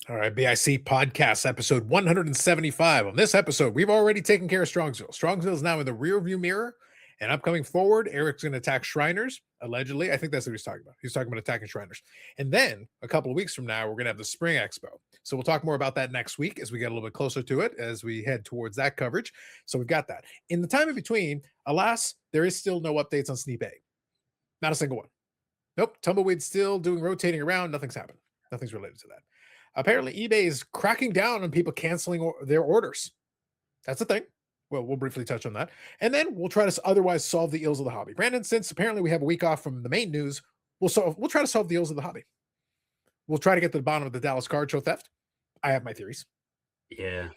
All right, BIC podcast episode 175. On this episode, we've already taken care of Strongsville. Strongsville is now in the rearview mirror, and upcoming forward, Eric's going to attack Shriners, allegedly. I think that's what he's talking about. He's talking about attacking Shriners. And then a couple of weeks from now, we're going to have the Spring Expo. So we'll talk more about that next week as we get a little bit closer to it, as we head towards that coverage. So we've got that. In the time in between, alas, there is still no updates on Sneep A. Not a single one. Nope, Tumbleweed's still doing rotating around. Nothing's happened. Nothing's related to that. Apparently, eBay is cracking down on people canceling their orders. That's a thing. Well, we'll briefly touch on that. And then we'll try to otherwise solve the ills of the hobby. Brandon, since apparently we have a week off from the main news, we'll try to solve the ills of the hobby. We'll try to get to the bottom of the Dallas card show theft. I have my theories. Yeah.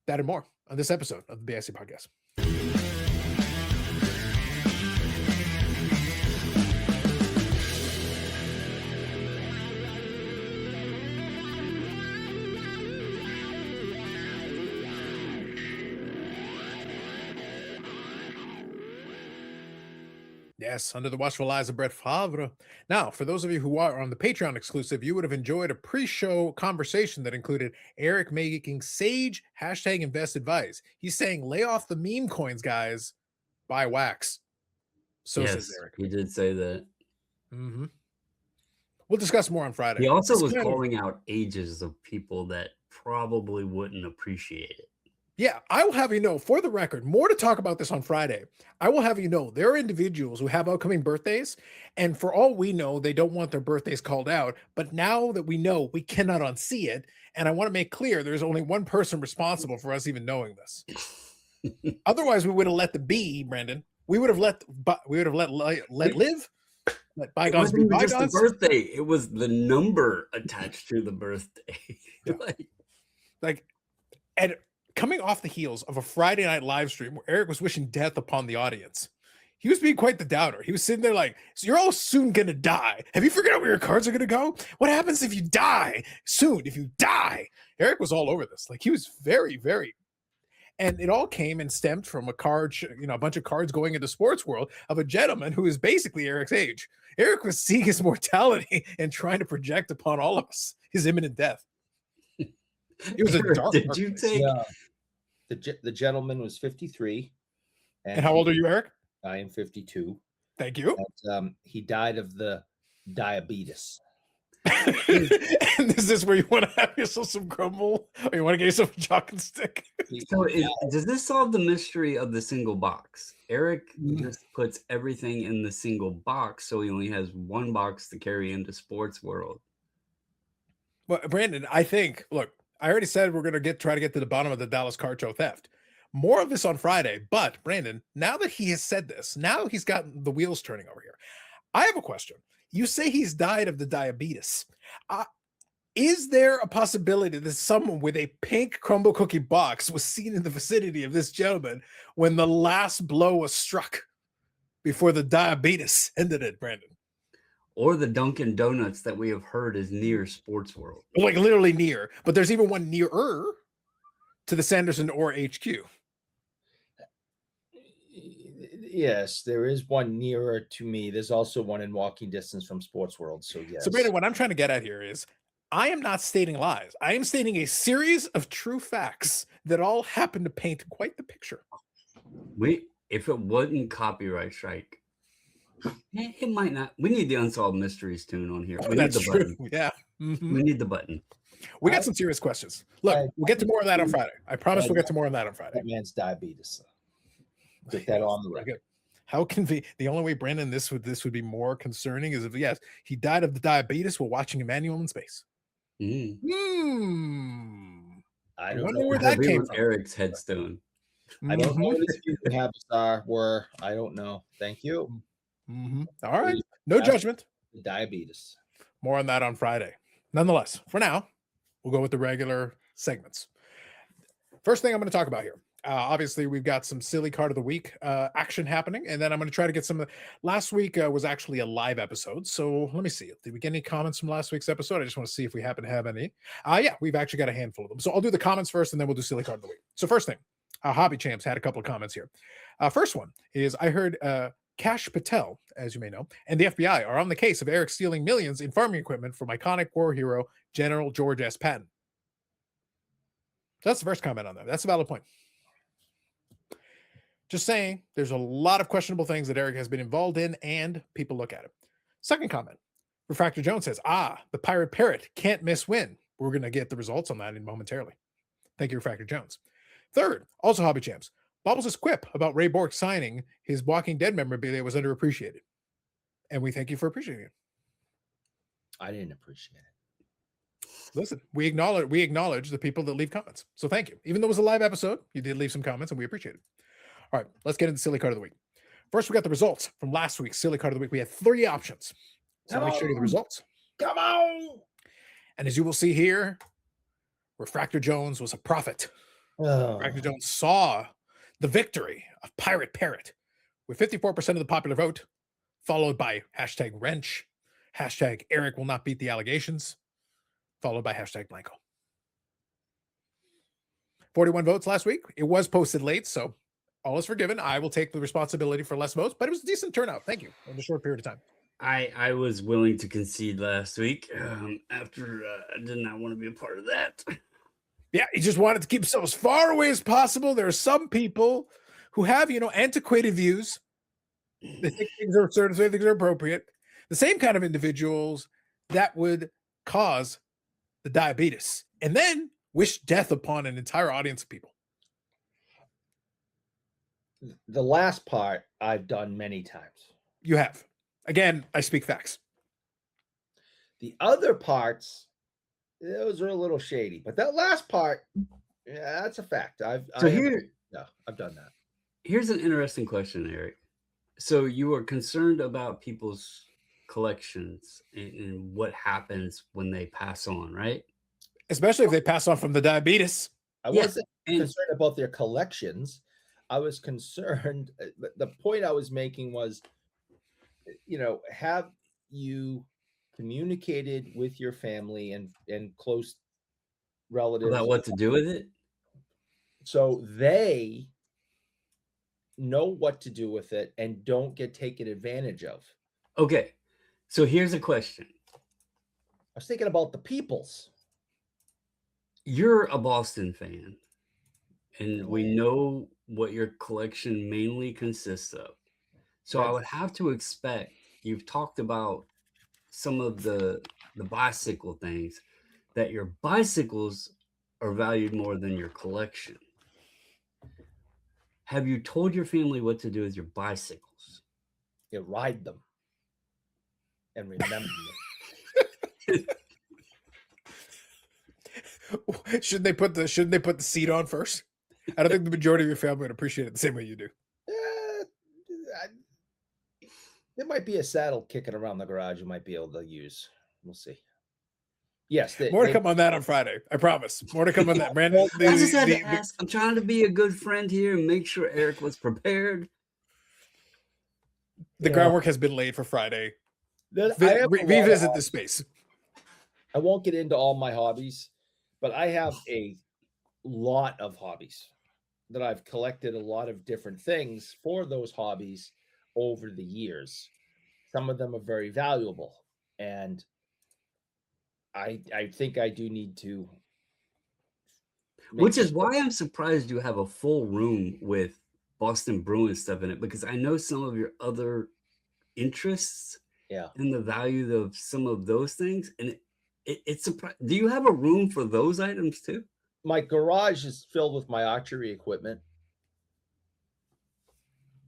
That and more on this episode of the BIC podcast. Yes, under the watchful eyes of Brett Favre. Now, for those of you who are on the Patreon exclusive, you would have enjoyed a pre-show conversation that included Eric making sage #invest advice. He's saying, lay off the meme coins, guys. Buy wax. So yes, says Eric. He did say that. Mm-hmm. We'll discuss more on Friday. He also was calling out ages of people that probably wouldn't appreciate it. Yeah, I will have you know, for the record, more to talk about this on Friday. I will have you know, there are individuals who have upcoming birthdays, and for all we know, they don't want their birthdays called out. But now that we know, we cannot unsee it. And I want to make clear there's only one person responsible for us even knowing this. Otherwise, we would have let them be, Brandon. We would have let live. Let bygones be bygones. Just the birthday. It was the number attached to the birthday. And coming off the heels of a Friday night live stream where Eric was wishing death upon the audience, he was being quite the doubter. He was sitting there like, so you're all soon going to die. Have you figured out where your cards are going to go? What happens if you die soon? If you die? Eric was all over this. Like, he was very, very, and it all came and stemmed from a card, a bunch of cards going into sports world of a gentleman who is basically Eric's age. Eric was seeing his mortality and trying to project upon all of us his imminent death. It was a dark. Did you take? The gentleman was 53. And how old are you, Eric? I am 52. Thank you. And, he died of the diabetes. And is this where you want to have yourself some crumble, or you want to get yourself a chocolate stick? So does this solve the mystery of the single box? Eric just puts everything in the single box, so he only has one box to carry into sports world. Well, Brandon, I think, look, I already said we're going to try to get to the bottom of the Dallas card show theft. More of this on Friday. But Brandon, now that he has said this, now he's got the wheels turning over here. I have a question. You say he's died of the diabetes. Is there a possibility that someone with a pink crumble cookie box was seen in the vicinity of this gentleman when the last blow was struck before the diabetes ended it, Brandon? Or the Dunkin' Donuts that we have heard is near sports world. Like literally near, but there's even one nearer to the Sanderson or HQ. Yes, there is one nearer to me. There's also one in walking distance from sports world. So yes. So Brandon, what I'm trying to get at here is I am not stating lies. I am stating a series of true facts that all happen to paint quite the picture. If it wasn't copyright strike, it might not. We need the Unsolved Mysteries tune on here. We need the button. Yeah. Mm-hmm. We need the button. We got some serious questions. Look, we'll get to more of that on Friday. I promise we'll get to more of that on Friday. That man's diabetes. Get that on the record. How can the only way, Brandon, this would be more concerning is if, yes, he died of the diabetes while watching Emmanuel in space. I don't know where that came from. Eric's headstone. I don't know what his future habits were. I don't know. Thank you. All right. No judgment. Diabetes. More on that on Friday. Nonetheless, for now, we'll go with the regular segments. First thing I'm going to talk about here. Obviously, we've got some silly card of the week action happening, and then I'm going to try to get some. Last week was actually a live episode, so let me see. Did we get any comments from last week's episode? I just want to see if we happen to have any. Yeah, we've actually got a handful of them. So I'll do the comments first, and then we'll do silly card of the week. So first thing, Hobby Champs had a couple of comments here. First one is I heard Kash Patel, as you may know, and the FBI are on the case of Eric stealing millions in farming equipment from iconic war hero General George S. Patton. So that's the first comment on that. That's a valid point. Just saying, there's a lot of questionable things that Eric has been involved in, and people look at it. Second comment, Refractor Jones says, the Pirate Parrot can't miss win. We're going to get the results on that in momentarily. Thank you, Refractor Jones. Third, also Hobby Champs, Bobbles' quip about Ray Bork signing his Walking Dead memorabilia was underappreciated. And we thank you for appreciating it. I didn't appreciate it. Listen, we acknowledge the people that leave comments. So thank you. Even though it was a live episode, you did leave some comments and we appreciate it. All right, let's get into Silly Card of the Week. First, we got the results from last week's Silly Card of the Week. We had 3 options. So let me show you the results. Come on. And as you will see here, Refractor Jones was a prophet. Refractor Jones saw the victory of Pirate Parrot with 54% of the popular vote, followed by hashtag wrench, hashtag Eric will not beat the allegations, followed by hashtag Blanco. 41 votes last week. It was posted late, so all is forgiven. I will take the responsibility for less votes, but it was a decent turnout. Thank you in a short period of time. I was willing to concede last week after I did not want to be a part of that. Yeah, he just wanted to keep himself as far away as possible. There are some people who have, antiquated views. They think things are certain, so things are appropriate. The same kind of individuals that would cause the diabetes and then wish death upon an entire audience of people. The last part I've done many times. You have. Again, I speak facts. The other parts, those are a little shady, but that last part, yeah, that's a fact. I've done that. Here's an interesting question, Eric. So you are concerned about people's collections and what happens when they pass on, right? Especially if they pass on from the diabetes. I wasn't concerned about their collections. I was concerned. The point I was making was, have you communicated with your family and close relatives about what to do with it, so they know what to do with it and don't get taken advantage of? Okay, so here's a question. I was thinking about the peoples. You're a Boston fan, and we know what your collection mainly consists of. So I would have to expect, you've talked about some of the bicycle things, that your bicycles are valued more than your collection. Have you told your family what to do with your bicycles? You ride them and remember them. Shouldn't they put the seat on first? I don't think the majority of your family would appreciate it the same way you do. There might be a saddle kicking around the garage you might be able to use. We'll see. Yes. More to come on that on Friday. I promise. More to come on that, Brandon. I just had to ask. I'm trying to be a good friend here and make sure Eric was prepared. The groundwork has been laid for Friday. Revisit the space. I won't get into all my hobbies, but I have a lot of hobbies that I've collected a lot of different things for those hobbies over the years. Some of them are very valuable, and I think I do need to, which is why I'm surprised you have a full room with Boston Bruins stuff in it, because I know some of your other interests and the value of some of those things, and it's surprising. Do you have a room for those items too? My garage is filled with my archery equipment.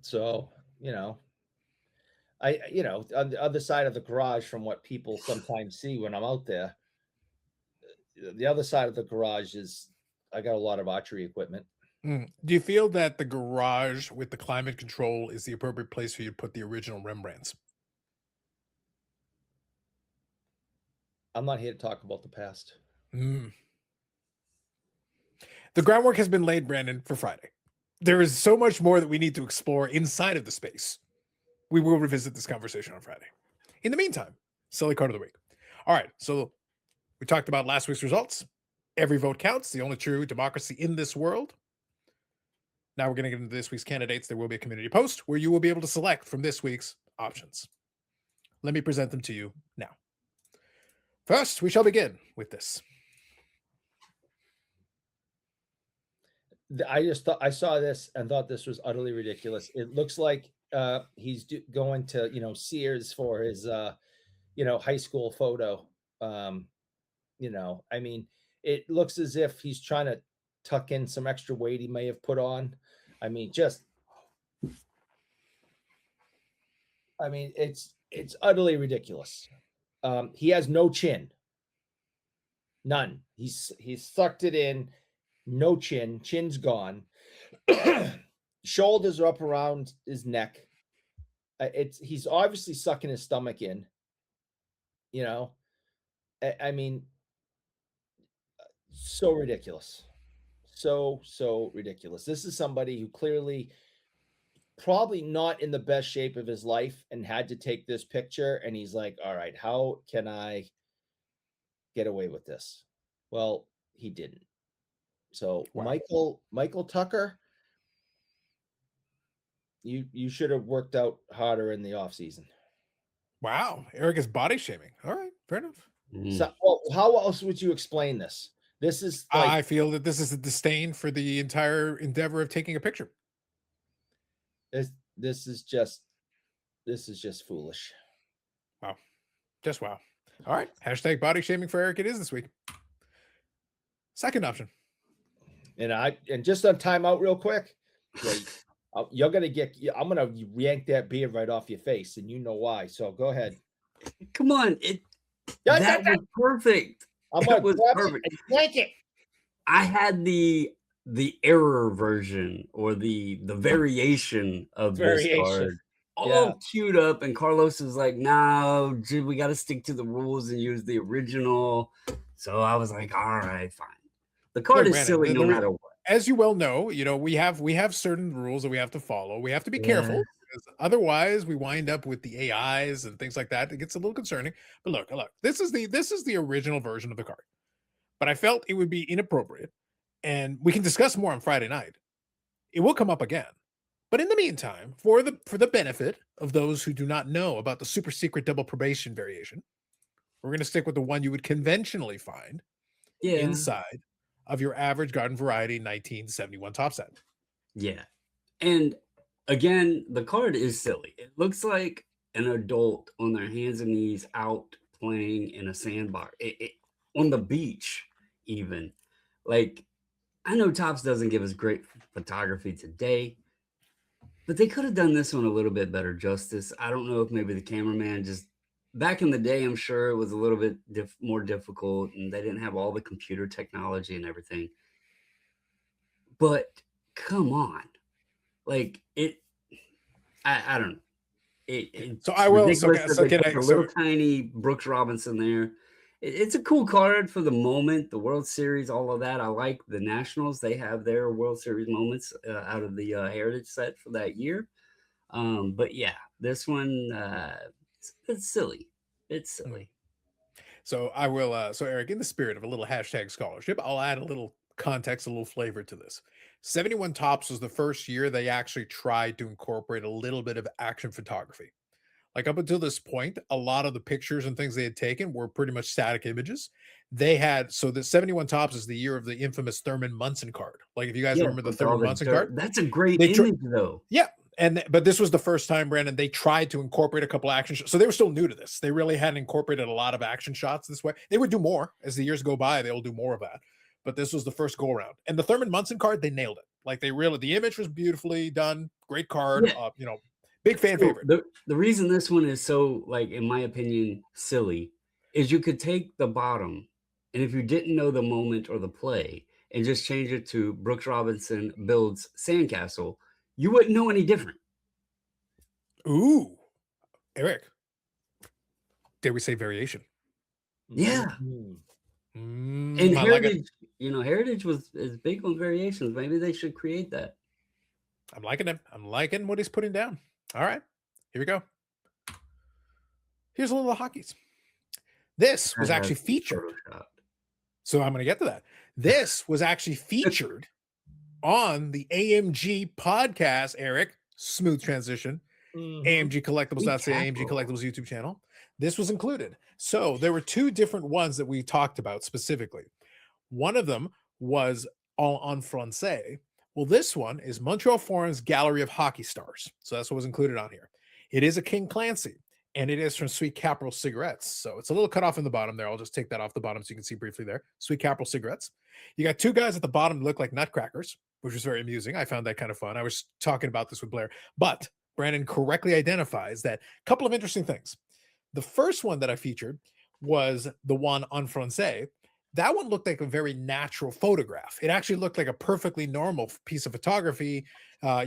So, on the other side of the garage, from what people sometimes see when I'm out there, the other side of the garage is, I got a lot of archery equipment. Do you feel that the garage with the climate control is the appropriate place for you to put the original Rembrandts? I'm not here to talk about the past. The groundwork has been laid, Brandon, for Friday. There is so much more that we need to explore inside of the space. We will revisit this conversation on Friday. In the meantime, Silly Card of the Week. All right, so we talked about last week's results. Every vote counts. The only true democracy in this world. Now we're going to get into this week's candidates. There will be a community post where you will be able to select from this week's options. Let me present them to you now. First, we shall begin with this. I just thought I saw this and thought this was utterly ridiculous. It looks like he's going to Sears for his high school photo. I mean, it looks as if he's trying to tuck in some extra weight he may have put on. I mean, it's utterly ridiculous. He has no chin. None. He's sucked it in. No chin. Chin's gone. Shoulders are up around his neck. He's obviously sucking his stomach in. I mean, so ridiculous. So ridiculous. This is somebody who clearly probably not in the best shape of his life and had to take this picture. And he's like, all right, how can I get away with this? Well, he didn't. So Wow. Michael Tucker, you should have worked out harder in the off season. Wow. Eric is body shaming. All right. Fair enough. So, how else would you explain this? This is like, I feel that this is a disdain for the entire endeavor of taking a picture. this is just foolish. Wow. Just wow. All right. Hashtag body shaming for Eric it is this week. Second option. And just on timeout real quick. You're gonna I'm gonna yank that beard right off your face, and you know why. So go ahead. Come on, that was perfect. I'm gonna It was grab perfect. it and yank it. I had the error version or the variation of this card all queued up, and Carlos is like, "No, dude, we got to stick to the rules and use the original." So I was like, "All right, fine." The card is silly no matter what. As you well know, we have certain rules that we have to follow. We have to be careful, because otherwise we wind up with the AIs and things like that. It gets a little concerning. But look, this is the original version of the card. But I felt it would be inappropriate, and we can discuss more on Friday night. It will come up again. But in the meantime, for the benefit of those who do not know about the super secret double probation variation, we're going to stick with the one you would conventionally find inside of your average garden variety 1971 top set. Yeah. And again, the card is silly. It looks like an adult on their hands and knees out playing in a sandbar, on the beach even. Like, I know Topps doesn't give us great photography today, but they could have done this one a little bit better justice. I don't know if maybe the cameraman just, back in the day, I'm sure it was a little bit more difficult, and they didn't have all the computer technology and everything. But come on, like I don't know. So I will. So get a little tiny Brooks Robinson there. It's a cool card for the moment. The World Series, all of that. I like the Nationals. They have their World Series moments out of the Heritage set for that year. But yeah, this one, it's silly. It's silly. So I will. So Eric, in the spirit of a little hashtag scholarship, I'll add a little context, a little flavor to this. 71 Topps was the first year they actually tried to incorporate a little bit of action photography. Like, up until this point, a lot of the pictures and things they had taken were pretty much static images. They had, so the 71 Topps is the year of the infamous Thurman Munson card. Like, if you guys remember the Thurman Munson card, that's a great image though. Yeah. But this was the first time, Brandon, they tried to incorporate a couple action shots. So they were still new to this. They really hadn't incorporated a lot of action shots this way. They would do more as the years go by. They'll do more of that. But this was the first go around. And the Thurman Munson card, they nailed it. Like, the image was beautifully done. Great card. Yeah. Big fan favorite. The reason this one is so, like, in my opinion, silly is you could take the bottom, and if you didn't know the moment or the play and just change it to Brooks Robinson builds Sandcastle, you wouldn't know any different. Ooh, Eric, did we say variation? Yeah. And Heritage, Heritage is big on variations. Maybe they should create that. I'm liking him. I'm liking what he's putting down. All right, here we go. Here's a little hockeys. This was actually featured. So I'm going to get to that. This was actually featured on the AMG podcast, Eric. Smooth transition. AMG Collectibles.ca, AMG Collectibles YouTube channel. This was included. So there were two different ones that we talked about specifically. One of them was en français. Well, this one is Montreal Forum's Gallery of Hockey Stars. So that's what was included on here. It is a King Clancy, and it is from Sweet Capital Cigarettes. So it's a little cut off in the bottom there. I'll just take that off the bottom so you can see briefly there. Sweet Capital Cigarettes. You got two guys at the bottom that look like nutcrackers, which was very amusing. I found that kind of fun. I was talking about this with Blair, but Brandon correctly identifies that a couple of interesting things. The first one that I featured was the one en français. That one looked like a very natural photograph. It actually looked like a perfectly normal piece of photography.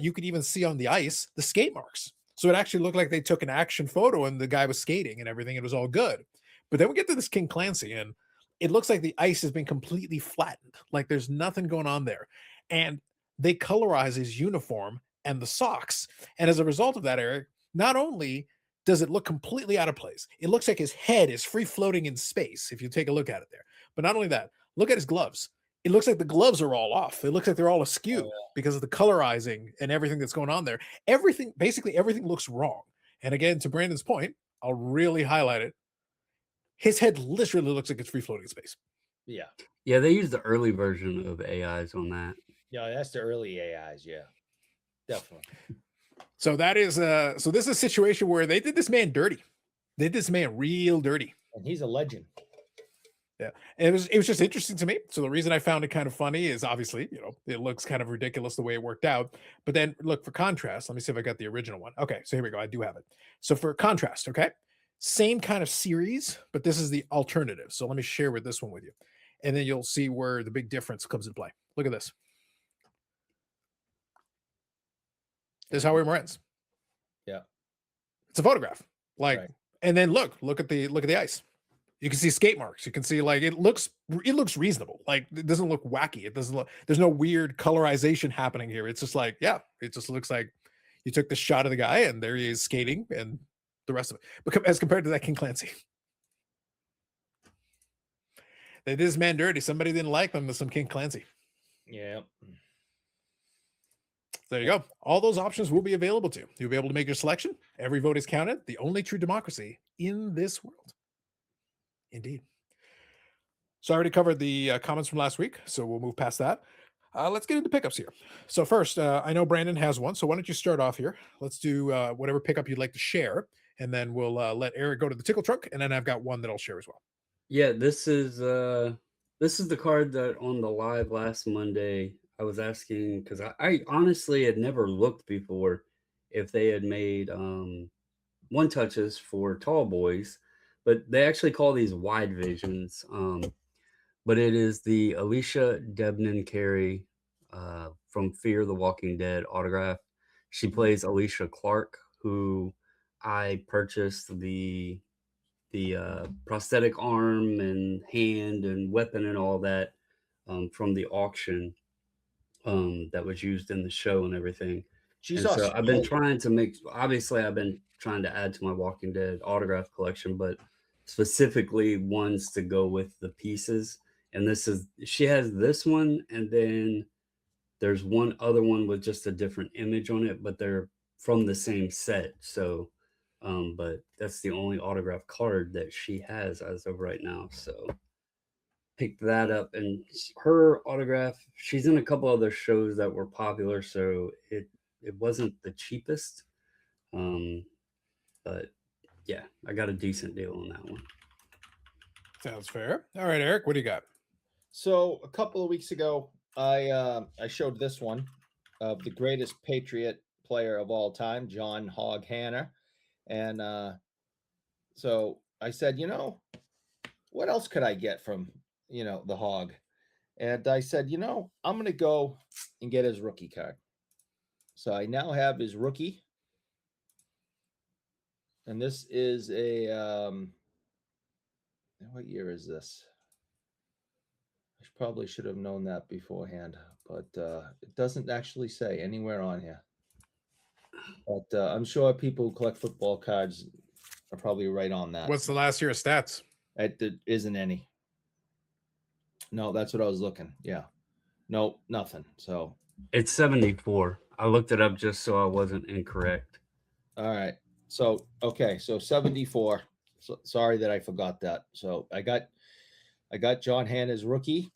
You could even see on the ice the skate marks. So it actually looked like they took an action photo and the guy was skating and everything. It was all good. But then we get to this King Clancy and it looks like the ice has been completely flattened. Like there's nothing going on there. And they colorize his uniform and the socks. And as a result of that, Eric, not only does it look completely out of place, it looks like his head is free floating in space if you take a look at it there. But not only that, look at his gloves. It looks like the gloves are all off. It looks like they're all askew because of the colorizing and everything that's going on there. Basically everything looks wrong. And again, to Brandon's point, I'll really highlight it. His head literally looks like it's free floating in space. Yeah. Yeah, they used the early version of AIs on that. Yeah, that's the early AIs. Yeah, definitely. So that is so this is a situation where they did this man dirty. They did this man real dirty. And he's a legend. Yeah. And it was just interesting to me. So the reason I found it kind of funny is obviously, it looks kind of ridiculous the way it worked out. But then look, for contrast, let me see if I got the original one. Okay, so here we go. I do have it. So for contrast, okay, same kind of series, but this is the alternative. So let me share with this one with you. And then you'll see where the big difference comes into play. Look at this. This is Howie Morenz. Yeah. It's a photograph. Like, right. And then look at the ice. You can see skate marks. You can see like it looks reasonable. Like it doesn't look wacky. It doesn't look, there's no weird colorization happening here. It's just like, yeah, it just looks like you took the shot of the guy and there he is skating and the rest of it. But as compared to that King Clancy. They did this man dirty. Somebody didn't like them with some King Clancy. Yeah. There you go. All those options will be available to you. You'll be able to make your selection. Every vote is counted. The only true democracy in this world. Indeed. So I already covered the comments from last week, so we'll move past that. Let's get into pickups here. So first, I know Brandon has one, so why don't you start off here? Let's do whatever pickup you'd like to share, and then we'll let Eric go to the tickle trunk, and then I've got one that I'll share as well. Yeah, this is the card that on the live last Monday I was asking because I honestly had never looked before if they had made one touches for tall boys, but they actually call these wide visions. But it is the Alicia Debnam Carey from Fear the Walking Dead autograph. She plays Alicia Clark, who I purchased the prosthetic arm and hand and weapon and all that from the auction that was used in the show and everything. She's and so I've been trying to add to my Walking Dead autograph collection, but specifically ones to go with the pieces. And she has this one, and then there's one other one with just a different image on it, but they're from the same set. So but that's the only autograph card that she has as of right now. So picked that up, and her autograph, she's in a couple other shows that were popular, so it wasn't the cheapest. But yeah, I got a decent deal on that one. Sounds fair. All right, Eric, what do you got? So a couple of weeks ago, I showed this one of the greatest Patriot player of all time, John Hog Hanna. And so I said, what else could I get from, the Hog? And I said, I'm going to go and get his rookie card. So I now have his rookie. And this is a, what year is this? I probably should have known that beforehand, but it doesn't actually say anywhere on here. But I'm sure people who collect football cards are probably right on that. What's the last year of stats? There isn't any. No, that's what I was looking. Yeah. No, nothing. So It's 74. I looked it up just so I wasn't incorrect. All right. So okay, so 74. So, sorry that I forgot that. So I got John Hanna's rookie,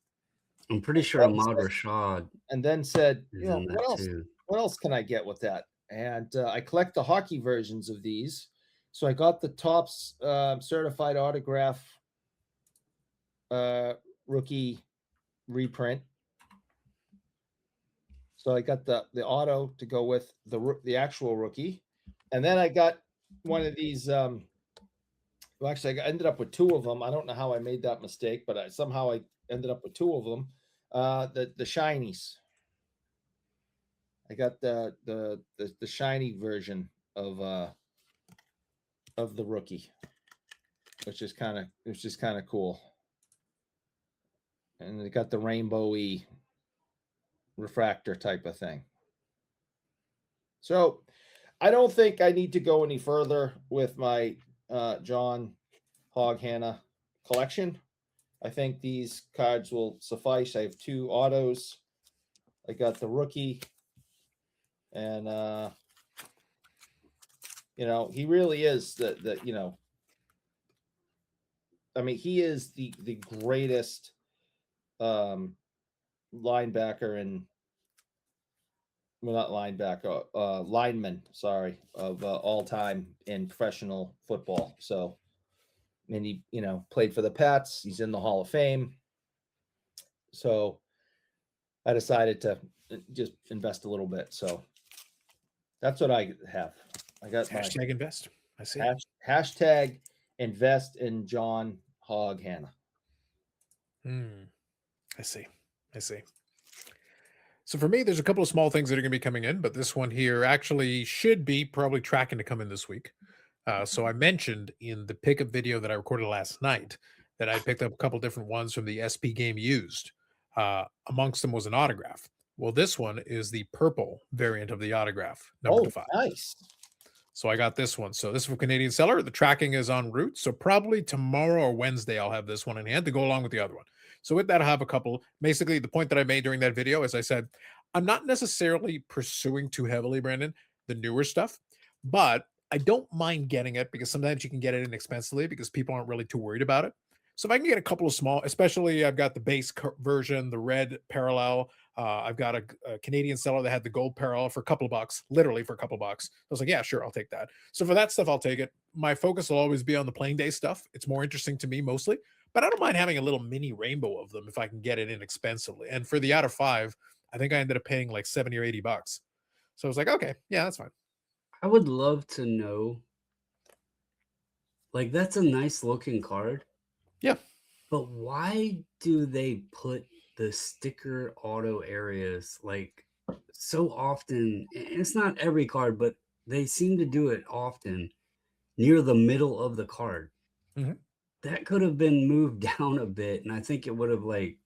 I'm pretty sure then Ahmad said, Rashad and then said, is in that too. What else can I get with that? And I collect the hockey versions of these. So I got the Topps certified autograph rookie reprint. So I got the auto to go with the actual rookie, and then I got one of these. Well, actually, I ended up with two of them. I don't know how I made that mistake, but somehow I ended up with two of them. The shinies. I got the shiny version of the rookie, which is kind of cool. And they got the rainbowy refractor type of thing. So I don't think I need to go any further with my John Hog Hanna collection. I think these cards will suffice. I have two autos. I got the rookie, and he really is the I mean, he is the greatest linebacker and not linebacker, lineman, sorry, of all time in professional football. So, and he, played for the Pats. He's in the Hall of Fame. So I decided to just invest a little bit. So that's what I have. I got Hashtag invest. I see. Hashtag invest in John Hog Hanna. I see. So for me, there's a couple of small things that are going to be coming in, but this one here actually should be probably tracking to come in this week. So I mentioned in the pickup video that I recorded last night that I picked up a couple different ones from the SP game used. Amongst them was an autograph. Well, this one is the purple variant of the autograph, number 5. Nice. So I got this one. So this is from Canadian seller. The tracking is en route. So probably tomorrow or Wednesday, I'll have this one in hand to go along with the other one. So with that, I'll have a couple. Basically, the point that I made during that video, as I said, I'm not necessarily pursuing too heavily, Brandon, the newer stuff, but I don't mind getting it because sometimes you can get it inexpensively because people aren't really too worried about it. So if I can get a couple of small, especially I've got the base version, the red parallel. I've got a Canadian seller that had the gold parallel for a couple of bucks, literally for a couple of bucks. I was like, yeah, sure, I'll take that. So for that stuff, I'll take it. My focus will always be on the playing day stuff. It's more interesting to me mostly, but I don't mind having a little mini rainbow of them if I can get it inexpensively. And for the out of 5, I think I ended up paying like 70 or 80 bucks. So I was like, okay, yeah, that's fine. I would love to know. Like, that's a nice looking card. Yeah. But why do they put the sticker auto areas like so often? It's not every card, but they seem to do it often near the middle of the card. Mhm. That could have been moved down a bit, and I think it would have like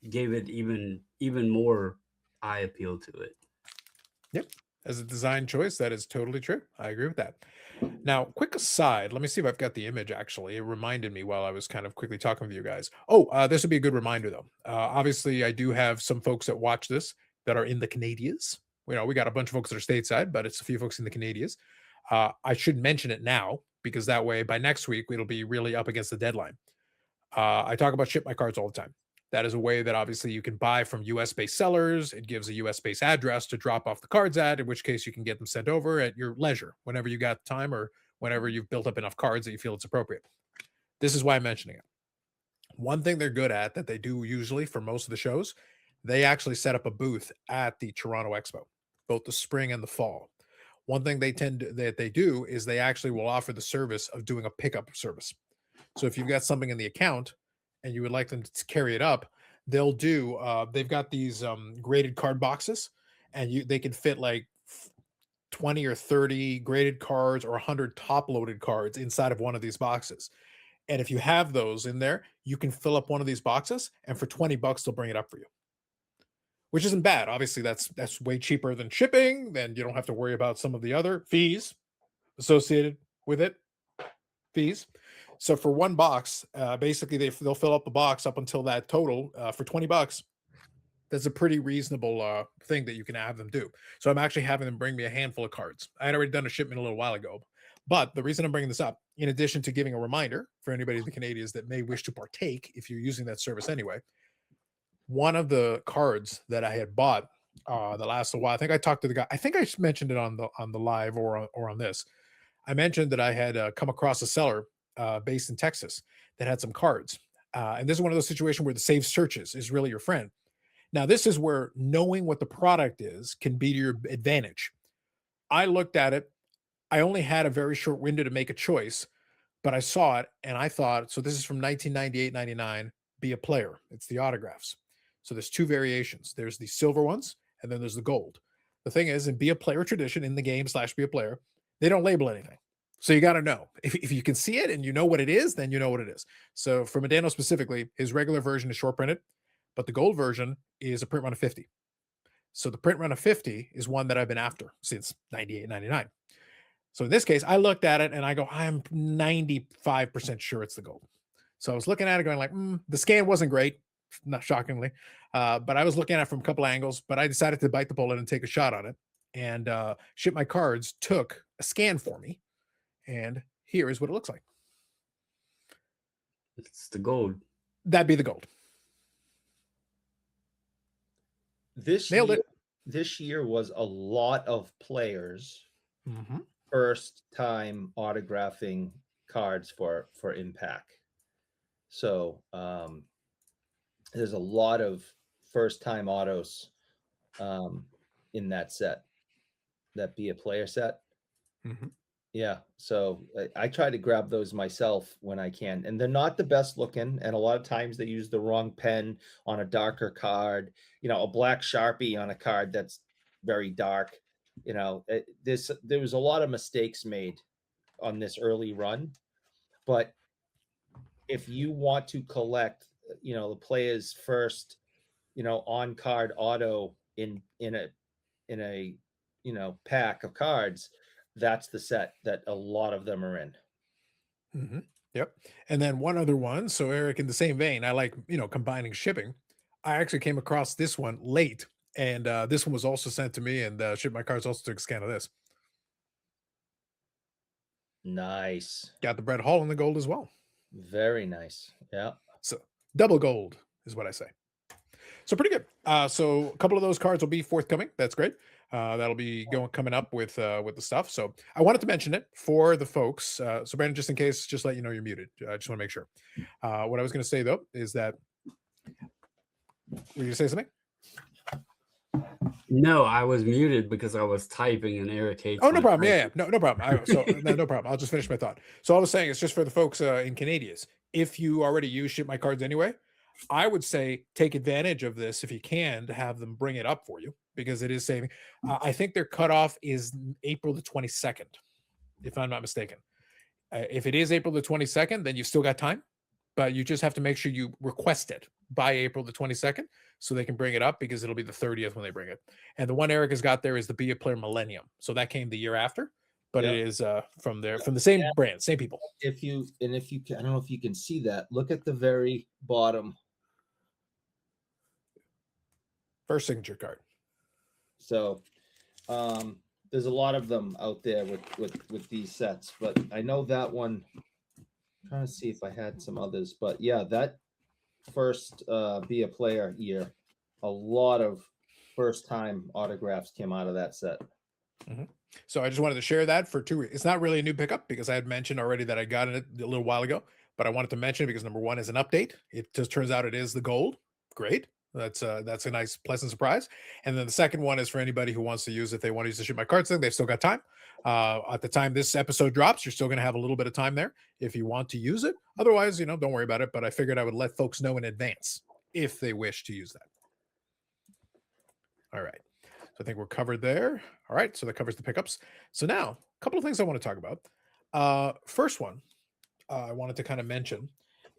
gave it even more eye appeal to it. Yep. As a design choice, that is totally true. I agree with that. Now, quick aside, let me see if I've got the image actually. It reminded me while I was kind of quickly talking with you guys. Oh, this would be a good reminder though. Obviously, I do have some folks that watch this that are in the Canadians. We got a bunch of folks that are stateside, but it's a few folks in the Canadians. I should mention it now because that way by next week, it'll be really up against the deadline. I talk about ship my cards all the time. That is a way that obviously you can buy from US based sellers. It gives a US based address to drop off the cards at, in which case you can get them sent over at your leisure whenever you got time or whenever you've built up enough cards that you feel it's appropriate. This is why I'm mentioning it. One thing they're good at that they do usually for most of the shows, they actually set up a booth at the Toronto Expo, both the spring and the fall. One thing that they do is they actually will offer the service of doing a pickup service. So if you've got something in the account and you would like them to carry it up, they've got these graded card boxes, and they can fit like 20 or 30 graded cards or 100 top loaded cards inside of one of these boxes. And if you have those in there, you can fill up one of these boxes, and for 20 bucks they'll bring it up for you. Which isn't bad. Obviously, that's way cheaper than shipping. Then you don't have to worry about some of the other fees associated with it. Fees. So for one box, basically they'll fill up the box up until that total for 20 bucks. That's a pretty reasonable thing that you can have them do. So I'm actually having them bring me a handful of cards. I had already done a shipment a little while ago, but the reason I'm bringing this up, in addition to giving a reminder for anybody in the Canadians that may wish to partake, if you're using that service anyway, one of the cards that I had bought the last while, I think I talked to the guy. I think I mentioned it on the live or on this. I mentioned that I had come across a seller based in Texas that had some cards, and this is one of those situations where the save searches is really your friend. Now, this is where knowing what the product is can be to your advantage. I looked at it. I only had a very short window to make a choice, but I saw it and I thought, so this is from 1998-99, Be a Player. It's the autographs. So there's two variations. There's the silver ones and then there's the gold. The thing is, in Be a Player tradition in the game / Be a Player, they don't label anything. So you got to know. If you can see it and you know what it is, then you know what it is. So for Medano specifically, his regular version is short printed, but the gold version is a print run of 50. So the print run of 50 is one that I've been after since 98-99. So in this case, I looked at it and I go, I'm 95% sure it's the gold. So I was looking at it going like, the scan wasn't great, not shockingly, but I was looking at it from a couple angles, but I decided to bite the bullet and take a shot on it. And Ship My Cards took a scan for me. And here is what it looks like. It's the gold. That'd be the gold. Nailed it. This year was a lot of players first time autographing cards for Impact. So there's a lot of first time autos in that set, that Be a Player set. Yeah, so I try to grab those myself when I can, and they're not the best looking, and a lot of times they use the wrong pen on a darker card, a black Sharpie on a card that's very dark. There was a lot of mistakes made on this early run, but if you want to collect, the player's first, on card auto in a pack of cards, that's the set that a lot of them are in. Yep. And then one other one. So Eric, in the same vein, I like, combining shipping. I actually came across this one late, and this one was also sent to me, and Ship My Cards also took a scan of this. Nice. Got the Brett Hall in the gold as well. Very nice. Yeah. So double gold is what I say. So pretty good. So a couple of those cards will be forthcoming. That's great. That'll be coming up with the stuff. So I wanted to mention it for the folks. So Brandon, just in case, just let you know you're muted. I just want to make sure. What I was going to say though is that, were you going to say something? No, I was muted because I was typing and Eric hates. Oh, no problem. Yeah, no problem. No problem. I'll just finish my thought. So I was saying, it's just for the folks in Canadians. If you already use Ship My Cards anyway, I would say take advantage of this if you can, to have them bring it up for you, because it is saving. I think their cutoff is April the 22nd, if I'm not mistaken. If it is April the 22nd, then you've still got time, but you just have to make sure you request it by April the 22nd so they can bring it up, because it'll be the 30th when they bring it. And the one Eric has got there is the Be a Player Millennium. So that came the year after, but it is from the same brand, same people. If you can, I don't know if you can see that. Look at the very bottom. First signature card. So there's a lot of them out there with these sets, but I know that one. I'm trying to see if I had some others, but yeah, that first Be a Player year, a lot of first time autographs came out of that set. So I just wanted to share that for 2 weeks. It's not really a new pickup, because I had mentioned already that I got it a little while ago, but I wanted to mention it because number one is an update. It just turns out it is the gold. Great. That's a nice, pleasant surprise. And then the second one is for anybody who wants to use it. If they want to use the Ship My Cards thing, they've still got time. At the time this episode drops, you're still going to have a little bit of time there if you want to use it. Otherwise, don't worry about it. But I figured I would let folks know in advance if they wish to use that. All right. So I think we're covered there. All right. So that covers the pickups. So now a couple of things I want to talk about. First one I wanted to kind of mention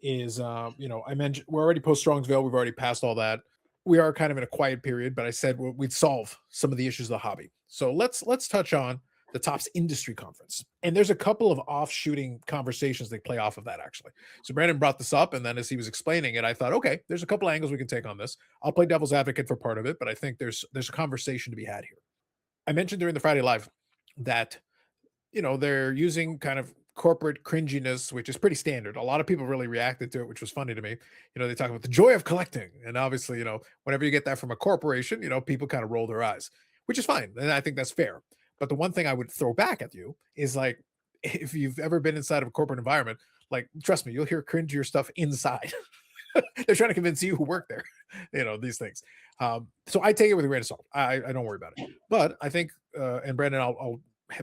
is, I mentioned we're already post Strongsville. We've already passed all that. We are kind of in a quiet period, but I said we'd solve some of the issues of the hobby. So let's touch on the Topps Industry Conference. And there's a couple of offshooting conversations they play off of that, actually. So Brandon brought this up, and then as he was explaining it, I thought, okay, there's a couple angles we can take on this. I'll play devil's advocate for part of it, but I think there's a conversation to be had here. I mentioned during the Friday Live that, they're using kind of corporate cringiness, which is pretty standard. A lot of people really reacted to it, which was funny to me. They talk about the joy of collecting. And obviously, whenever you get that from a corporation, people kind of roll their eyes, which is fine. And I think that's fair. But the one thing I would throw back at you is like, if you've ever been inside of a corporate environment, like, trust me, you'll hear cringier stuff inside. They're trying to convince you who work there, these things. So I take it with a grain of salt. I don't worry about it. But I think, and Brandon, I'll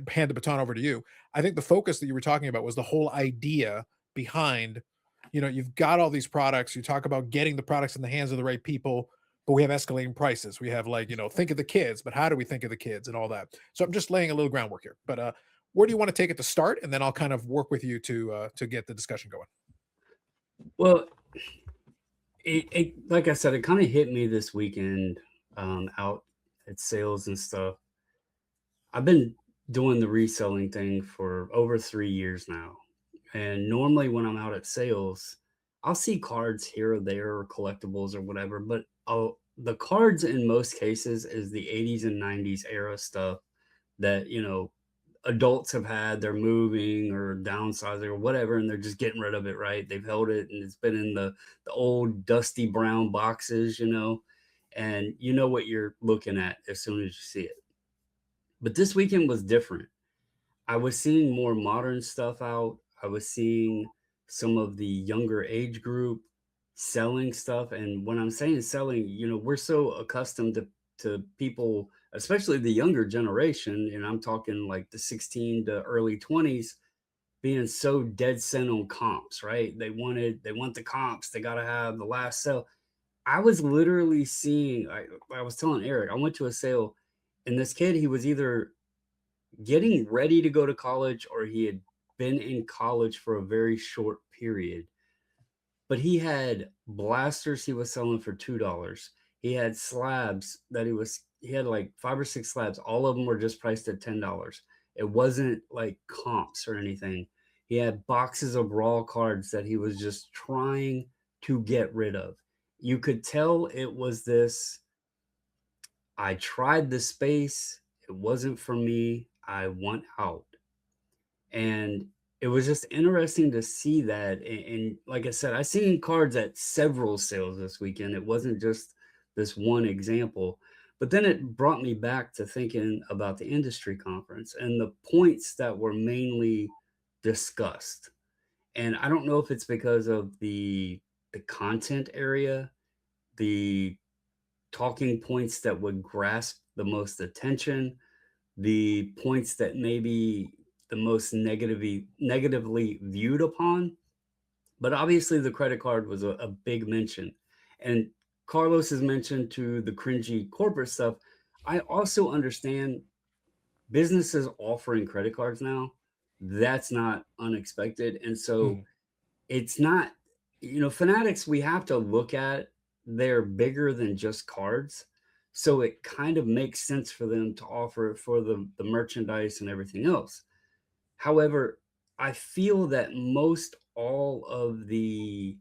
hand the baton over to you. I think the focus that you were talking about was the whole idea behind, you've got all these products. You talk about getting the products in the hands of the right people, but we have escalating prices. We have think of the kids, but how do we think of the kids and all that? So I'm just laying a little groundwork here. But where do you want to take it to start? And then I'll kind of work with you to get the discussion going. Well, it like I said, it kind of hit me this weekend out at sales and stuff. I've been doing the reselling thing for over 3 years now. And normally when I'm out at sales, I'll see cards here or there or collectibles or whatever, but the cards in most cases is the 80s and 90s era stuff that, adults have had, they're moving or downsizing or whatever, and they're just getting rid of it, right? They've held it and it's been in the old dusty brown boxes, and you know what you're looking at as soon as you see it. But this weekend was different. I was seeing more modern stuff out. I was seeing some of the younger age group selling stuff. And when I'm saying selling, we're so accustomed to people, especially the younger generation, and I'm talking like the 16 to early 20s, being so dead set on comps, right? They want the comps. They got to have the last sale. I was literally seeing, I was telling Eric, I went to a sale, and this kid, he was either getting ready to go to college or he had been in college for a very short period. But he had blasters he was selling for $2. He had slabs that he had like 5 or 6 slabs. All of them were just priced at $10. It wasn't like comps or anything. He had boxes of raw cards that he was just trying to get rid of. You could tell it was this, I tried the space. It wasn't for me. I want out. And it was just interesting to see that. And like I said, I seen cards at several sales this weekend. It wasn't just this one example. But then it brought me back to thinking about the industry conference and the points that were mainly discussed. And I don't know if it's because of the content area, the talking points that would grasp the most attention, the points that maybe the most negatively viewed upon. But obviously the credit card was a big mention. And Carlos has mentioned to the cringy corporate stuff. I also understand businesses offering credit cards now. That's not unexpected. And so it's not, Fanatics, we have to look at, they're bigger than just cards. So it kind of makes sense for them to offer it for the merchandise and everything else. However, I feel that most all of the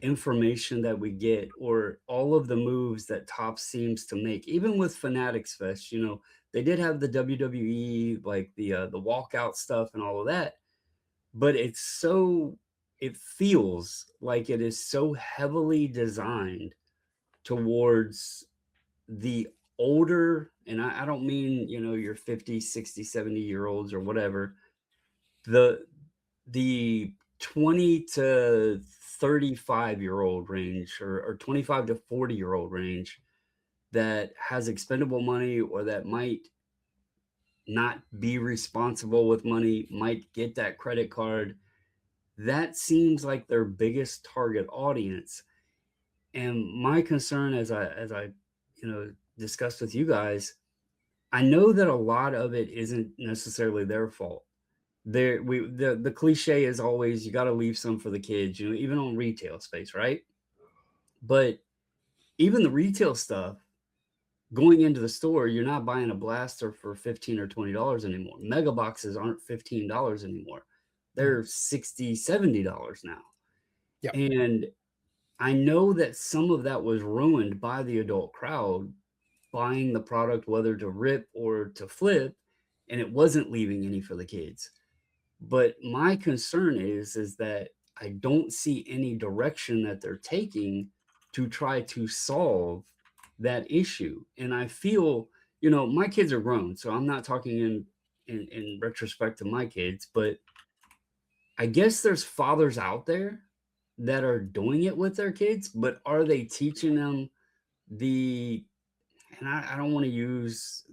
information that we get or all of the moves that Topps seems to make, even with Fanatics Fest, they did have the WWE, like the walkout stuff and all of that, but it feels like it is so heavily designed towards the older, and I don't mean, your 50, 60, 70-year-olds or whatever, the 20 to 35-year-old range or 25 to 40-year-old range that has expendable money or that might not be responsible with money, might get that credit card. That seems like their biggest target audience. And my concern, as I discussed with you guys, I know that a lot of it isn't necessarily their fault. The cliche is always, you got to leave some for the kids, even on retail space, right? But even the retail stuff, going into the store, you're not buying a blaster for $15 or $20 anymore. Mega boxes aren't $15 anymore. They're $60, $70 now. Yep. And I know that some of that was ruined by the adult crowd buying the product, whether to rip or to flip, and it wasn't leaving any for the kids. But my concern is that I don't see any direction that they're taking to try to solve that issue. And I feel, my kids are grown, so I'm not talking in retrospect to my kids, but I guess there's fathers out there that are doing it with their kids, but are they teaching them the and I don't want to use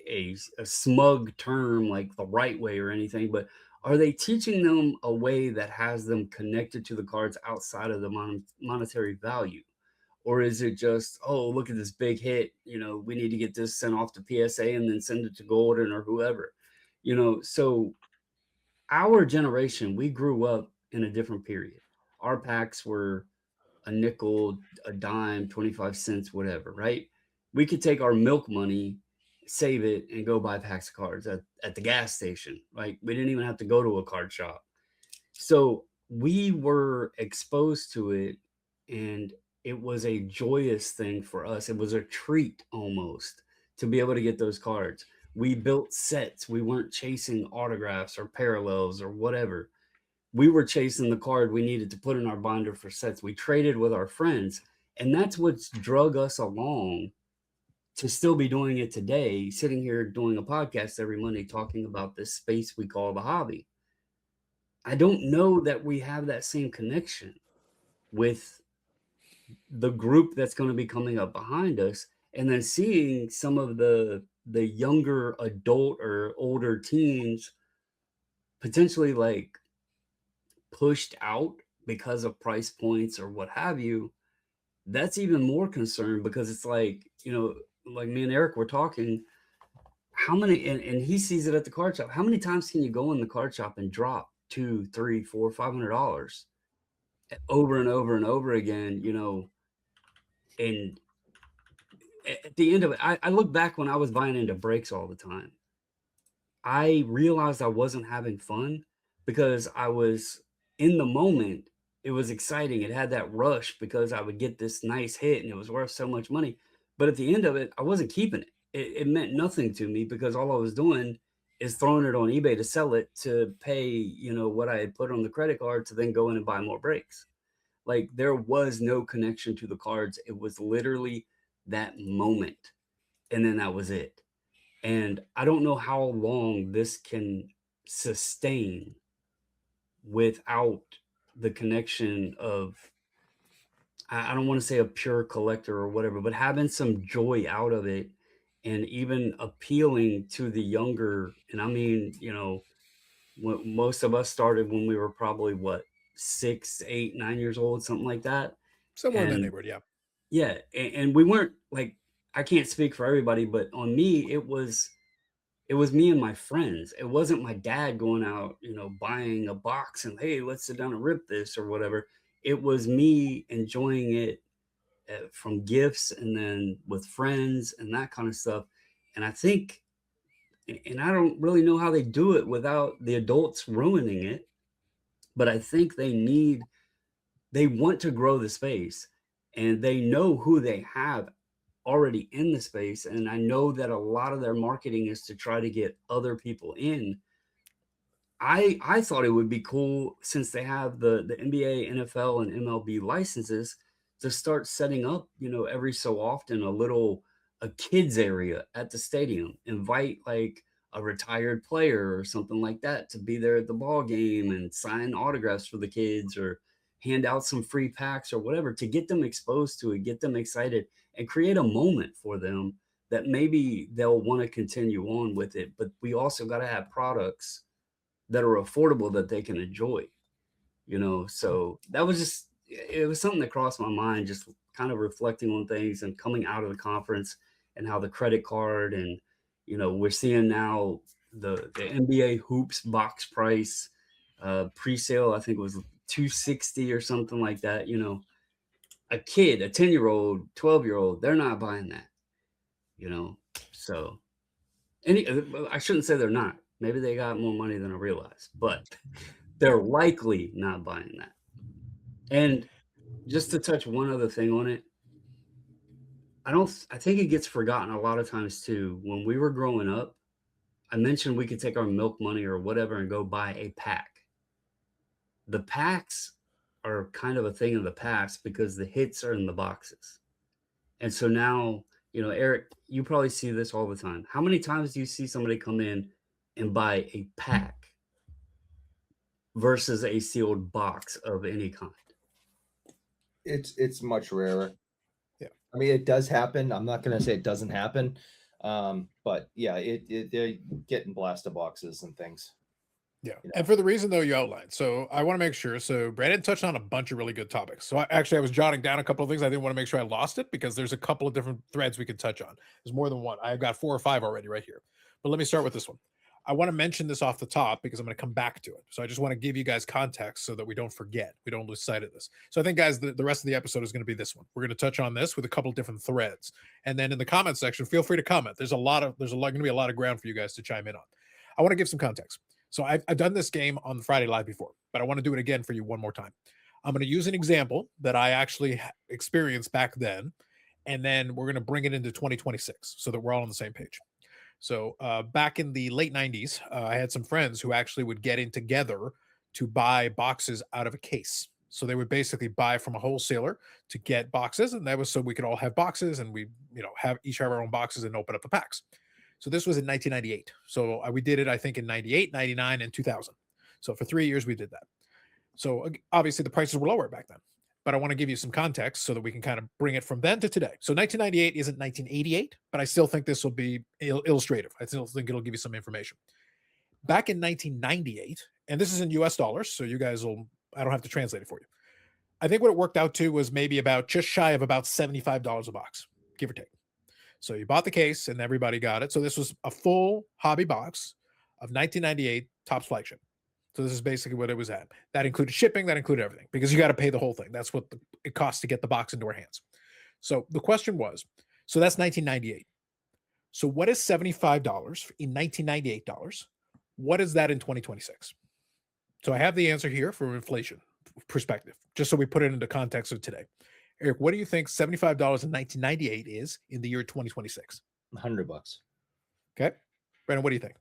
a smug term like the right way or anything, but are they teaching them a way that has them connected to the cards outside of the monetary value? Or is it just, oh, look at this big hit, we need to get this sent off to PSA and then send it to Golden or whoever, so our generation, we grew up in a different period. Our packs were a nickel, a dime, 25 cents, whatever, right? We could take our milk money, save it, and go buy packs of cards at the gas station. Like, we didn't even have to go to a card shop. So we were exposed to it, and it was a joyous thing for us. It was a treat almost to be able to get those cards. We built sets. We weren't chasing autographs or parallels or whatever. We were chasing the card we needed to put in our binder for sets. We traded with our friends, and that's what's drug us along to still be doing it today, sitting here doing a podcast every Monday talking about this space we call the hobby. I don't know that we have that same connection with the group that's going to be coming up behind us, and then seeing some of the younger adult or older teens potentially like pushed out because of price points or what have you. That's even more concern, because it's like, like me and Eric were talking, how many, and he sees it at the card shop, how many times can you go in the card shop and drop $200, $300, $400, $500 over and over and over again, and at the end of it, I look back when I was buying into breaks all the time. I realized I wasn't having fun because I was in the moment. It was exciting. It had that rush because I would get this nice hit and it was worth so much money. But at the end of it, I wasn't keeping it. It meant nothing to me because all I was doing is throwing it on eBay to sell it to pay, what I had put on the credit card to then go in and buy more breaks. Like, there was no connection to the cards. It was literally that moment. And then that was it. And I don't know how long this can sustain without the connection of, I don't want to say a pure collector or whatever, but having some joy out of it, and even appealing to the younger. And I mean, most of us started when we were probably 6, 8, 9 years old, something like that. Somewhere in that And neighborhood, yeah. yeah, and we weren't like, I can't speak for everybody, but on me, it was me and my friends. It wasn't my dad going out, buying a box and, hey, let's sit down and rip this or whatever. It was me enjoying it from gifts and then with friends and that kind of stuff. And I think, and I don't really know how they do it without the adults ruining it, but I think they want to grow the space, and they know who they have already in the space. And I know that a lot of their marketing is to try to get other people in. I thought it would be cool, since they have the NBA, NFL, and MLB licenses, to start setting up, every so often a kids area at the stadium. Invite like a retired player or something like that to be there at the ball game and sign autographs for the kids, or hand out some free packs or whatever, to get them exposed to it, get them excited, and create a moment for them that maybe they'll want to continue on with it. But we also got to have products that are affordable that they can enjoy, so that was just, it was something that crossed my mind, just kind of reflecting on things and coming out of the conference, and how the credit card, and we're seeing now the NBA hoops box price pre-sale, I think it was $260 or something like that. A kid, a 10-year-old, 12-year-old, they're not buying that. you know. So I shouldn't say they're not. Maybe they got more money than I realized, but they're likely not buying that. And just to touch one other thing on it, I think it gets forgotten a lot of times too. When we were growing up, I mentioned we could take our milk money or whatever and go buy a pack. The packs are kind of a thing of the past because the hits are in the boxes. And so now, Eric, you probably see this all the time. How many times do you see somebody come in and buy a pack versus a sealed box of any kind? It's much rarer. Yeah. I mean, it does happen. I'm not going to say it doesn't happen. But yeah, they're getting blaster boxes and things. Yeah. And for the reason though you outlined. So I want to make sure. So Brandon touched on a bunch of really good topics. So I was jotting down a couple of things. I didn't want to make sure I lost it because there's a couple of different threads we could touch on. There's more than one. I've got 4 or 5 already right here. But let me start with this one. I want to mention this off the top because I'm going to come back to it. So I just want to give you guys context so that we don't forget. We don't lose sight of this. So I think, guys, the rest of the episode is going to be this one. We're going to touch on this with a couple of different threads. And then in the comment section, feel free to comment. There's going to be a lot of ground for you guys to chime in on. I want to give some context. So I've done this game on Friday Live before, but I want to do it again for you one more time. I'm going to use an example that I actually experienced back then, and then we're going to bring it into 2026 so that we're all on the same page. So back in the late 90s, I had some friends who actually would get in together to buy boxes out of a case. So they would basically buy from a wholesaler to get boxes, and that was so we could all have boxes, and we have our own boxes and open up the packs. So this was in 1998. So we did it, I think, in 98, 99, and 2000. So for 3 years, we did that. So obviously, the prices were lower back then. But I want to give you some context so that we can kind of bring it from then to today. So 1998 isn't 1988, but I still think this will be illustrative. I still think it'll give you some information. Back in 1998, and this is in US dollars, so you guys I don't have to translate it for you. I think what it worked out to was maybe just shy of about $75 a box, give or take. So you bought the case and everybody got it. So this was a full hobby box of 1998 Topps flagship. So this is basically what it was at. That included shipping, that included everything, because you got to pay the whole thing. That's what it costs to get the box into our hands. So the question was, so that's 1998. So what is $75 in 1998 dollars? What is that in 2026? So I have the answer here from inflation perspective, just so we put it into context of today. Eric, what do you think $75 in 1998 is in the year 2026? $100. Okay. Brandon, what do you think?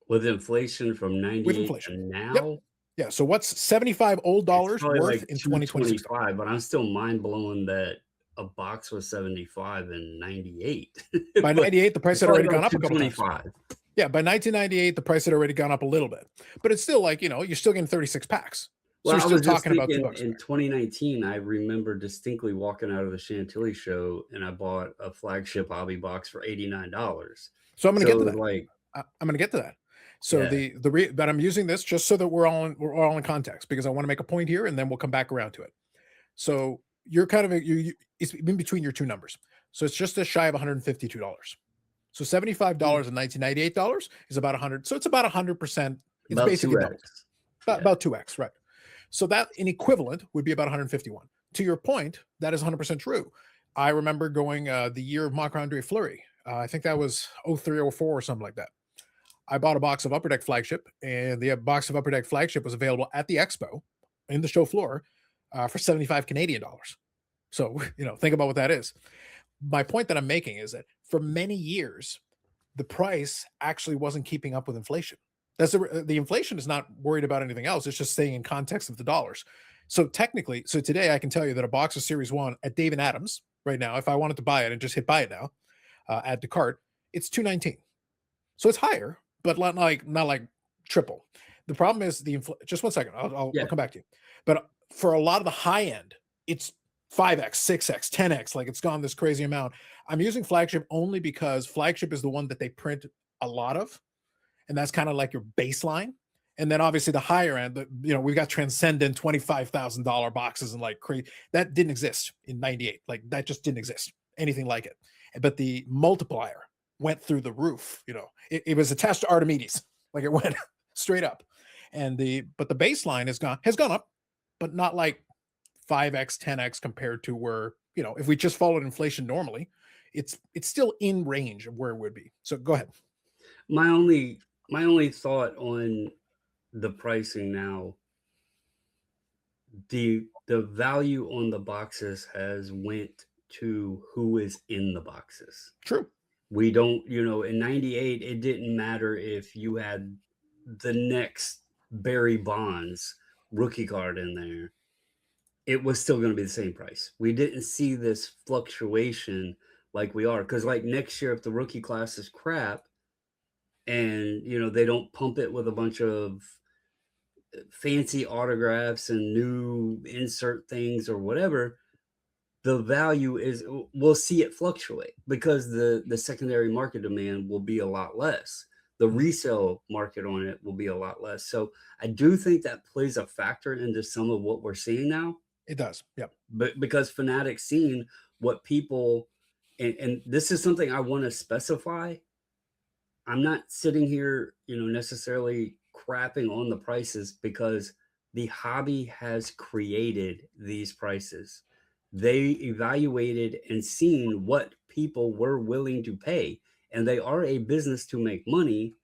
With inflation from 98 to now? Yep. Yeah. So what's 75 old dollars worth like in 2026? But I'm still mind blown that a box was 75 in 98. By 98, the price had already gone up a couple times. Yeah. By 1998, the price had already gone up a little bit, but it's still like, you're still getting 36 packs. So Well, we're I still was just talking about thinking $2 in 2019, I remember distinctly walking out of the Chantilly show and I bought a flagship hobby box for $89. So I'm going to get to that. Like, I'm going to get to that. So Yeah. but I'm using this just so that we're all in context, because I want to make a point here and then we'll come back around to it. So you're kind of it's in between your two numbers. So it's just a shy of $152. So $75 in 1998 dollars is about 100. So it's about 100%. It's about basically 2x. doubled. About 2x, right? So that in equivalent would be about 151. To your point, that is 100% true. I remember going the year of Marc-Andre Fleury. I think that was 03, 04 or something like that. I bought a box of Upper Deck Flagship, and the box of Upper Deck Flagship was available at the expo in the show floor for 75 Canadian dollars. So, think about what that is. My point that I'm making is that for many years, the price actually wasn't keeping up with inflation. That's the inflation is not worried about anything else. It's just staying in context of the dollars. So technically, today I can tell you that a box of Series 1 at Dave & Adams right now, if I wanted to buy it and just hit buy it now, add to cart, it's $219. So it's higher, but not like triple. The problem is just 1 second. I'll come back to you. But for a lot of the high end, it's 5x, 6x, 10x. Like it's gone this crazy amount. I'm using flagship only because flagship is the one that they print a lot of, and that's kind of like your baseline. And then obviously the higher end, we've got transcendent $25,000 boxes and like crazy. That didn't exist in 98. Like that just didn't exist, anything like it. But the multiplier went through the roof. It was attached to Archimedes, like it went straight up. And the baseline has gone up, but not like 5x, 10x compared to where, if we just followed inflation normally, it's still in range of where it would be. So go ahead. My only thought on the pricing now, the value on the boxes has went to who is in the boxes. True. We don't, in 98, it didn't matter if you had the next Barry Bonds rookie card in there. It was still going to be the same price. We didn't see this fluctuation like we are. Because like next year, if the rookie class is crap and, they don't pump it with a bunch of fancy autographs and new insert things or whatever, the value is, we'll see it fluctuate because the secondary market demand will be a lot less. The resale market on it will be a lot less. So I do think that plays a factor into some of what we're seeing now. It does. Yep. But because Fanatics seen what people, and this is something I want to specify. I'm not sitting here, necessarily crapping on the prices because the hobby has created these prices. They evaluated and seen what people were willing to pay, and they are a business to make money.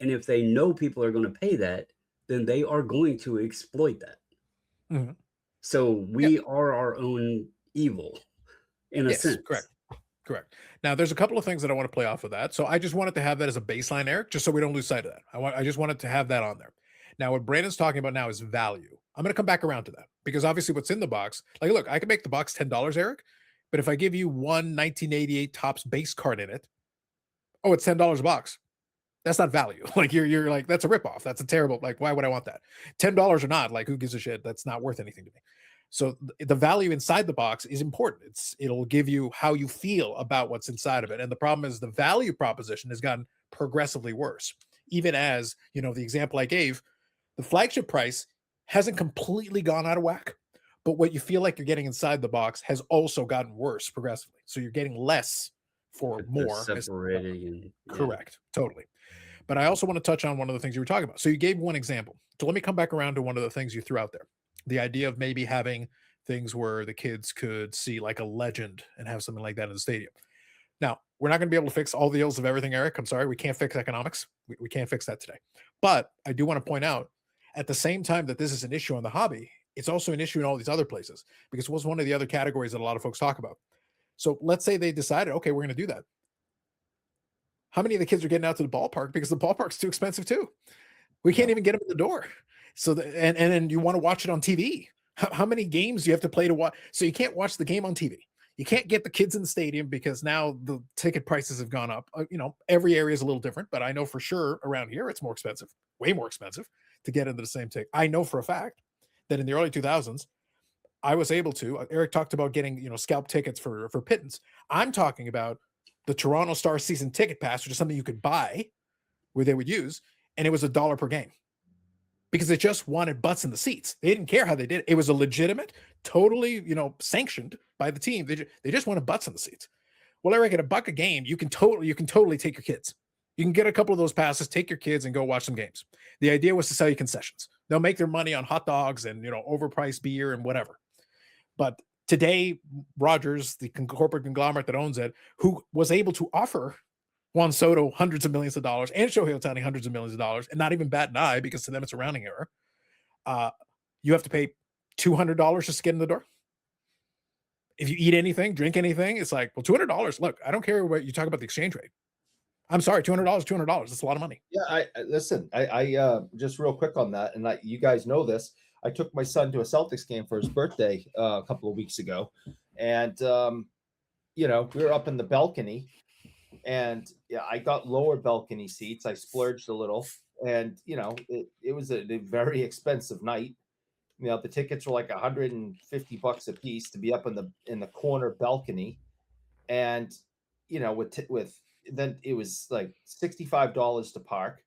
And if they know people are going to pay that, then they are going to exploit that. Mm-hmm. So we are our own evil in a sense. Correct. Now, there's a couple of things that I want to play off of that. So I just wanted to have that as a baseline, Eric, just so we don't lose sight of that. I just wanted to have that on there. Now, what Brandon's talking about now is value. I'm going to come back around to that because obviously what's in the box, like, look, I can make the box $10, Eric, but if I give you one 1988 Topps base card in it, oh, it's $10 a box. That's not value. Like you're like, that's a ripoff. That's a terrible, like, why would I want that? $10 or not, like, who gives a shit? That's not worth anything to me. So the value inside the box is important. It'll give you how you feel about what's inside of it. And the problem is the value proposition has gotten progressively worse. Even as, the example I gave, the flagship price hasn't completely gone out of whack, but what you feel like you're getting inside the box has also gotten worse progressively. So you're getting less for more. Separating. Correct. Totally. But I also want to touch on one of the things you were talking about. So you gave one example. So let me come back around to one of the things you threw out there. The idea of maybe having things where the kids could see like a legend and have something like that in the stadium. Now, we're not going to be able to fix all the ills of everything, Eric. I'm sorry. We can't fix economics. We can't fix that today. But I do want to point out at the same time that this is an issue on the hobby, it's also an issue in all these other places because it was one of the other categories that a lot of folks talk about. So let's say they decided, okay, we're going to do that. How many of the kids are getting out to the ballpark because the ballpark's too expensive too? We can't even get them in the door. So and then you want to watch it on TV. How many games do you have to play to watch? So you can't watch the game on TV. You can't get the kids in the stadium because now the ticket prices have gone up. Every area is a little different, but I know for sure around here it's more expensive, way more expensive to get into the same ticket. I know for a fact that in the early 2000s, I was able to. Eric talked about getting scalp tickets for pittance. I'm talking about the Toronto Star season ticket pass, which is something you could buy, where they would use, and it was $1 per game. Because they just wanted butts in the seats. They didn't care how they did it. It was a legitimate, totally, sanctioned by the team. They just wanted butts in the seats. Well, Eric, at $1 a game, you can totally take your kids. You can get a couple of those passes, take your kids, and go watch some games. The idea was to sell you concessions. They'll make their money on hot dogs and overpriced beer and whatever. But today, Rogers, the corporate conglomerate that owns it, who was able to offer Juan Soto hundreds of millions of dollars and Shohei Ohtani hundreds of millions of dollars and not even bat an eye because to them it's a rounding error. You have to pay $200 just to get in the door. If you eat anything, drink anything, it's like, well, $200. Look, I don't care what you talk about the exchange rate. I'm sorry, $200. That's a lot of money. Yeah, I listen. I just real quick on that, and you guys know this. I took my son to a Celtics game for his birthday a couple of weeks ago, and we were up in the balcony. And I got lower balcony seats. I splurged a little, and it was a very expensive night. The tickets were like $150 a piece to be up in the corner balcony, and with then it was like $65 to park.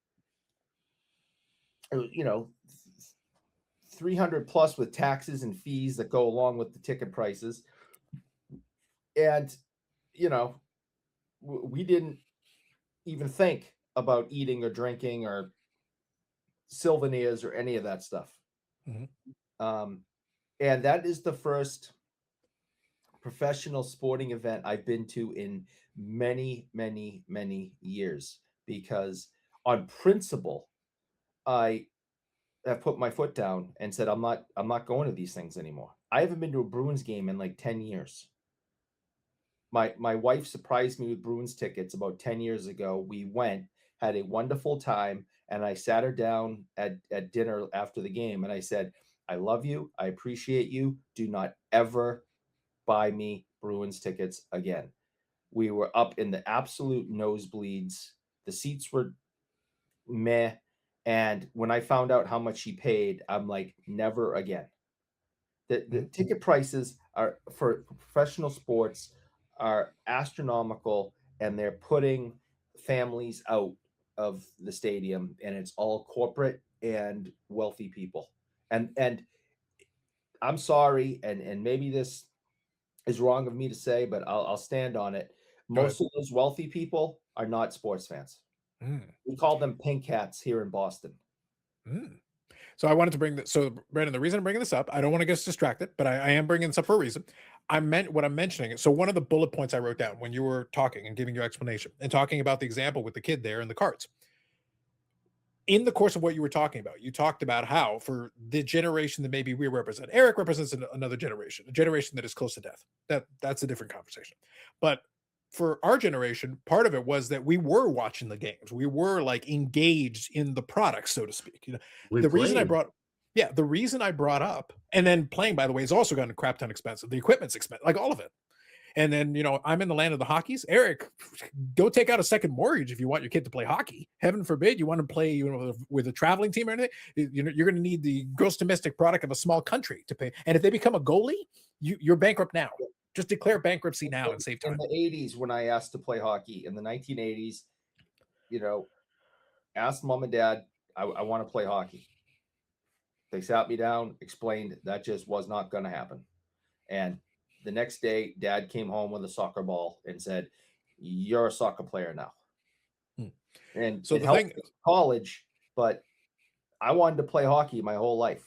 $300 plus with taxes and fees that go along with the ticket prices, and we didn't even think about eating or drinking or souvenirs or any of that stuff. Mm-hmm. And that is the first professional sporting event I've been to in many, many, many years, because on principle, I have put my foot down and said, I'm not going to these things anymore. I haven't been to a Bruins game in like 10 years. My wife surprised me with Bruins tickets about 10 years ago. We went, had a wonderful time, and I sat her down at dinner after the game, and I said, I love you. I appreciate you. Do not ever buy me Bruins tickets again. We were up in the absolute nosebleeds. The seats were meh. And when I found out how much she paid, I'm like, never again. The ticket prices are for professional sports are astronomical, and they're putting families out of the stadium, and it's all corporate and wealthy people. And I'm sorry, and maybe this is wrong of me to say, but I'll stand on it. Most of those wealthy people are not sports fans. We call them pink hats here in Boston. So I wanted to bring this. So Brandon, the reason I'm bringing this up, I don't want to get us distracted, but I am bringing this up for a reason. I meant what I'm mentioning. So one of the bullet points I wrote down when you were talking and giving your explanation and talking about the example with the kid there and the cards. In the course of what you were talking about, you talked about how for the generation that maybe we represent, Eric represents another generation, a generation that is close to death. That's a different conversation. But for our generation, part of it was that we were watching the games. We were like engaged in the product, so to speak. You know, the reason I brought up, and then playing, by the way, has also gotten a crap ton expensive. The equipment's expensive, like all of it. And then, you know, I'm in the land of the hockeys. Eric, go take out a second mortgage if you want your kid to play hockey. Heaven forbid you want to play, you know, with a traveling team or anything. You know, you're going to need the gross domestic product of a small country to pay. And if they become a goalie, you're bankrupt now. Just declare bankruptcy now and save time. In the 80s, when I asked to play hockey, in the 1980s, you know, asked mom and dad, I want to play hockey. They sat me down, explained that just was not going to happen. And the next day, dad came home with a soccer ball and said, you're a soccer player now. And so it helped me in college, but I wanted to play hockey my whole life.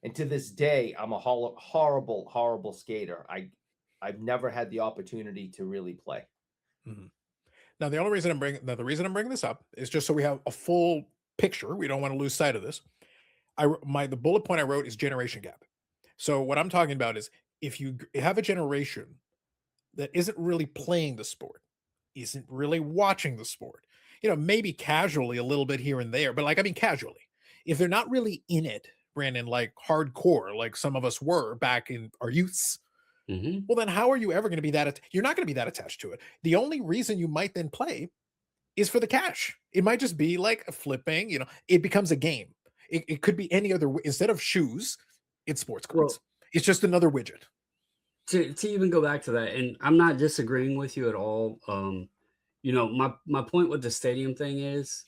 And to this day, I'm a horrible, horrible skater. I've never had the opportunity to really play. Now, the reason I'm bringing this up is just so we have a full picture. We don't want to lose sight of this. The bullet point I wrote is generation gap. So what I'm talking about is if you have a generation that isn't really playing the sport, isn't really watching the sport, you know, maybe casually a little bit here and there, but like, I mean, casually, if they're not really in it, Brandon, like hardcore, like some of us were back in our youths, well, then how are you ever going to be that? You're not going to be that attached to it. The only reason you might then play is for the cash. It might just be like flipping, you know, it becomes a game. It could be any other, instead of shoes, it's sports cards. Well, it's just another widget. To even go back to that, and I'm not disagreeing with you at all. You know, my point with the stadium thing is,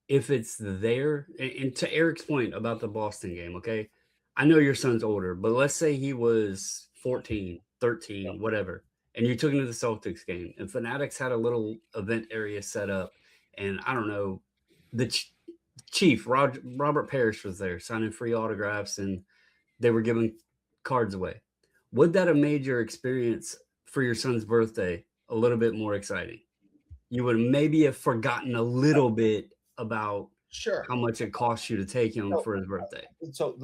if it's there, and to Eric's point about the Boston game, okay, I know your son's older, but let's say he was 14, 13, whatever, and you took him to the Celtics game, and Fanatics had a little event area set up, and I don't know, the chief, Robert Parrish, was there signing free autographs, and they were giving cards away. Would that have made your experience for your son's birthday a little bit more exciting? You would maybe have forgotten a little bit about how much it costs you to take him for his birthday. So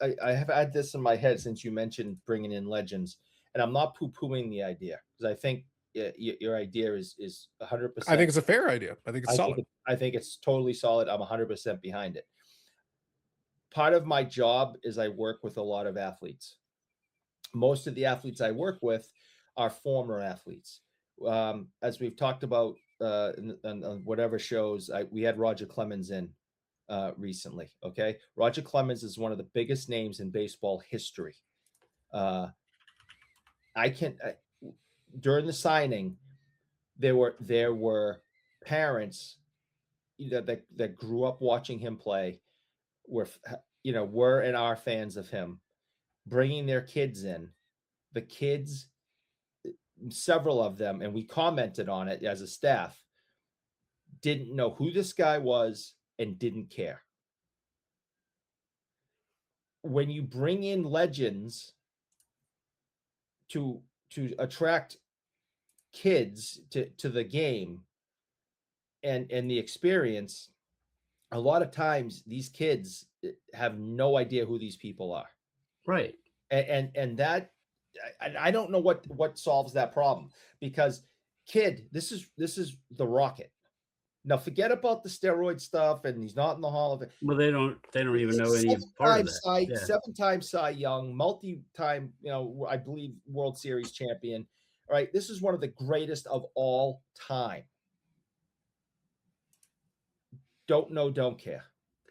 I have had this in my head since you mentioned bringing in legends, and I'm not poo-pooing the idea, because I think your idea is 100%. I think it's a fair idea. I think it's solid. I think it's totally solid. I'm 100% behind it. Part of my job is I work with a lot of athletes. Most of the athletes I work with are former athletes. As we've talked about on whatever shows, we had Roger Clemens in recently. Okay, Roger Clemens is one of the biggest names in baseball history. During the signing, there were parents that grew up watching him play, were and are fans of him, bringing their kids in. The kids, several of them, and we commented on it as a staff, didn't know who this guy was and didn't care. When you bring in legends to attract kids to the game and the experience, a lot of times these kids have no idea who these people are. Right. And that I don't know what solves that problem, because kid, this is the Rocket. Now forget about the steroid stuff, and he's not in the Hall of Fame. Well, they don't even know any part of that. Yeah. 7-time Cy Young, multi-time, I believe World Series champion. All right, this is one of the greatest of all time. Don't know, don't care.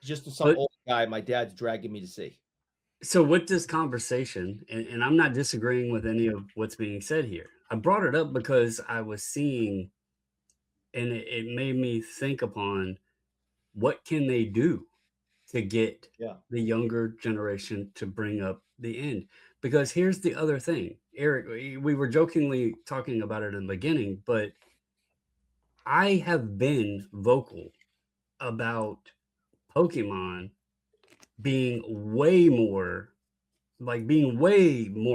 Just some old guy my dad's dragging me to see. So with this conversation, and I'm not disagreeing with any of what's being said here. I brought it up because I was seeing, and it made me think upon what can they do to get the younger generation to bring up the end. Because here's the other thing, Eric, we were jokingly talking about it in the beginning, but I have been vocal about Pokemon being way more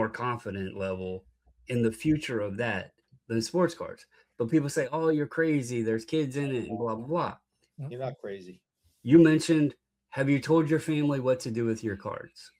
confident level in the future of that than sports cards. But people say, oh, you're crazy, there's kids in it and blah, blah, blah. You're not crazy. You mentioned, have you told your family what to do with your cards?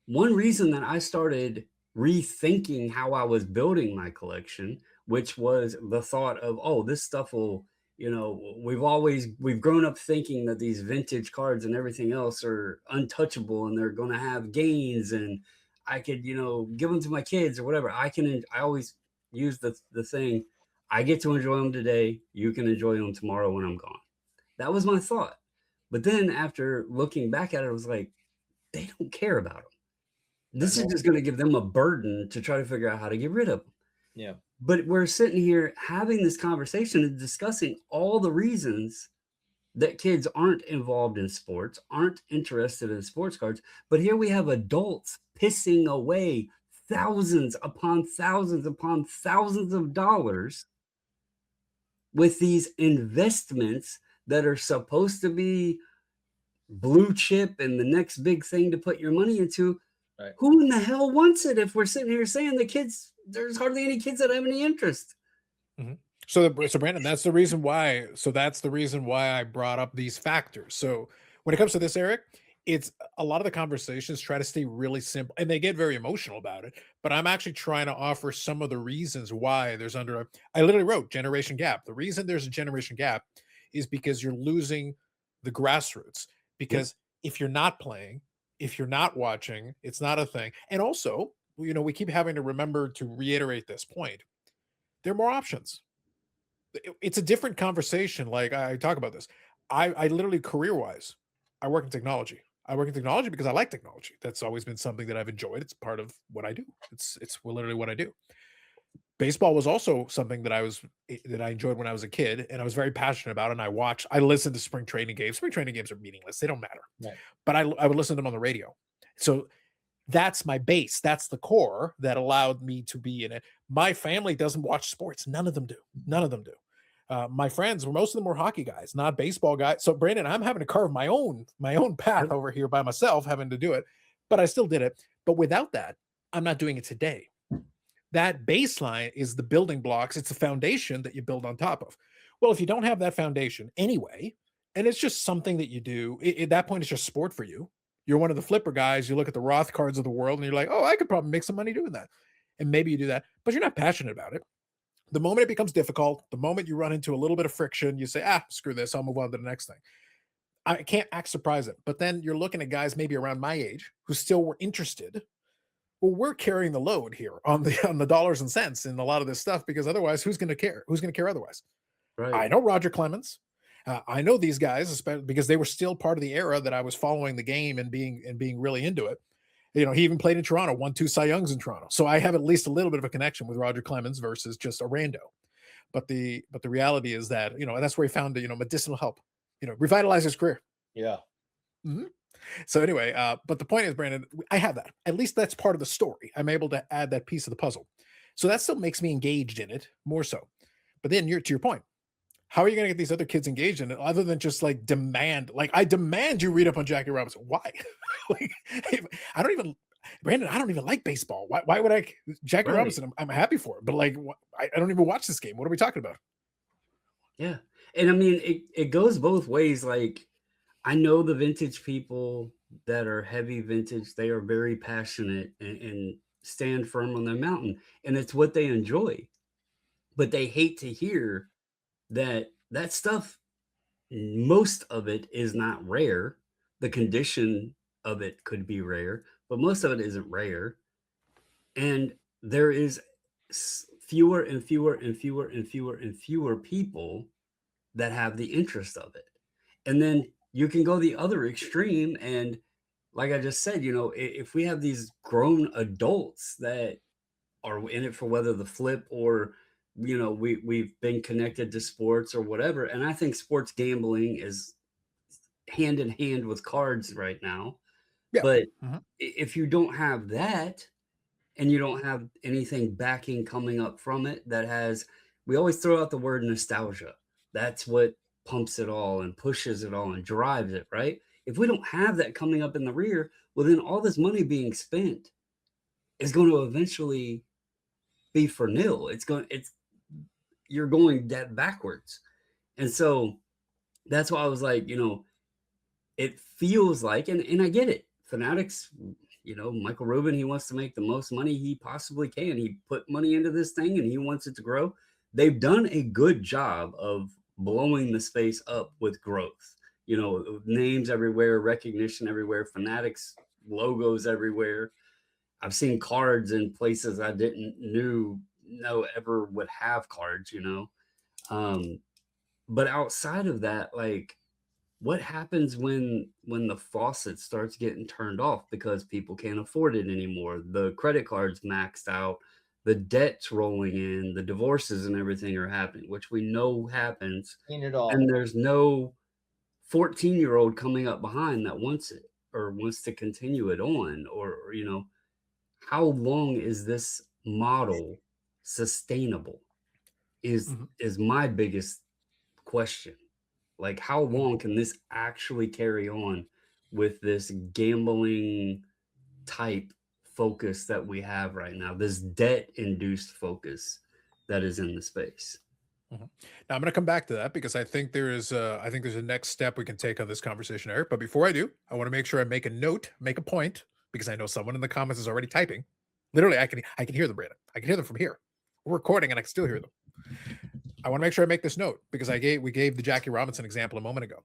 One reason that I started rethinking how I was building my collection, which was the thought of, oh, this stuff will, we've grown up thinking that these vintage cards and everything else are untouchable and they're going to have gains, and I could, give them to my kids or whatever. I always use the thing, I get to enjoy them today, you can enjoy them tomorrow when I'm gone. That was my thought. But then after looking back at it, I was like, they don't care about them. This is just going to give them a burden to try to figure out how to get rid of them. Yeah. But we're sitting here having this conversation and discussing all the reasons that kids aren't involved in sports, aren't interested in sports cards. But here we have adults pissing away thousands upon thousands upon thousands of dollars with these investments that are supposed to be blue chip and the next big thing to put your money into. Right. Who in the hell wants it if we're sitting here saying there's hardly any kids that have any interest? Mm-hmm. So Brandon, that's the reason why. So that's the reason why I brought up these factors. So when it comes to this, Eric, it's a lot of the conversations try to stay really simple, and they get very emotional about it. But I'm actually trying to offer some of the reasons why I literally wrote generation gap. The reason there's a generation gap is because you're losing the grassroots. Because if you're not playing, if you're not watching, it's not a thing. And also, we keep having to remember to reiterate this point. There are more options. It's a different conversation. Like I talk about this. I literally, career-wise, I work in technology. I work in technology because I like technology. That's always been something that I've enjoyed. It's part of what I do. It's literally what I do. Baseball was also something that I enjoyed when I was a kid, and I was very passionate about it. And I listened to spring training games. Spring training games are meaningless. They don't matter. Right. But I would listen to them on the radio. So that's my base. That's the core that allowed me to be in it. My family doesn't watch sports. None of them do. My friends, most of them were hockey guys, not baseball guys. So Brandon, I'm having to carve my own path over here by myself, having to do it, but I still did it. But without that, I'm not doing it today. That baseline is the building blocks. It's the foundation that you build on top of. Well, if you don't have that foundation anyway, and it's just something that you do, at that point, it's just sport for you. You're one of the flipper guys. You look at the Roth cards of the world and you're like, oh, I could probably make some money doing that. And maybe you do that, but you're not passionate about it. The moment it becomes difficult, the moment you run into a little bit of friction, you say, screw this, I'll move on to the next thing. I can't act surprised. But then you're looking at guys maybe around my age who still were interested. Well, we're carrying the load here on the dollars and cents in a lot of this stuff, because otherwise, who's going to care? Who's going to care otherwise? Right. I know Roger Clemens. I know these guys, especially because they were still part of the era that I was following the game and being really into it. He even played in Toronto, won 2 Cy Youngs in Toronto. So I have at least a little bit of a connection with Roger Clemens versus just a rando. But the reality is that, that's where he found, medicinal help, revitalize his career. Yeah. Mm-hmm. So anyway, but the point is, Brandon, I have that. At least that's part of the story. I'm able to add that piece of the puzzle. So that still makes me engaged in it more so. But then to your point, how are you going to get these other kids engaged in it other than just demand? I demand you read up on Jackie Robinson. Why? I don't even, Brandon, I don't even like baseball. Why would I? Jackie Right. Robinson, I'm happy for it, but like, I don't even watch this game. What are we talking about? Yeah. And I mean, it goes both ways. Like, I know the vintage people that are heavy vintage, they are very passionate and stand firm on their mountain, and it's what they enjoy. But they hate to hear that that stuff, most of it is not rare. The condition of it could be rare, but most of it isn't rare. And there is fewer and fewer and fewer and fewer and fewer people that have the interest of it. And then you can go the other extreme. And like I just said, if we have these grown adults that are in it for whether the flip or, we've been connected to sports or whatever. And I think sports gambling is hand in hand with cards right now. Yeah. But Mhm. if you don't have that, and you don't have anything backing coming up from it that has, we always throw out the word nostalgia. That's what pumps it all and pushes it all and drives it, right? If we don't have that coming up in the rear, well, then all this money being spent is going to eventually be for nil. You're going dead backwards. And so that's why I was like, it feels like, and I get it. Fanatics, Michael Rubin, he wants to make the most money he possibly can. He put money into this thing and he wants it to grow. They've done a good job of blowing the space up with growth. Names everywhere, recognition everywhere, Fanatics logos everywhere. I've seen cards in places I didn't know ever would have cards, but outside of that, like, what happens when the faucet starts getting turned off because people can't afford it anymore? The credit card's maxed out, the debt's rolling in, the divorces and everything are happening, which we know happens. Seen it all. And there's no 14-year-old coming up behind that wants it or wants to continue it on, or how long is this model sustainable is my biggest question. Like, how long can this actually carry on with this gambling type focus that we have right now, this debt induced focus that is in the space? Now I'm going to come back to that because I think there's a next step we can take on this conversation, Eric. But before I do, I want to make sure I make a point, because I know someone in the comments is already typing. Literally, I can hear them, Brandon. I can hear them from here. We're recording and I can still hear them. I want to make sure I make this note because we gave the Jackie Robinson example a moment ago,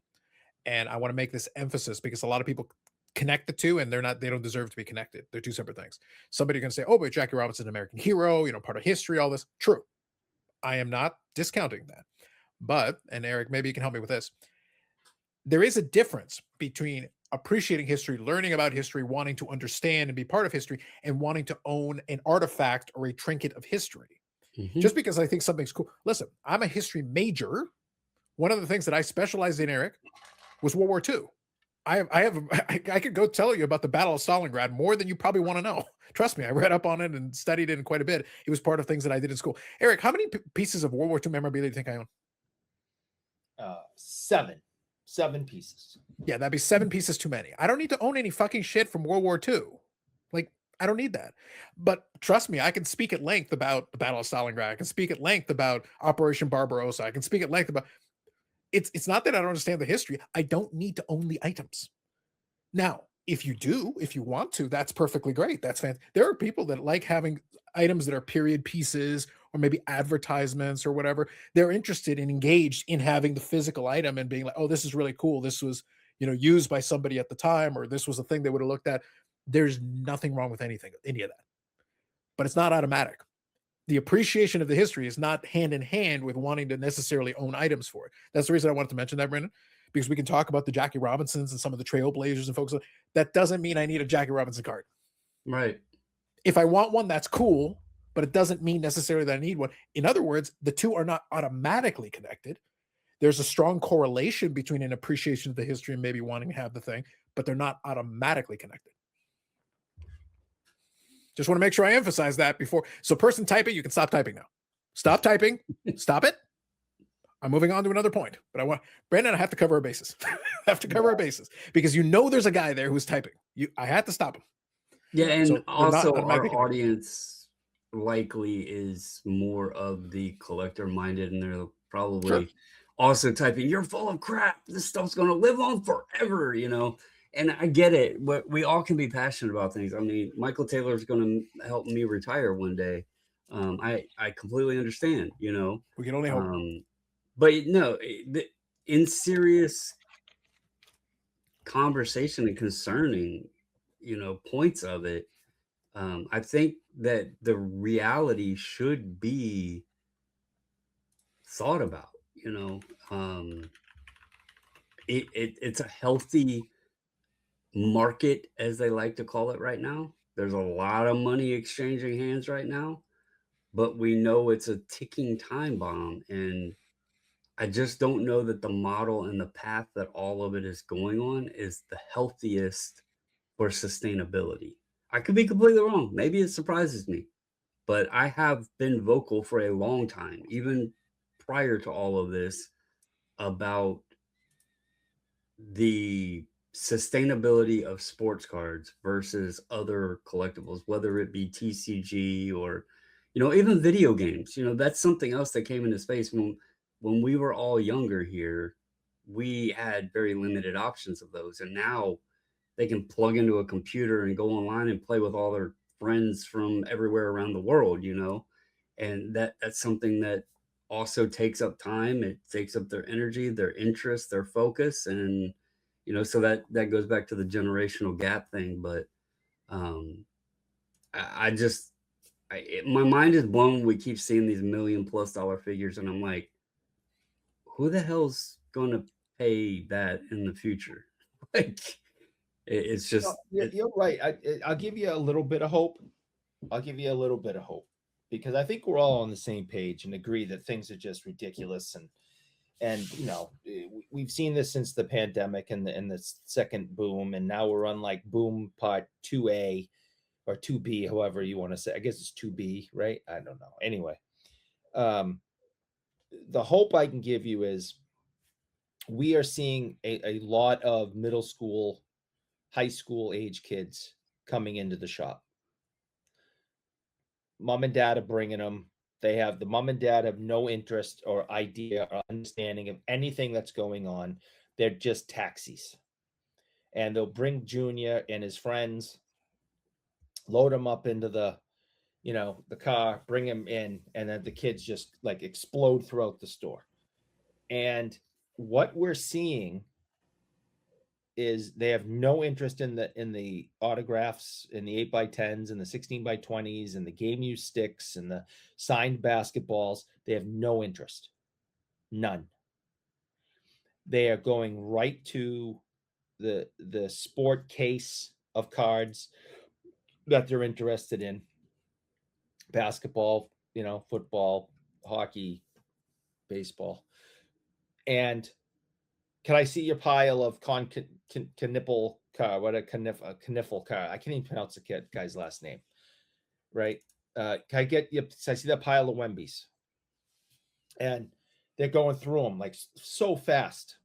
and I want to make this emphasis because a lot of people connect the two and they don't deserve to be connected. They're two separate things. Somebody can say, "Oh, but Jackie Robinson, an American hero, part of history, all this." True. I am not discounting that. But, and Eric, maybe you can help me with this. There is a difference between appreciating history, learning about history, wanting to understand and be part of history, and wanting to own an artifact or a trinket of history. Just because I think something's cool. Listen, I'm a history major. One of the things that I specialized in, Eric, was World War II. I could go tell you about the Battle of Stalingrad more than you probably want to know. Trust me, I read up on it and studied it quite a bit. It was part of things that I did in school. Eric, how many pieces of World War II memorabilia do you think I own? 7 pieces. Yeah, that'd be 7 pieces too many. I don't need to own any fucking shit from World War II. Like, I don't need that. But trust me, I can speak at length about the Battle of Stalingrad. I can speak at length about Operation Barbarossa. I can speak at length about... It's not that I don't understand the history. I don't need to own the items. Now, if you want to, that's perfectly great. That's fantastic. There are people that like having items that are period pieces or maybe advertisements or whatever. They're interested and engaged in having the physical item and being like, "Oh, this is really cool. This was, used by somebody at the time, or this was a thing they would have looked at." There's nothing wrong with any of that. But it's not automatic. The appreciation of the history is not hand in hand with wanting to necessarily own items for it. That's the reason I wanted to mention that, Brendan, because we can talk about the Jackie Robinsons and some of the Trailblazers and folks. That doesn't mean I need a Jackie Robinson card. Right. If I want one, that's cool, but it doesn't mean necessarily that I need one. In other words, the two are not automatically connected. There's a strong correlation between an appreciation of the history and maybe wanting to have the thing, but they're not automatically connected. Just want to make sure I emphasize that before. So person typing, you can stop typing now. Stop typing. Stop it. I'm moving on to another point, but Brandon, I have to cover our bases. I have to cover our bases because there's a guy there who's typing. I had to stop him. Yeah, and So they're not also our automatically thinking. audience likely is more of the collector minded, and they're Sure. probably also typing, "You're full of crap. This stuff's gonna live on forever," And I get it. We all can be passionate about things. I mean, Michael Taylor's gonna help me retire one day. I completely understand, We can only hope. But no, in serious conversation and concerning, points of it, I think that the reality should be thought about. Um, it's a healthy market, as they like to call it right now. There's a lot of money exchanging hands right now, but we know it's a ticking time bomb, and I just don't know that the model and the path that all of it is going on is the healthiest for sustainability. I could be completely wrong. Maybe it surprises me, but I have been vocal for a long time, even prior to all of this, about the sustainability of sports cards versus other collectibles, whether it be TCG or, even video games. That's something else that came into space when we were all younger here. We had very limited options of those, and now they can plug into a computer and go online and play with all their friends from everywhere around the world, and that's something that also takes up time. It takes up their energy, their interest, their focus, and so that goes back to the generational gap thing. But I just my mind is blown. We keep seeing these $1 million+ figures, and I'm like, who the hell's going to pay that in the future? Like, it's just You're right. I'll give you a little bit of hope. I'll give you a little bit of hope because I think we're all on the same page and agree that things are just ridiculous. And we've seen this since the pandemic and the second boom, and now we're on like boom part 2A or 2B, however you want to say. I guess it's 2B, right? I don't know. Anyway, the hope I can give you is we are seeing a lot of middle school, high school age kids coming into the shop. Mom and dad are bringing them. The mom and dad have no interest or idea or understanding of anything that's going on. They're just taxis. And they'll bring Junior and his friends, load him up into the car, bring him in, and then the kids just like explode throughout the store. And what we're seeing is they have no interest in the autographs, in the 8x10s and the 16x20s and the game use sticks and the signed basketballs. They have no interest. None. They are going right to the sport case of cards that they're interested in. Basketball, football, hockey, baseball. And can I see your pile of Kniffel car? What a Kniffel car. I can't even pronounce the guy's last name. Right? Can I get you? I see that pile of Wembies. And they're going through them like so fast.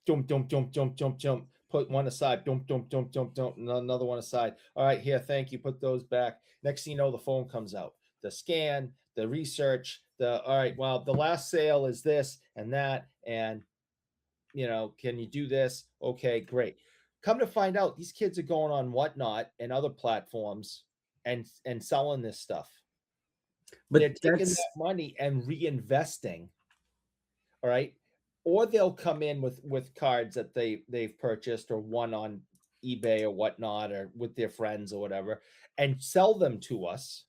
Jump, jump, jump, jump, jump, jump. Put one aside. Jump, jump, jump, jump, jump. Another one aside. All right, here, thank you. Put those back. Next thing you know, the phone comes out. The scan, the research, all right, well, the last sale is this and that. And can you do this? Okay, great. Come to find out, these kids are going on Whatnot and other platforms and selling this stuff. But they're taking that money and reinvesting. All right. Or they'll come in with cards that they've purchased or won on eBay or whatnot, or with their friends or whatever, and sell them to us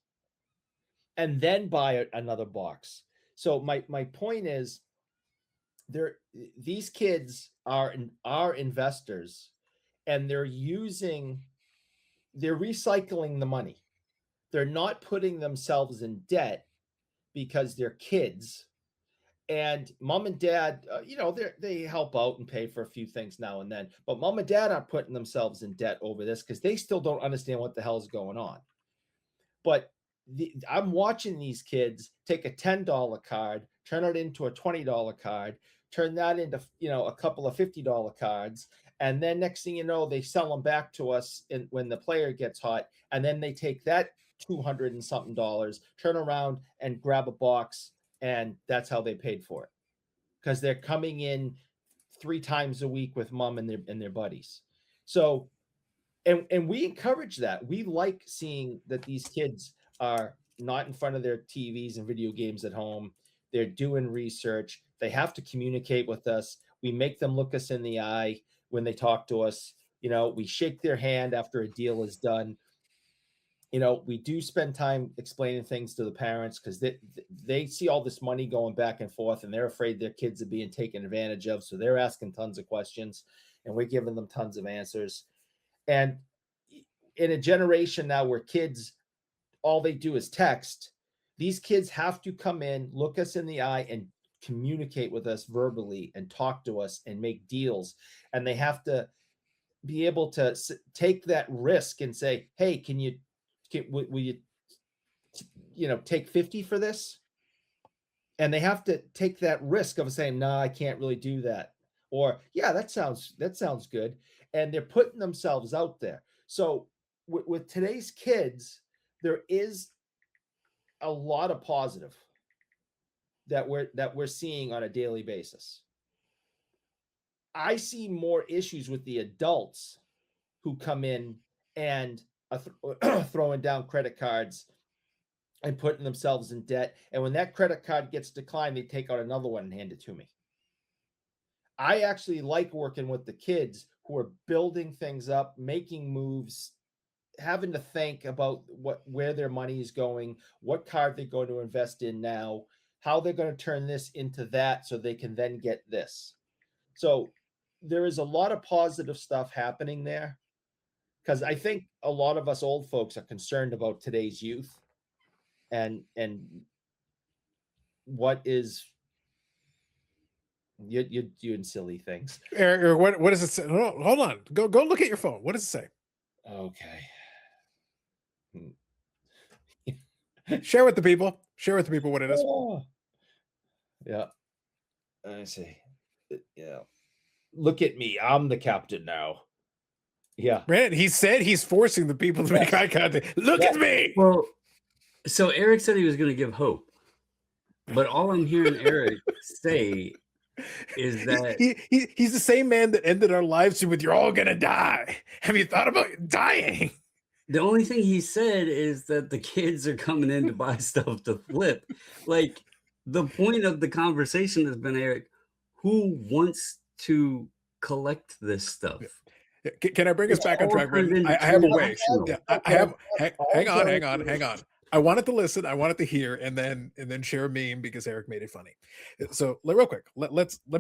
and then buy another box. So my point is, these kids are investors, and they're recycling the money. They're not putting themselves in debt because they're kids, and mom and dad, they help out and pay for a few things now and then, but mom and dad aren't putting themselves in debt over this because they still don't understand what the hell is going on. But I'm watching these kids take a $10 card, turn it into a $20 card, turn that into a couple of $50 cards, And then next thing you know, they sell them back to us when the player gets hot. And then they take that $200 and something, turn around and grab a box. And that's how they paid for it. Because they're coming in 3 times a week with mom and their buddies. So, and we encourage that. We like seeing that these kids are not in front of their TVs and video games at home. They're doing research. They have to communicate with us. We make them look us in the eye when they talk to us. You know, we shake their hand after a deal is done. You know, we do spend time explaining things to the parents because they see all this money going back and forth and they're afraid their kids are being taken advantage of. So they're asking tons of questions and we're giving them tons of answers. And in a generation now where kids, all they do is text, these kids have to come in, look us in the eye, and communicate with us verbally and talk to us and make deals. And they have to be able to take that risk and say, hey, will you, take 50 for this? And they have to take that risk of saying, no, I can't really do that. Or, yeah, that sounds good. And they're putting themselves out there. So with today's kids, there is a lot of positive that we're seeing on a daily basis. I see more issues with the adults who come in and throwing down credit cards and putting themselves in debt. And when that credit card gets declined, they take out another one and hand it to me. I actually like working with the kids who are building things up, making moves, having to think about where their money is going, what card they're going to invest in now, how they're going to turn this into that so they can then get this. So there is a lot of positive stuff happening there because I think a lot of us old folks are concerned about today's youth and what is you're doing silly things. Eric, what does it say? Hold on. Go look at your phone. What does it say? Okay. Share with the people. Share with the people what it is. Oh. Yeah. I see. Yeah. Look at me. I'm the captain now. Yeah. Brandon, he said he's forcing the people to make eye contact. Look at me. Well, so Eric said he was going to give hope. But all I'm hearing Eric say is that he's the same man that ended our lives with "You're all gonna die." Have you thought about dying? The only thing he said is that the kids are coming in to buy stuff to flip. Like, the point of the conversation has been, Eric, who wants to collect this stuff? Can I bring us back on track? I have a way. Hang on. I wanted to listen. I wanted to hear, and then share a meme because Eric made it funny. So real quick, let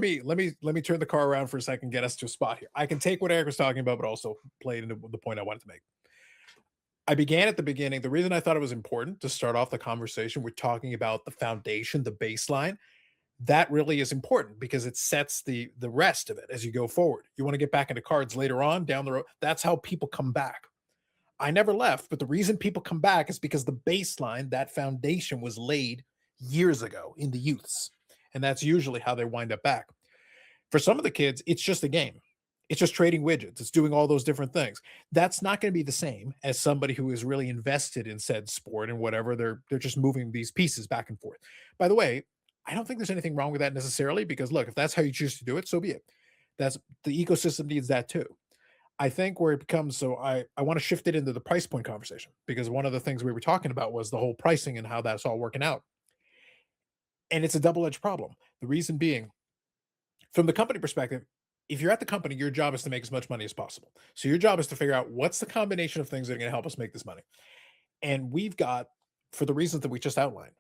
me turn the car around for a second, get us to a spot here. I can take what Eric was talking about, but also play it into the point I wanted to make. I began at the beginning. The reason I thought it was important to start off the conversation, we're talking about the foundation, the baseline. That really is important because it sets the rest of it as you go forward. You want to get back into cards later on down the road. That's how people come back. I never left, but the reason people come back is because the baseline, that foundation was laid years ago in the youths. And that's usually how they wind up back. For some of the kids, it's just a game. It's just trading widgets. It's doing all those different things. That's not going to be the same as somebody who is really invested in said sport and whatever. They're just moving these pieces back and forth. By the way, I don't think there's anything wrong with that necessarily because look, if that's how you choose to do it, so be it. That's the ecosystem needs that too. I think where it becomes so I want to shift it into the price point conversation because one of the things we were talking about was the whole pricing and how that's all working out. And it's a double-edged problem. The reason being, from the company perspective, if you're at the company, your job is to make as much money as possible. So your job is to figure out what's the combination of things that are going to help us make this money. And we've got, for the reasons that we just outlined,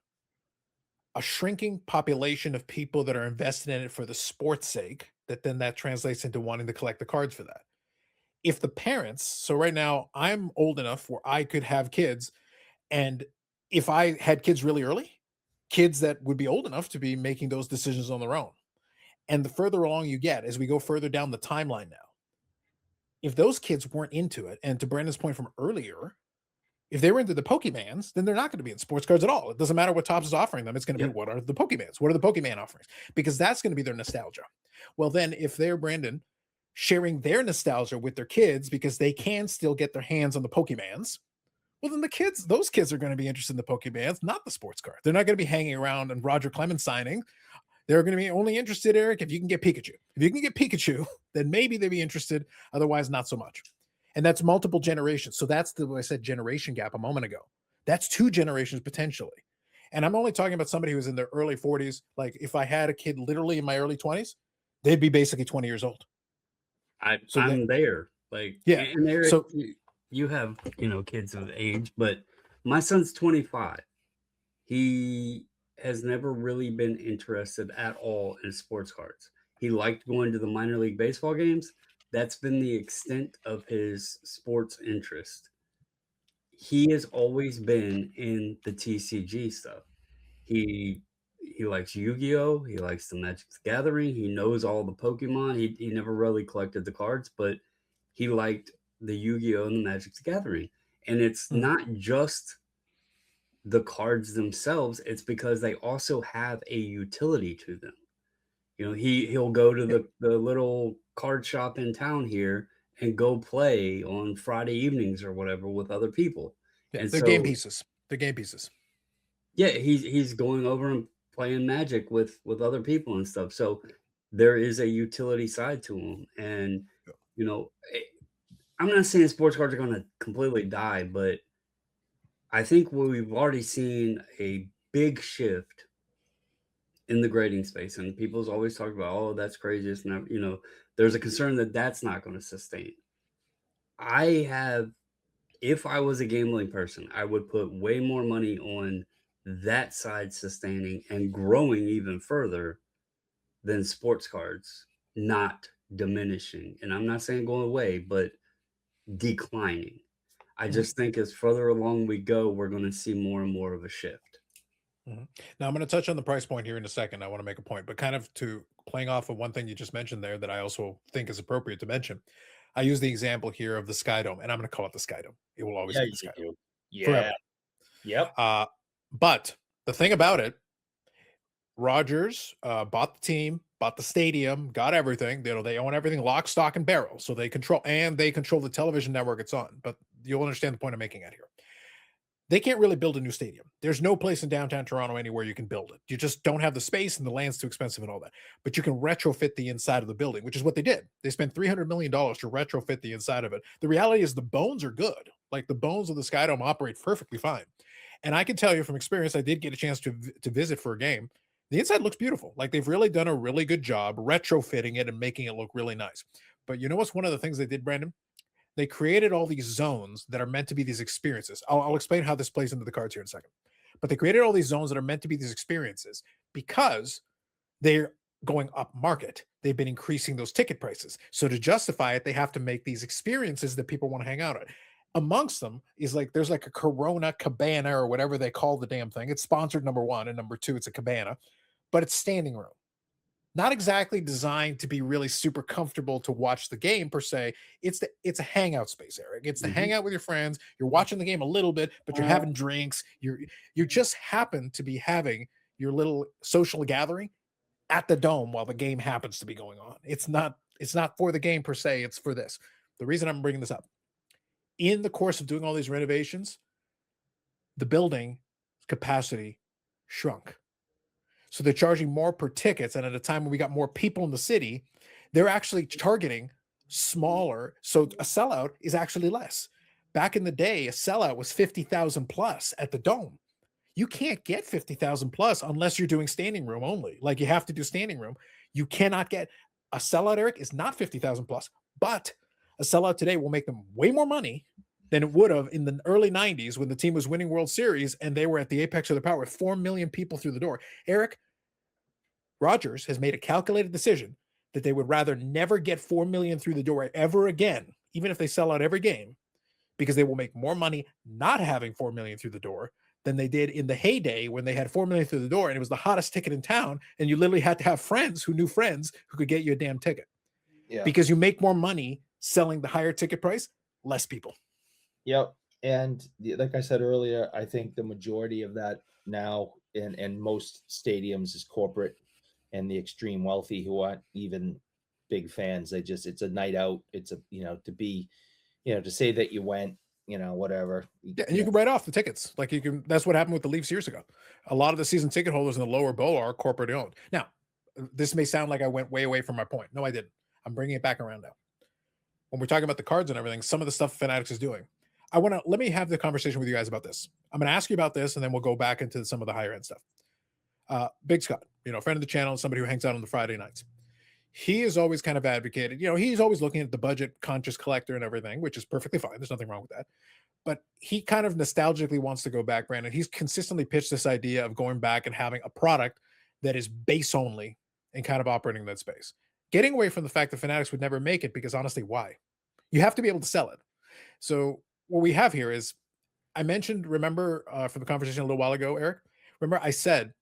a shrinking population of people that are invested in it for the sport's sake, that translates into wanting to collect the cards for that. If the parents, so right now I'm old enough where I could have kids, and if I had kids really early, kids that would be old enough to be making those decisions on their own. And the further along you get, as we go further down the timeline now, if those kids weren't into it, and to Brandon's point from earlier, if they were into the Pokemans, then they're not going to be in sports cards at all. It doesn't matter what Topps is offering them. It's going to be, what are the Pokemans? What are the Pokemon offerings? Because that's going to be their nostalgia. Well, then if they're Brandon, sharing their nostalgia with their kids because they can still get their hands on the Pokemans. Well, then those kids are going to be interested in the Pokemans, not the sports card. They're not going to be hanging around and Roger Clemens signing. They're going to be only interested, Eric, if you can get Pikachu. If you can get Pikachu, then maybe they'd be interested. Otherwise, not so much. And that's multiple generations. So that's the way I said generation gap a moment ago. That's 2 generations potentially. And I'm only talking about somebody who's in their early 40s. Like if I had a kid literally in my early 20s, they'd be basically 20 years old. I'm there. Like, yeah. And Eric, so you have, kids of age, but my son's 25. He has never really been interested at all in sports cards. He liked going to the minor league baseball games. That's been the extent of his sports interest. He has always been in the TCG stuff. He likes Yu-Gi-Oh! He likes the Magic the Gathering. He knows all the Pokemon. He never really collected the cards, but he liked the Yu-Gi-Oh! And the Magic the Gathering. And it's not just the cards themselves, it's because they also have a utility to them. He'll go to the little card shop in town here and go play on Friday evenings or whatever with other people. yeah, And they're game pieces. They're game pieces. Yeah, he's going over and playing Magic with other people and stuff. So there is a utility side to them. And I'm not saying sports cards are going to completely die, but I think we've already seen a big shift in the grading space, and people's always talk about, oh, that's crazy. It's not, there's a concern that that's not going to sustain. If I was a gambling person, I would put way more money on that side sustaining and growing even further than sports cards not diminishing. And I'm not saying going away, but declining. I just think as further along we go, we're going to see more and more of a shift. Now I'm going to touch on the price point here in a second. I want to make a point, but kind of to playing off of one thing you just mentioned there that I also think is appropriate to mention. I use the example here of the Sky Dome, and I'm going to call it the Sky Dome. It will always be the Sky Dome. Yeah. Forever. Yep. But the thing about it, Rogers bought the team, bought the stadium, got everything. They own everything, lock, stock, and barrel. So they control the television network it's on. But you'll understand the point I'm making out here. They can't really build a new stadium. There's no place in downtown Toronto anywhere you can build it. You just don't have the space, and the land's too expensive and all that. But you can retrofit the inside of the building, which is what they did. They spent $300 million to retrofit the inside of it. The reality is the bones are good. Like the bones of the Sky Dome operate perfectly fine. And I can tell you from experience, I did get a chance to visit for a game. The inside looks beautiful. Like they've really done a really good job retrofitting it and making it look really nice. But you know what's one of the things they did, Brandon? They created all these zones that are meant to be these experiences. I'll explain how this plays into the cards here in a second. But they created all these zones that are meant to be these experiences because they're going up market. They've been increasing those ticket prices. So to justify it, they have to make these experiences that people want to hang out at. Amongst them is there's like a Corona Cabana or whatever they call the damn thing. It's sponsored, number one, and number two, it's a cabana, but it's standing room. Not exactly designed to be really super comfortable to watch the game per se. It's a hangout space, Eric. It's to hang out with your friends. You're watching the game a little bit, but you're having drinks. You just happen to be having your little social gathering at the Dome while the game happens to be going on. It's not for the game per se. It's for this. The reason I'm bringing this up, in the course of doing all these renovations, the building capacity shrunk. So they're charging more per tickets. And at a time when we got more people in the city, they're actually targeting smaller. So a sellout is actually less. Back in the day, a sellout was 50,000 plus at the Dome. You can't get 50,000 plus unless you're doing standing room only. Like you have to do standing room. You cannot get a sellout, Eric, is not 50,000 plus, but a sellout today will make them way more money than it would have in the early 90s when the team was winning World Series and they were at the apex of their power with 4 million people through the door. Eric, Rogers has made a calculated decision that they would rather never get 4 million through the door ever again, even if they sell out every game, because they will make more money not having 4 million through the door than they did in the heyday when they had 4 million through the door and it was the hottest ticket in town. And you literally had to have friends who knew friends who could get you a damn ticket. Yeah. Because you make more money selling the higher ticket price, less people. Yep. And like I said earlier, I think the majority of that now in most stadiums is corporate and the extreme wealthy who aren't even big fans. It's a night out. It's a, to be, to say that you went, whatever. Yeah, and you can write off the tickets. Like you can. That's what happened with the Leafs years ago. A lot of the season ticket holders in the lower bowl are corporate owned. Now, this may sound like I went way away from my point. No, I didn't. I'm bringing it back around now. When we're talking about the cards and everything, some of the stuff Fanatics is doing, let me have the conversation with you guys about this. I'm going to ask you about this, and then we'll go back into some of the higher end stuff. Big Scott, friend of the channel, somebody who hangs out on the Friday nights. He has always kind of advocated, he's always looking at the budget conscious collector and everything, which is perfectly fine. There's nothing wrong with that. But he kind of nostalgically wants to go back, Brandon. He's consistently pitched this idea of going back and having a product that is base only and kind of operating in that space. Getting away from the fact that Fanatics would never make it, because honestly, why? You have to be able to sell it. So what we have here is, I mentioned, remember from the conversation a little while ago, Eric, remember I said,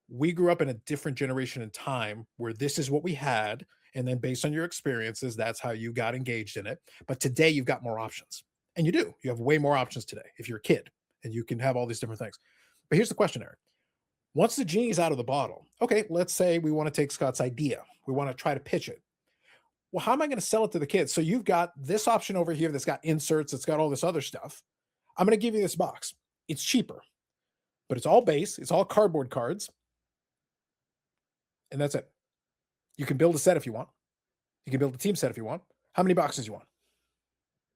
we grew up in a different generation in time where this is what we had. And then based on your experiences, that's how you got engaged in it. But today you've got more options. And you do. You have way more options today if you're a kid, and you can have all these different things. But here's the question, Eric. Once the genie's out of the bottle, okay, let's say we want to take Scott's idea. We want to try to pitch it. Well, how am I going to sell it to the kids? So you've got this option over here that's got inserts, it's got all this other stuff. I'm going to give you this box. It's cheaper, but it's all base. It's all cardboard cards. And that's it. You can build a set if you want. You can build a team set if you want. How many boxes you want?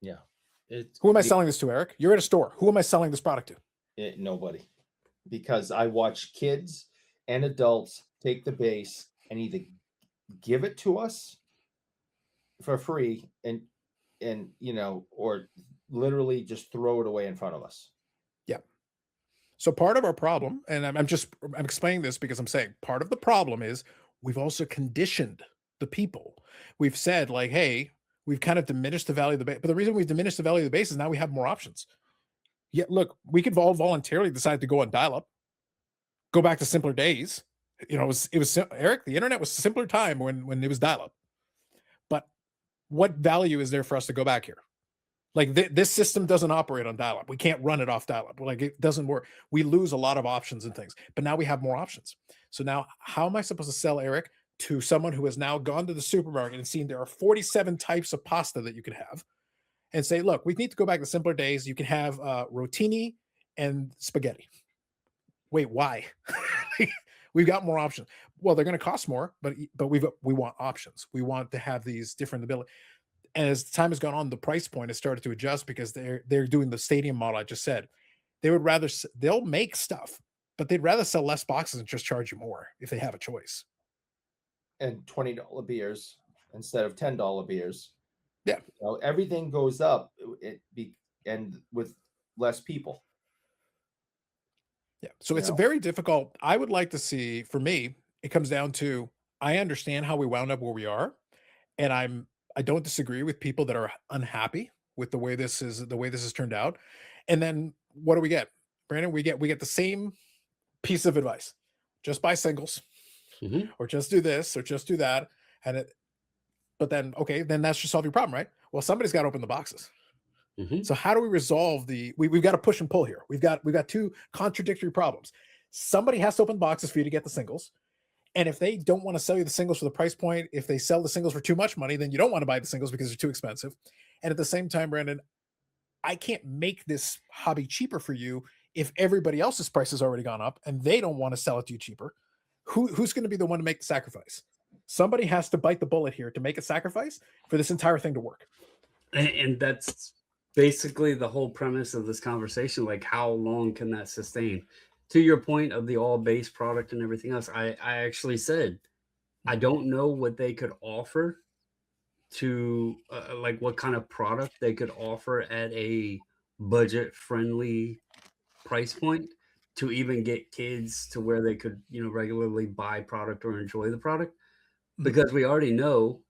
Yeah. Who am I selling this to, Eric? You're at a store. Who am I selling this product to? Nobody. Because I watch kids and adults take the base and either give it to us for free and or literally just throw it away in front of us. Yeah. So part of our problem, and I'm explaining this because I'm saying part of the problem is we've also conditioned the people. We've said, like, hey, we've kind of diminished the value of the base. But the reason we've diminished the value of the base is now we have more options. Yeah, look, we could all voluntarily decide to go on dial-up, go back to simpler days. It was Eric, the internet was a simpler time when it was dial-up. But what value is there for us to go back here? Like this system doesn't operate on dial-up. We can't run it off dial-up. Like it doesn't work. We lose a lot of options and things. But now we have more options. So now how am I supposed to sell, Eric, to someone who has now gone to the supermarket and seen there are 47 types of pasta that you can have, and say, look, we need to go back to simpler days. You can have rotini and spaghetti. Wait, why? We've got more options. Well, they're going to cost more, but we want options. We want to have these different abilities. And as time has gone on, the price point has started to adjust because they're doing the stadium model I just said. They'll make stuff, but they'd rather sell less boxes and just charge you more if they have a choice. And $20 beers instead of $10 beers. Yeah. Everything goes up and with less people. Yeah. So it's a very difficult. I would like to see, for me, it comes down to, I understand how we wound up where we are. And I don't disagree with people that are unhappy with the way this has turned out. And then what do we get, Brandon? We get the same piece of advice: just buy singles, or just do this, or just do that. But then, okay, then that's just solve your problem, right? Well, somebody's got to open the boxes. So how do we resolve we've got to push and pull here. We've got two contradictory problems. Somebody has to open boxes for you to get the singles. And if they don't want to sell you the singles for the price point, if they sell the singles for too much money, then you don't want to buy the singles because they're too expensive. And at the same time, Brandon, I can't make this hobby cheaper for you if everybody else's price has already gone up and they don't want to sell it to you cheaper. Who's going to be the one to make the sacrifice? Somebody has to bite the bullet here to make a sacrifice for this entire thing to work. And that's basically the whole premise of this conversation. Like, how long can that sustain? To your point of the all base product and everything else, I actually said, I don't know what they could offer to like what kind of product they could offer at a budget friendly price point to even get kids to where they could, regularly buy product or enjoy the product. Because we already know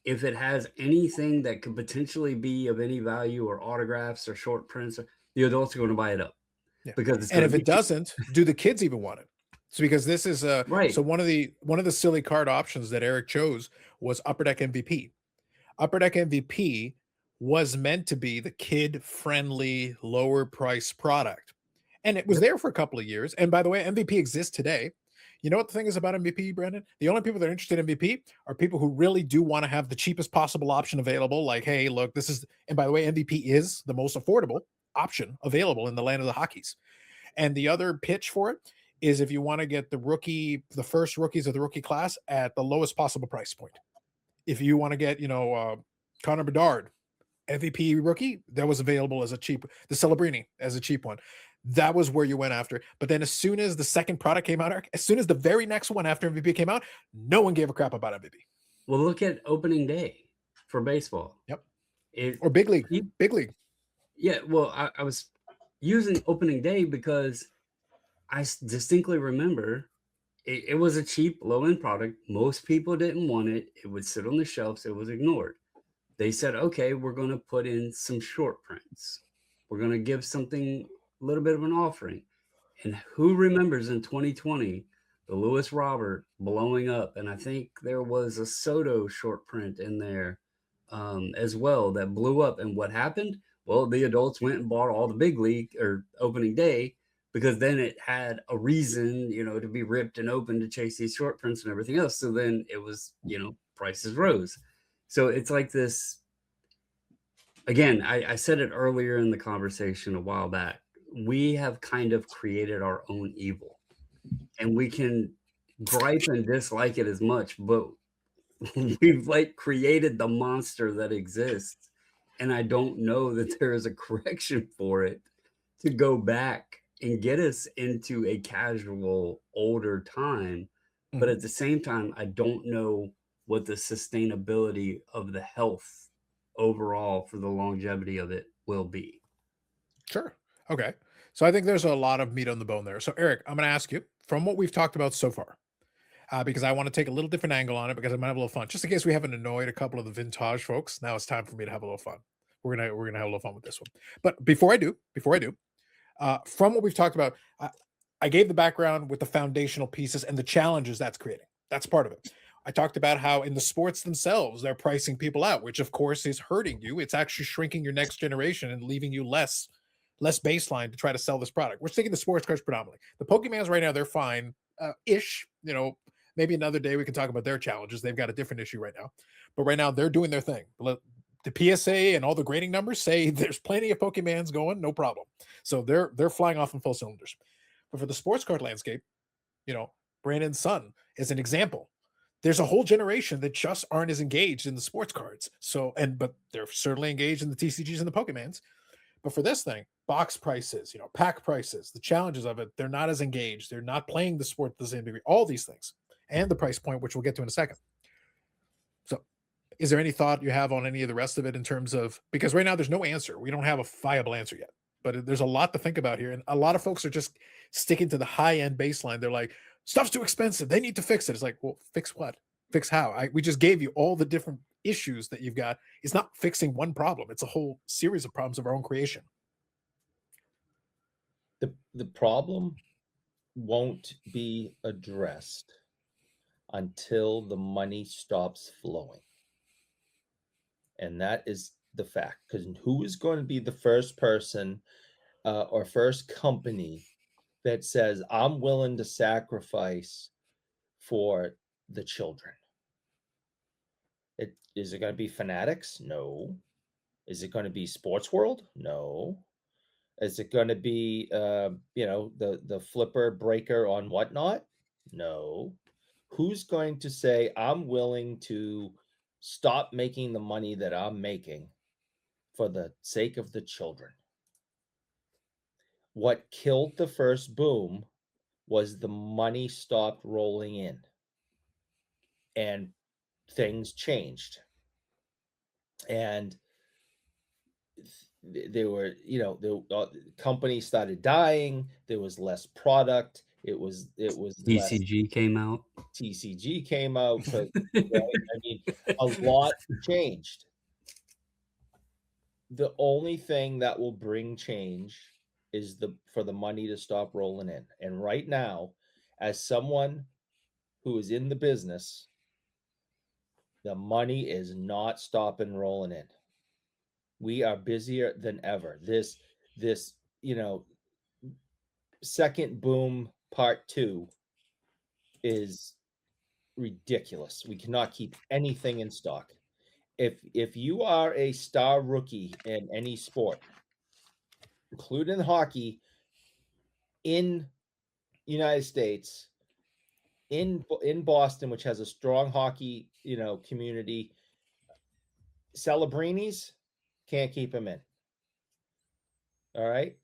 if it has anything that could potentially be of any value, or autographs or short prints, the adults are going to buy it up. Yeah. Because and if it doesn't, do the kids even want it? So because this is right. So one of the silly card options that Eric chose was Upper Deck MVP. Upper Deck MVP was meant to be the kid friendly, lower price product. And it was there for a couple of years. And by the way, MVP exists today. You know what the thing is about MVP, Brandon? The only people that are interested in MVP are people who really do want to have the cheapest possible option available. Like, hey, look, this is, and by the way, MVP is the most affordable option available in the land of the hockeys. And the other pitch for it is if you want to get the first rookies of the rookie class at the lowest possible price point. If you want to get, Connor Bedard, MVP rookie, that was available as a cheap, the Celebrini as a cheap one. That was where you went after. But then as soon as the second product came out, Eric, as soon as the very next one after MVP came out, no one gave a crap about MVP. Well, look at opening day for baseball. Yep. Or big league. Big league. Yeah. Well, I was using opening day because I distinctly remember it was a cheap, low-end product. Most people didn't want it. It would sit on the shelves. It was ignored. They said, okay, we're going to put in some short prints. We're going to give something, a little bit of an offering. And who remembers in 2020, the Lewis Robert blowing up? And I think there was a Soto short print in there as well that blew up. And what happened? Well, the adults went and bought all the big league or opening day, because then it had a reason, to be ripped and open to chase these short prints and everything else. So then it was, prices rose. So it's like this, again, I said it earlier in the conversation a while back, we have kind of created our own evil, and we can gripe and dislike it as much, but we've like created the monster that exists. And I don't know that there is a correction for it to go back and get us into a casual older time. But at the same time, I don't know what the sustainability of the health overall for the longevity of it will be. Sure. Okay. So I think there's a lot of meat on the bone there. So Eric, I'm going to ask you from what we've talked about so far, because I want to take a little different angle on it because I might have a little fun. Just in case we haven't annoyed a couple of the vintage folks, now it's time for me to have a little fun. We're gonna have a little fun with this one. But before I do, from what we've talked about, I gave the background with the foundational pieces and the challenges that's creating. That's part of it. I talked about how in the sports themselves, they're pricing people out, which of course is hurting you. It's actually shrinking your next generation and leaving you less baseline to try to sell this product. We're sticking to sports cards predominantly. The Pokemans right now, they're fine ish. Maybe another day we can talk about their challenges. They've got a different issue right now. But right now they're doing their thing. The PSA and all the grading numbers say there's plenty of Pokemans going, no problem. So they're flying off in full cylinders. But for the sports card landscape, Brandon's son is an example. There's a whole generation that just aren't as engaged in the sports cards. But they're certainly engaged in the TCGs and the Pokemans. But for this thing, box prices, pack prices, the challenges of it, they're not as engaged. They're not playing the sport to the same degree. All these things. And the price point, which we'll get to in a second. So is there any thought you have on any of the rest of it in terms of, because right now there's no answer. We don't have a viable answer yet, but there's a lot to think about here. And a lot of folks are just sticking to the high end baseline. They're like, stuff's too expensive. They need to fix it. It's like, well, fix what? Fix how? We just gave you all the different issues that you've got. It's not fixing one problem. It's a whole series of problems of our own creation. The problem won't be addressed until the money stops flowing. And that is the fact. Because who is going to be the first person or first company that says, I'm willing to sacrifice for the children? Is it going to be Fanatics? No. Is it going to be Sports World? No. Is it going to be, the flipper breaker on whatnot? No. Who's going to say, I'm willing to stop making the money that I'm making for the sake of the children? What killed the first boom was the money stopped rolling in and things changed. And there were, the companies started dying. There was less product. It was TCG came out. TCG came out. Right? I mean, a lot changed. The only thing that will bring change is for the money to stop rolling in. And right now, as someone who is in the business, the money is not stopping rolling in. We are busier than ever. This second boom part 2 is ridiculous. We cannot keep anything in stock. If you are a star rookie in any sport, including hockey, in United States, in Boston, which has a strong hockey, community, Celebrinis can't keep him in. All right.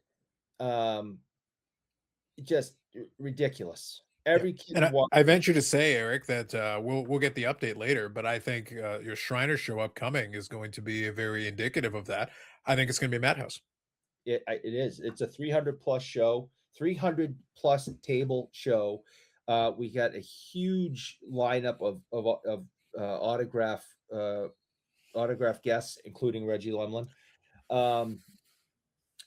Just ridiculous. Every kid. And I venture to say, Eric, that we'll get the update later, but I think your Shriners show upcoming is going to be very indicative of that. I think it's going to be a madhouse. It is. It's a 300+ show, 300+ table show. We got a huge lineup of autograph guests, including Reggie Lumlin.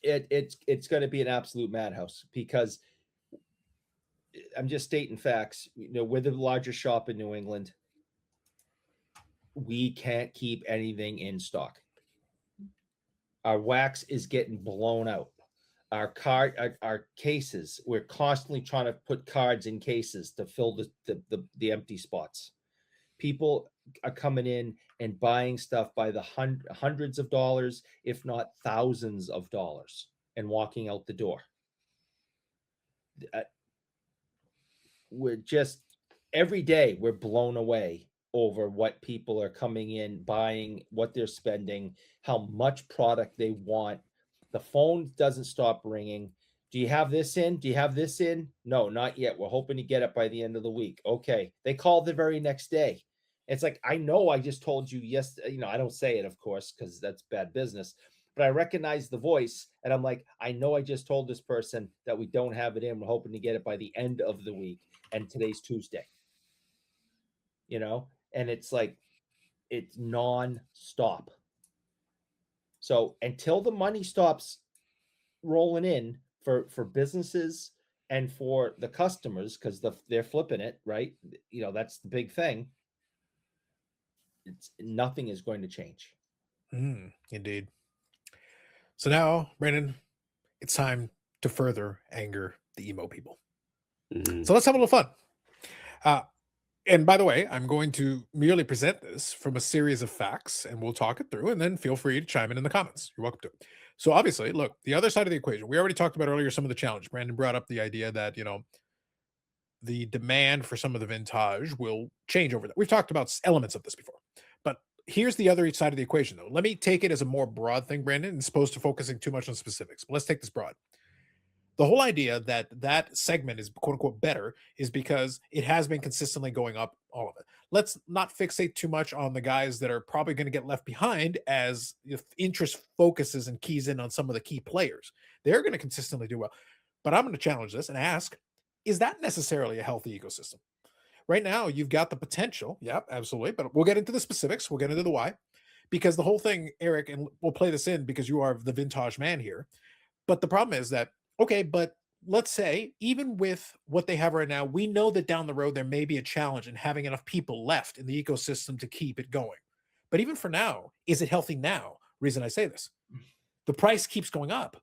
It's going to be an absolute madhouse because I'm just stating facts. We're the largest shop in New England. We can't keep anything in stock. Our wax is getting blown out. Our cases, we're constantly trying to put cards in cases to fill the empty spots. People are coming in and buying stuff by the hundreds of dollars, if not thousands of dollars, and walking out the door. We're just, every day we're blown away over what people are coming in, buying, what they're spending, how much product they want. The phone doesn't stop ringing. Do you have this in? Do you have this in? No, not yet. We're hoping to get it by the end of the week. Okay. They call the very next day. It's like, I know I just told you yes. I don't say it, of course, because that's bad business, but I recognize the voice and I'm like, I know I just told this person that we don't have it in. We're hoping to get it by the end of the week. And today's Tuesday, and it's like, it's non-stop. So until the money stops rolling in for businesses and for the customers, because they're flipping it, right? That's the big thing. Nothing is going to change. Indeed. So now, Brandon, it's time to further anger the emo people. So let's have a little fun. And by the way, I'm going to merely present this from a series of facts, and we'll talk it through, and then feel free to chime in the comments. You're welcome to it. So obviously, look, the other side of the equation, we already talked about earlier some of the challenge. Brandon brought up the idea that, the demand for some of the vintage will change over that. We've talked about elements of this before. But here's the other side of the equation, though. Let me take it as a more broad thing, Brandon, as opposed to focusing too much on specifics. But let's take this broad. The whole idea that segment is quote unquote better is because it has been consistently going up, all of it. Let's not fixate too much on the guys that are probably going to get left behind as if interest focuses and keys in on some of the key players. They're going to consistently do well. But I'm going to challenge this and ask, is that necessarily a healthy ecosystem? Right now, you've got the potential. Yeah, absolutely. But we'll get into the specifics. We'll get into the why. Because the whole thing, Eric, and we'll play this in because you are the vintage man here. But the problem is that, okay, but let's say even with what they have right now, we know that down the road there may be a challenge in having enough people left in the ecosystem to keep it going. But even for now, is it healthy now? Reason I say this, the price keeps going up.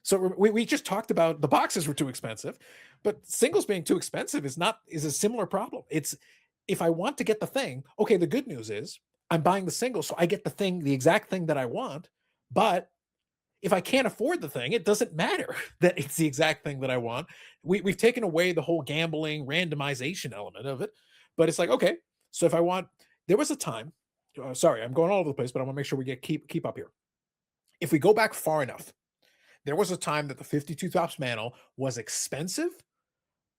So we just talked about the boxes were too expensive, but singles being too expensive is a similar problem. It's, if I want to get the thing, okay, the good news is I'm buying the single, so I get the exact thing that I want. But if I can't afford the thing, it doesn't matter that it's the exact thing that I want. We've taken away the whole gambling randomization element of it, but it's like, okay, so if I want, there was a time, sorry, I'm going all over the place, but I want to make sure we keep up here. If we go back far enough, there was a time that the 52 Tops Mantle was expensive,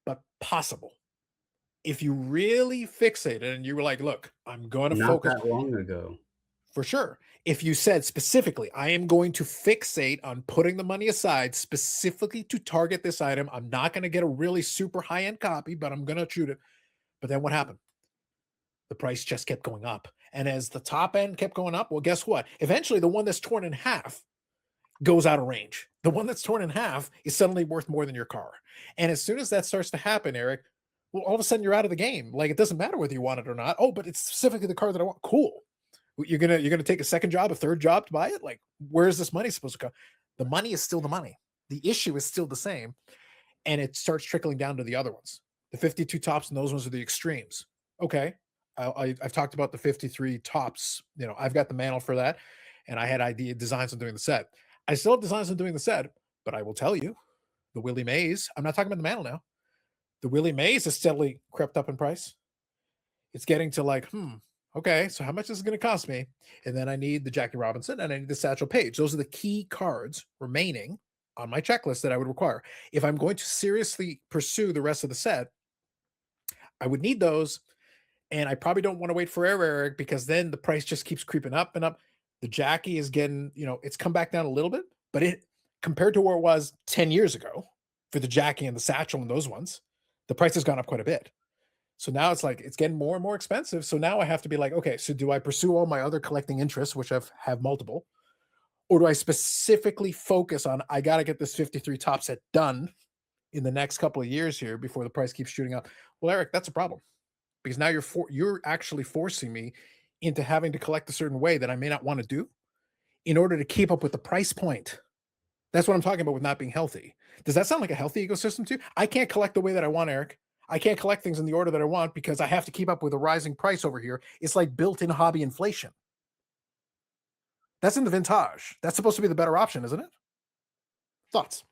but possible. If you really fixated and you were like, look, I'm going to focus. Not that long ago. For sure. If you said specifically, I am going to fixate on putting the money aside specifically to target this item. I'm not going to get a really super high-end copy, but I'm going to shoot it. But then what happened? The price just kept going up. And as the top end kept going up, well, guess what? Eventually, the one that's torn in half goes out of range. The one that's torn in half is suddenly worth more than your car. And as soon as that starts to happen, Eric, well, all of a sudden you're out of the game. Like, it doesn't matter whether you want it or not. Oh, but it's specifically the car that I want. Cool. You're gonna take a second job, a third job to buy it? Like, where's this money supposed to come? The money is still the money. The issue is still the same. And it starts trickling down to the other ones. The 52 tops and those ones are the extremes. Okay. I've talked about the 53 tops. You know, I've got the mantle for that. And I had designs on doing the set. I still have designs on doing the set, but I will tell you, the Willie Mays, I'm not talking about the mantle now. The Willie Mays has steadily crept up in price. It's getting to like, okay, so how much is it going to cost me? And then I need the Jackie Robinson and I need the Satchel Paige. Those are the key cards remaining on my checklist that I would require. If I'm going to seriously pursue the rest of the set, I would need those. And I probably don't want to wait forever, Eric, because then the price just keeps creeping up and up. The Jackie is getting, it's come back down a little bit, but it compared to where it was 10 years ago for the Jackie and the Satchel and those ones, the price has gone up quite a bit. So now it's like it's getting more and more expensive. So now I have to be like, okay, so do I pursue all my other collecting interests, which have multiple, or do I specifically focus on I got to get this 53 top set done in the next couple of years here before the price keeps shooting up? Well, Eric, that's a problem because now you're actually forcing me into having to collect a certain way that I may not want to do in order to keep up with the price point. That's what I'm talking about with not being healthy. Does that sound like a healthy ecosystem too? I can't collect the way that I want, Eric. I can't collect things in the order that I want because I have to keep up with a rising price over here. It's like built-in hobby inflation. That's in the vintage. That's supposed to be the better option, isn't it? Thoughts?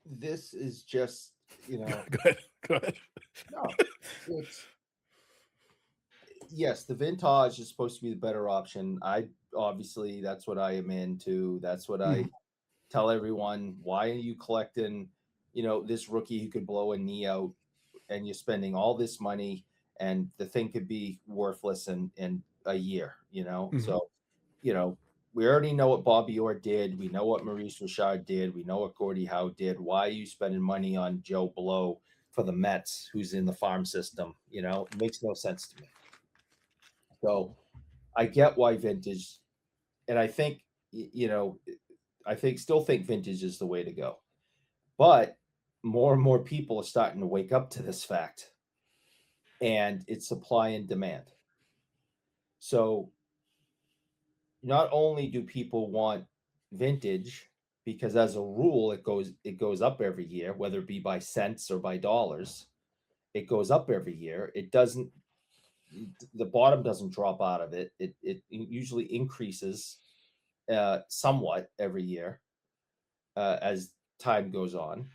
This is just, Good. No, yes, the vintage is supposed to be the better option. Obviously that's what I am into. That's what I tell everyone. Why are you collecting, this rookie who could blow a knee out and you're spending all this money and the thing could be worthless in a year, So, we already know what Bobby Orr did. We know what Maurice Richard did. We know what Gordie Howe did. Why are you spending money on Joe Blow for the Mets, who's in the farm system? It makes no sense to me. So I get why vintage, and I think, still think vintage is the way to go. But more and more people are starting to wake up to this fact, and it's supply and demand. So not only do people want vintage, because as a rule it goes up every year, whether it be by cents or by dollars, it goes up every year. The bottom doesn't drop out of it. It usually increases somewhat every year as time goes on.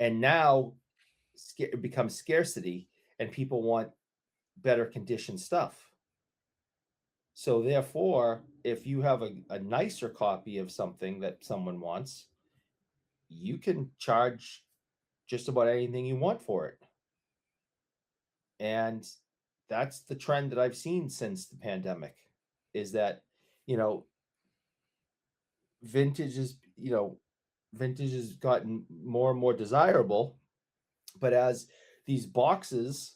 And now it becomes scarcity and people want better conditioned stuff. So therefore, if you have a nicer copy of something that someone wants, you can charge just about anything you want for it. And that's the trend that I've seen since the pandemic, is that, vintage has gotten more and more desirable, but as these boxes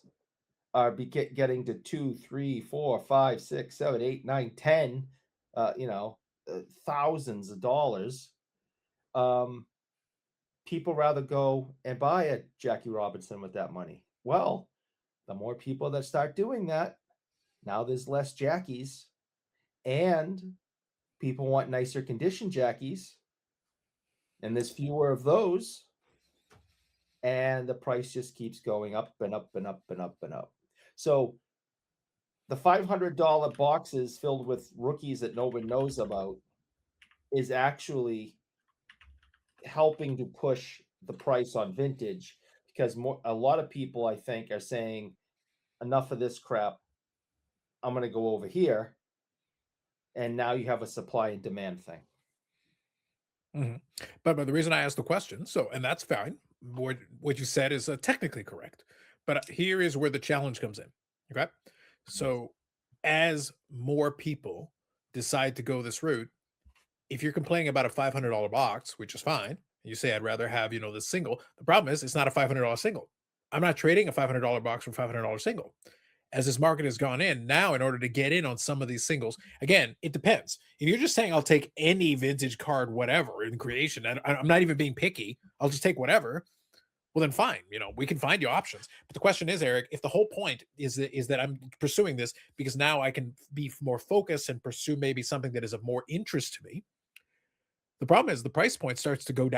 are getting to 2, 3, 4, 5, 6, 7, 8, 9, 10, thousands of dollars, people rather go and buy a Jackie Robinson with that money. Well, the more people that start doing that, now there's less Jackies, and people want nicer condition Jackies, and there's fewer of those, and the price just keeps going up and up and up and up and up. So the $500 boxes filled with rookies that no one knows about is actually helping to push the price on vintage, because a lot of people, I think, are saying, enough of this crap, I'm going to go over here. And now you have a supply and demand thing. But the reason I asked the question, and that's fine. What you said is technically correct. But here is where the challenge comes in. Okay. So as more people decide to go this route, if you're complaining about a $500 box, which is fine, you say, I'd rather have, this single. The problem is it's not a $500 single. I'm not trading a $500 box for $500 single. As this market has gone in now, in order to get in on some of these singles, again, it depends. If you're just saying I'll take any vintage card, whatever, in creation, and I'm not even being picky, I'll just take whatever. Well, then fine. We can find you options. But the question is, Eric, if the whole point is that I'm pursuing this because now I can be more focused and pursue maybe something that is of more interest to me, The problem is the price point starts to go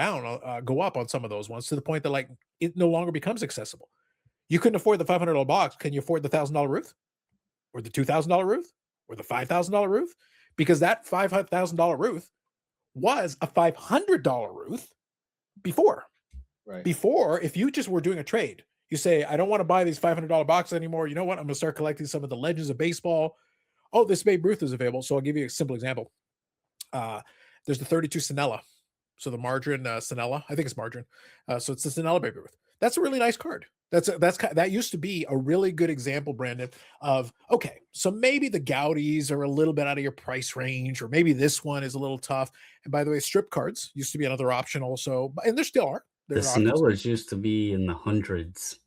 up on some of those ones to the point that like it no longer becomes accessible. You couldn't afford the $500 box. Can you afford the $1,000 roof or the $2,000 roof or the $5,000 roof? Because that $5,000 roof was a $500 roof before. Right. Before, if you just were doing a trade, you say, I don't want to buy these $500 boxes anymore. You know what? I'm going to start collecting some of the legends of baseball. Oh, this Babe Ruth is available. So I'll give you a simple example. There's the 32 Sinella. So the margarine Sinella, I think it's margarine. So it's the Sinella Babe Ruth. That's a really nice card. That used to be a really good example, Brandon, of okay, so maybe the Gaudies are a little bit out of your price range, or maybe this one is a little tough. And by the way, strip cards used to be another option also, and there still are. The There are options. Sinellas used to be in the hundreds.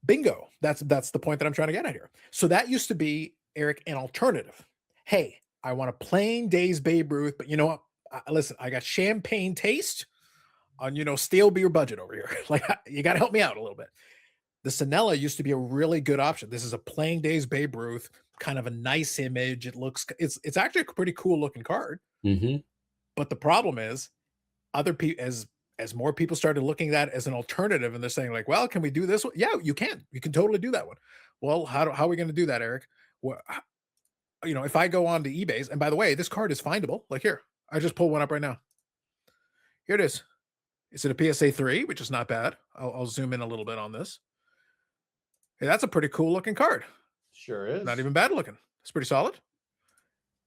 Bingo. That's the point that I'm trying to get at here. So that used to be, Eric, an alternative. Hey, I want a plain days Babe Ruth, but you know what? Listen, I got champagne taste on, stale beer budget over here. Like, you got to help me out a little bit. The Sinella used to be a really good option. This is a plain days Babe Ruth, kind of a nice image. It's actually a pretty cool looking card. Mm-hmm. But the problem is, other people, as more people started looking at that as an alternative, and they're saying like, well, can we do this one? Yeah, you can totally do that one. Well, how are we going to do that, Eric? Well, if I go on to eBay's, and by the way, this card is findable. Like here, I just pulled one up right now. Here it is. It's in a PSA 3, which is not bad. I'll zoom in a little bit on this. Hey, that's a pretty cool looking card. Sure is. Not even bad looking. It's pretty solid.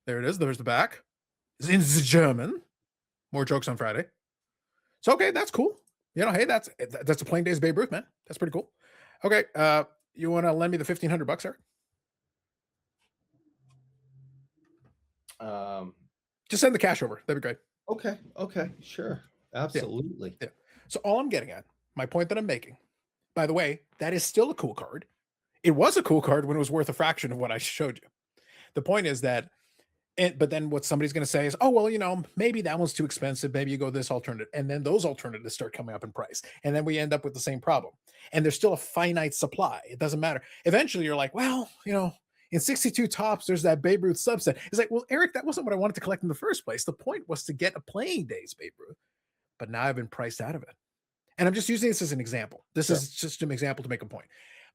There it is. There's the back. It's in German. More jokes on Friday. So, okay, that's cool. Hey, that's a plain days Babe Ruth, man. That's pretty cool. Okay, you want to lend me the $1,500, Eric? Just send the cash over. That'd be great. Okay, sure. Absolutely. Yeah. So all I'm getting at, my point that I'm making, by the way, that is still a cool card. It was a cool card when it was worth a fraction of what I showed you. The point is that, but then what somebody's going to say is, oh, well, maybe that one's too expensive. Maybe you go this alternative. And then those alternatives start coming up in price. And then we end up with the same problem. And there's still a finite supply. It doesn't matter. Eventually you're like, well, in 62 tops, there's that Babe Ruth subset. It's like, well, Eric, that wasn't what I wanted to collect in the first place. The point was to get a playing days Babe Ruth. But now I've been priced out of it. And I'm just using this as an example. This is just an example to make a point.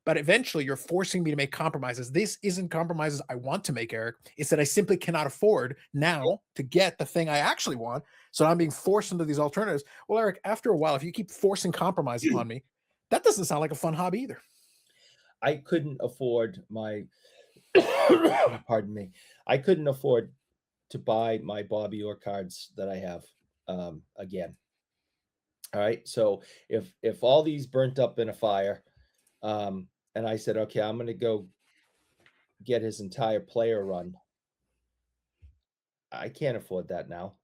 But eventually you're forcing me to make compromises. This isn't compromises I want to make, Eric. It's that I simply cannot afford now to get the thing I actually want. So I'm being forced into these alternatives. Well, Eric, after a while, if you keep forcing compromise upon me, that doesn't sound like a fun hobby either. I couldn't afford my, pardon me. I couldn't afford to buy my Bobby Orr cards that I have again. All right. So if all these burnt up in a fire, and I said, okay, I'm going to go get his entire player run, I can't afford that now.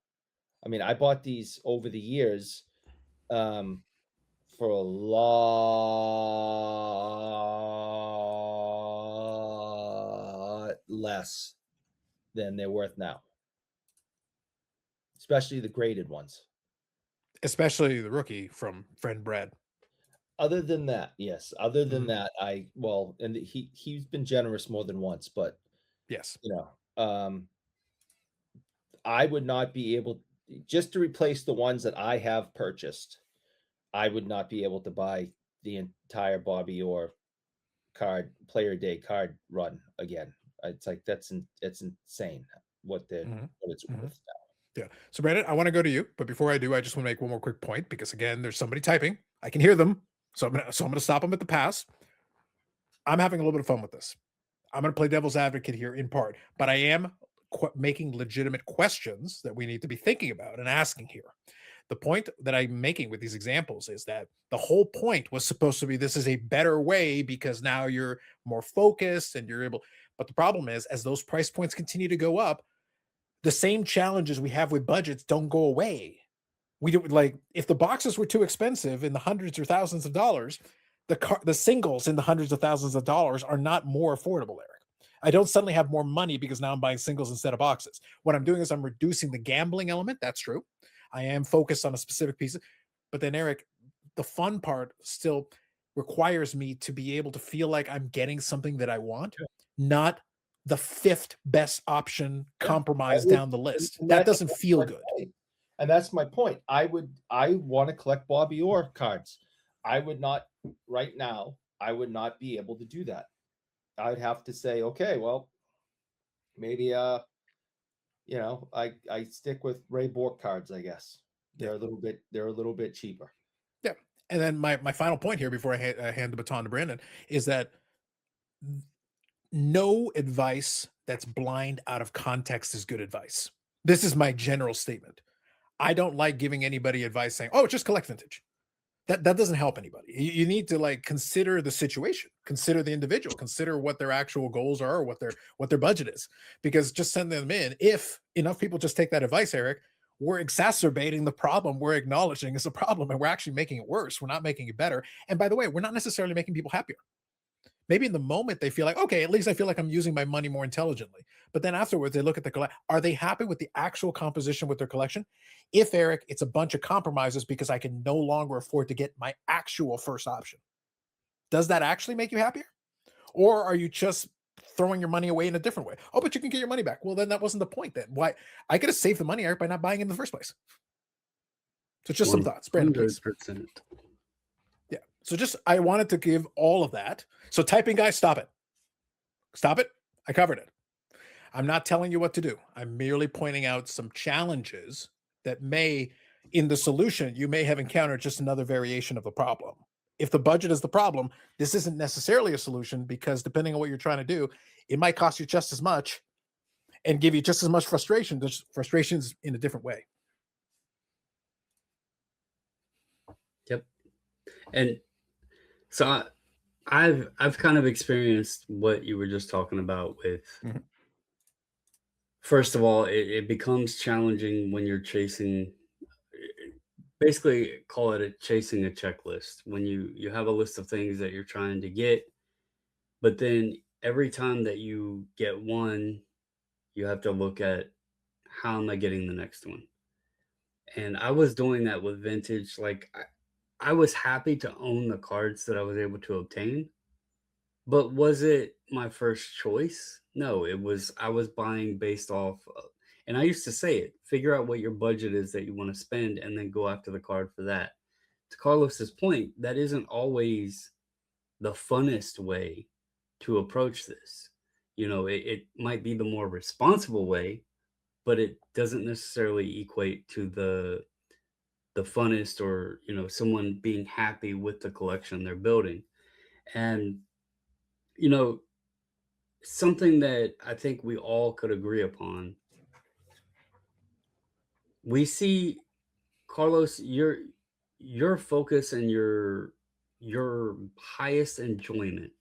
I mean, I bought these over the years for a lot less than they're worth now, especially the graded ones. Especially the rookie from friend Brad. Other than that, yes. Other than that, and he's been generous more than once, but yes, I would not be able just to replace the ones that I have purchased. I would not be able to buy the entire Bobby Orr player day card run again. It's like it's insane what it's worth now. Yeah. So Brandon, I want to go to you, but before I do, I just want to make one more quick point because again, there's somebody typing. I can hear them, so I'm gonna stop them at the pass. I'm having a little bit of fun with this. I'm gonna play devil's advocate here in part, but I am making legitimate questions that we need to be thinking about and asking here. The point that I'm making with these examples is that the whole point was supposed to be this is a better way because now you're more focused and you're able. But the problem is, as those price points continue to go up, the same challenges we have with budgets don't go away. We do like if the boxes were too expensive in the hundreds or thousands of dollars, the singles in the hundreds of thousands of dollars are not more affordable, Eric. I don't suddenly have more money because now I'm buying singles instead of boxes. What I'm doing is I'm reducing the gambling element. That's true. I am focused on a specific piece. But then, Eric, the fun part still requires me to be able to feel like I'm getting something that I want, not the fifth best option compromise down the list. That doesn't feel good. And that's my point. I want to collect Bobby Orr cards. I would not right now. I would not be able to do that. I'd have to say, okay, well, maybe I stick with Ray Bork cards, I guess. They're a little bit cheaper. Yeah. And then my final point here before I hand the baton to Brandon is that no advice that's blind out of context is good advice. This is my general statement. I don't like giving anybody advice saying, "Oh, just collect vintage." That doesn't help anybody. You need to like consider the situation, consider the individual, consider what their actual goals are, or what their budget is. Because just send them in. If enough people just take that advice, Eric, we're exacerbating the problem we're acknowledging is a problem, and we're actually making it worse. We're not making it better. And by the way, we're not necessarily making people happier. Maybe in the moment they feel like, okay, at least I feel like I'm using my money more intelligently. But then afterwards, they look at the collection. Are they happy with the actual composition with their collection? If, Eric, it's a bunch of compromises because I can no longer afford to get my actual first option, does that actually make you happier? Or are you just throwing your money away in a different way? Oh, but you can get your money back. Well, then that wasn't the point then. Why? I could have saved the money, Eric, by not buying in the first place. So just some thoughts. Brandon, please. 100%. Yeah. So just, I wanted to give all of that. So typing guys, stop it. Stop it. I covered it. I'm not telling you what to do. I'm merely pointing out some challenges that may, in the solution, you may have encountered just another variation of the problem. If the budget is the problem, this isn't necessarily a solution because depending on what you're trying to do, it might cost you just as much and give you just as much frustration. There's frustrations in a different way. Yep. And so I've kind of experienced what you were just talking about with, first of all, it becomes challenging when you're chasing, basically call it chasing a checklist, when you have a list of things that you're trying to get, but then every time that you get one, you have to look at how am I getting the next one? And I was doing that with vintage. Like I was happy to own the cards that I was able to obtain, but was it my first choice? No, I was buying based off, and I used to say it, figure out what your budget is that you want to spend and then go after the card for that. To Carlos's point, that isn't always the funnest way to approach this. It might be the more responsible way, but it doesn't necessarily equate to the funnest, or someone being happy with the collection they're building. And something that I think we all could agree upon, we see, Carlos, your focus and your highest enjoyment.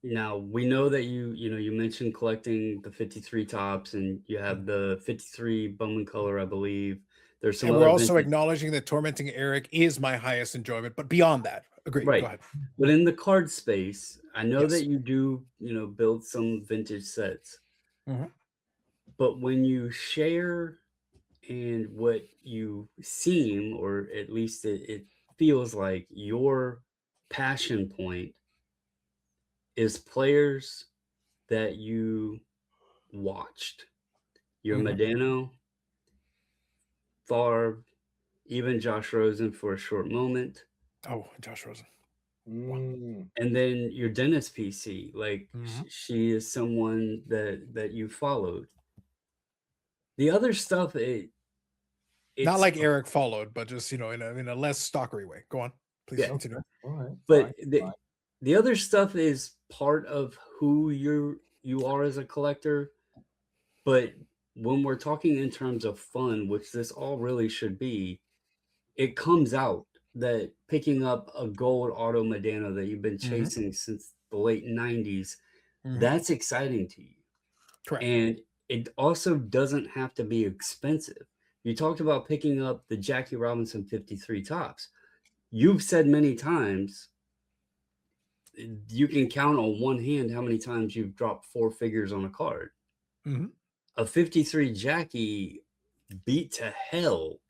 Now we know that you mentioned collecting the 53 tops, and you have the 53 Bowman color, I believe. There's some, and other we're also vintage, acknowledging that tormenting Eric is my highest enjoyment, but beyond that, agree. right? Go ahead. But in the card space, I know Yes. that you do build some vintage sets. Mhm. But when you share, and what you seem, or at least it feels like your passion point is players that you watched, your Mhm. Medano, Favre, even Josh Rosen for a short moment, Oh, Josh Rosen. and then your Dennis PC. Like she is someone that you followed. The other stuff, it's Not like Eric followed, but just in a less stalkery way. Go on, please Yeah. continue. All right. But the other stuff is part of who you are as a collector. But when we're talking in terms of fun, which this all really should be, it comes out that picking up a gold auto Medano that you've been chasing since the late 90s, that's exciting to you. Correct. And it also doesn't have to be expensive. You talked about picking up the Jackie Robinson 53 tops. You've said many times, you can count on one hand how many times you've dropped 4 figures on a card. A 53 Jackie beat to hell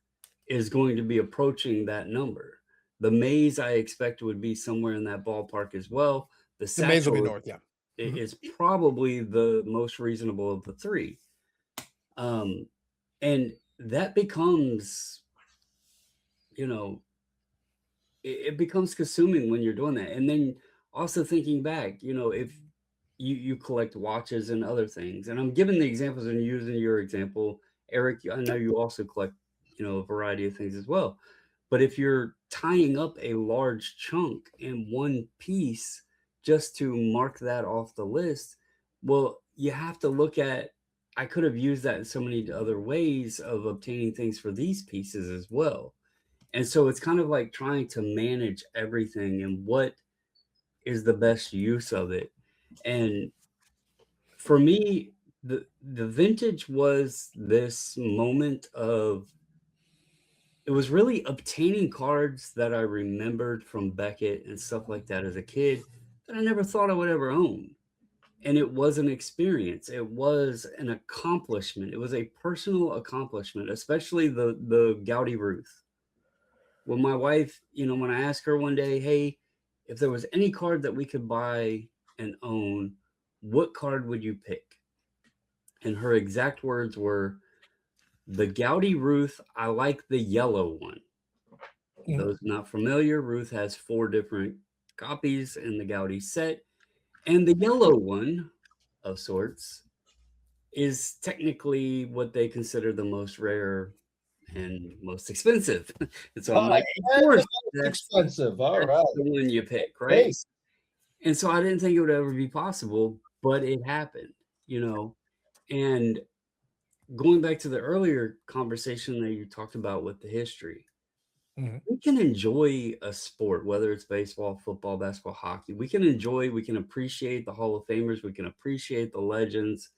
is going to be approaching that number. The Maze, I expect, would be somewhere in that ballpark as well. The Maze will be Satchel north, yeah. is probably the most reasonable of the three. And that becomes, you know, it becomes consuming when you're doing that. And then also thinking back, if you collect watches and other things, and I'm giving the examples and using your example, Eric, I know you also collect, a variety of things as well. But if you're tying up a large chunk in one piece just to mark that off the list, well, you have to look at, I could have used that in so many other ways of obtaining things for these pieces as well. And so it's kind of like trying to manage everything and what is the best use of it. And for me, the vintage was this moment of, it was really obtaining cards that I remembered from Beckett and stuff like that as a kid that I never thought I would ever own. And it was an experience. It was an accomplishment. It was a personal accomplishment, especially the Gouty Ruth. When my wife, when I asked her one day, hey, if there was any card that we could buy and own, what card would you pick? And her exact words were, the Gouty Ruth, I like the yellow one. Those not familiar, Ruth has 4 different copies in the Gouty set. And the yellow one, of sorts, is technically what they consider the most rare and most expensive. And so I'm like, of course, that's expensive. All right. the one you pick, right? Base. And so I didn't think it would ever be possible, but it happened, And going back to the earlier conversation that you talked about with the history, we can enjoy a sport, whether it's baseball, football, basketball, hockey. We can appreciate the Hall of Famers. We can appreciate the legends,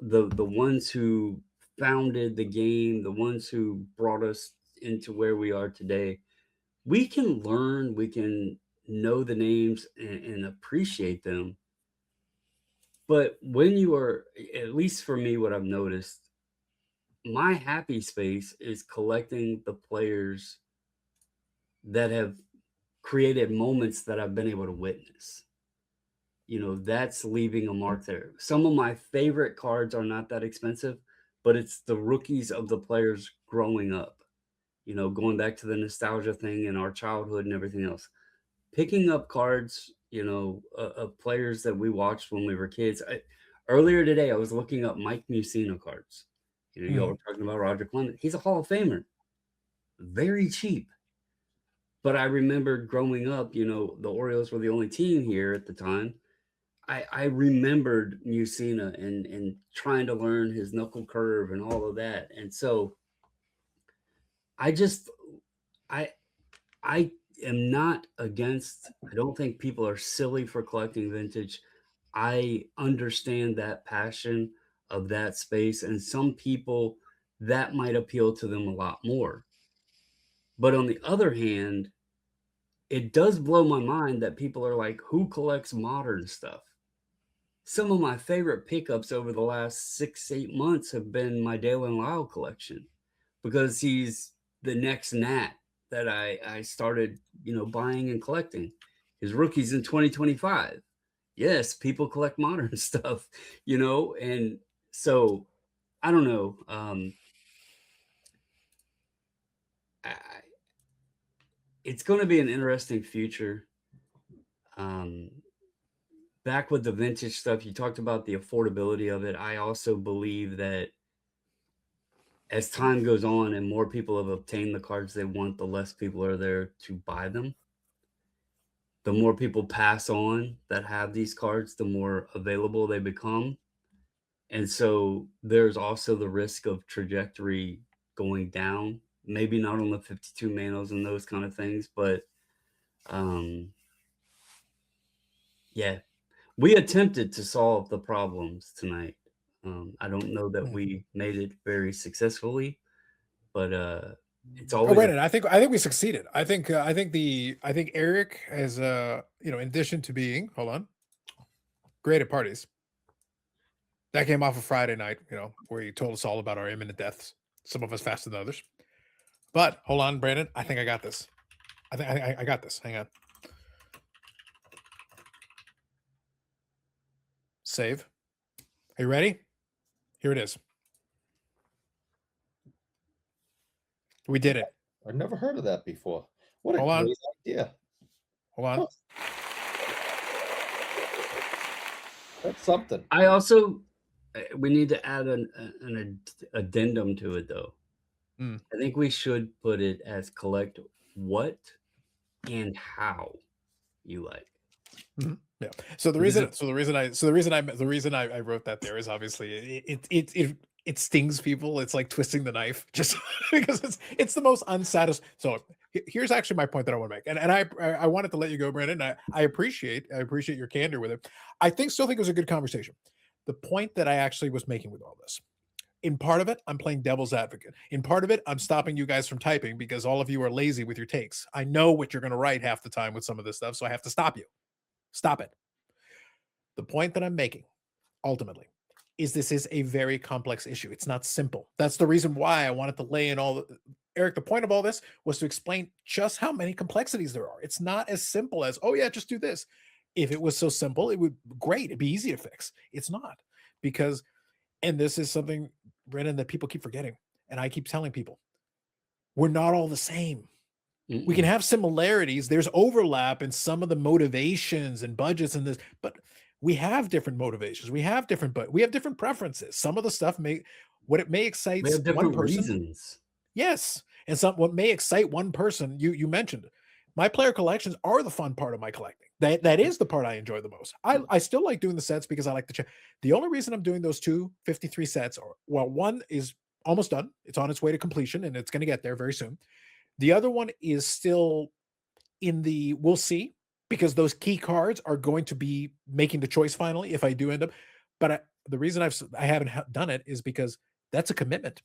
the ones who founded the game, the ones who brought us into where we are today. We can learn, we can know the names and appreciate them. But when you are, at least for me, what I've noticed, my happy space is collecting the players that have created moments that I've been able to witness. That's leaving a mark there. Some of my favorite cards are not that expensive, but it's the rookies of the players growing up, going back to the nostalgia thing and our childhood and everything else. Picking up cards, of players that we watched when we were kids. Earlier today, I was looking up Mike Mussina cards. Y'all were talking about Roger Clemens. He's a Hall of Famer. Very cheap. But I remembered growing up, the Orioles were the only team here at the time. I remembered Mussina and trying to learn his knuckle curve and all of that. And so I am not against, I don't think people are silly for collecting vintage. I understand that passion of that space, and some people that might appeal to them a lot more. But on the other hand, it does blow my mind that people are like, who collects modern stuff? Some of my favorite pickups over the last 6-8 months have been my Dalen Lyle collection, because he's the next Nat that I started, buying and collecting. His rookie's in 2025. Yes, people collect modern stuff, and so I don't know. It's going to be an interesting future. Back with the vintage stuff, you talked about the affordability of it. I also believe that as time goes on and more people have obtained the cards they want, the less people are there to buy them. The more people pass on that have these cards, the more available they become. And so there's also the risk of trajectory going down, maybe not on the 52 manos and those kind of things, but yeah, we attempted to solve the problems tonight. I don't know that we made it very successfully, but it's always Brandon, I think we succeeded. I think Eric has in addition to being, hold on, great at parties. That came off of Friday night, where he told us all about our imminent deaths. Some of us faster than others. But hold on, Brandon. I think I got this. I got this. Hang on. Save. Are you ready? Here it is. We did it. I've never heard of that before. What a Hold on. great idea. Hold on. Huh. That's something. I also we need to add an addendum to it though. Mm. I think we should put it as collect what and how you like. Yeah. So the reason I wrote that there is obviously it stings people. It's like twisting the knife just because it's the most unsatisfying. So here's actually my point that I want to make, and I wanted to let you go, Brandon. I appreciate your candor with it. Still think it was a good conversation. The point that I actually was making with all this, in part of it, I'm playing devil's advocate. In part of it, I'm stopping you guys from typing because all of you are lazy with your takes. I know what you're going to write half the time with some of this stuff, so I have to stop you. Stop it. The point that I'm making, ultimately, is this is a very complex issue. It's not simple. That's the reason why I wanted to lay in Eric, the point of all this was to explain just how many complexities there are. It's not as simple as, oh yeah, just do this. If it was so simple, it would great. It'd be easy to fix. It's not, because, and this is something, Brennan, that people keep forgetting. And I keep telling people, we're not all the same. We can have similarities. There's overlap in some of the motivations and budgets and this, but we have different motivations. We have different preferences. Some of the stuff may excite We have different one person. reasons. Yes. And what may excite one person, you mentioned it. My player collections are the fun part of my collecting. That is the part I enjoy the most. I still like doing the sets because I like to check. The only reason I'm doing those 53 sets, one is almost done. It's on its way to completion and it's going to get there very soon. The other one is still in the, we'll see, because those key cards are going to be making the choice finally if I do end up. But the reason I haven't done it is because that's a commitment.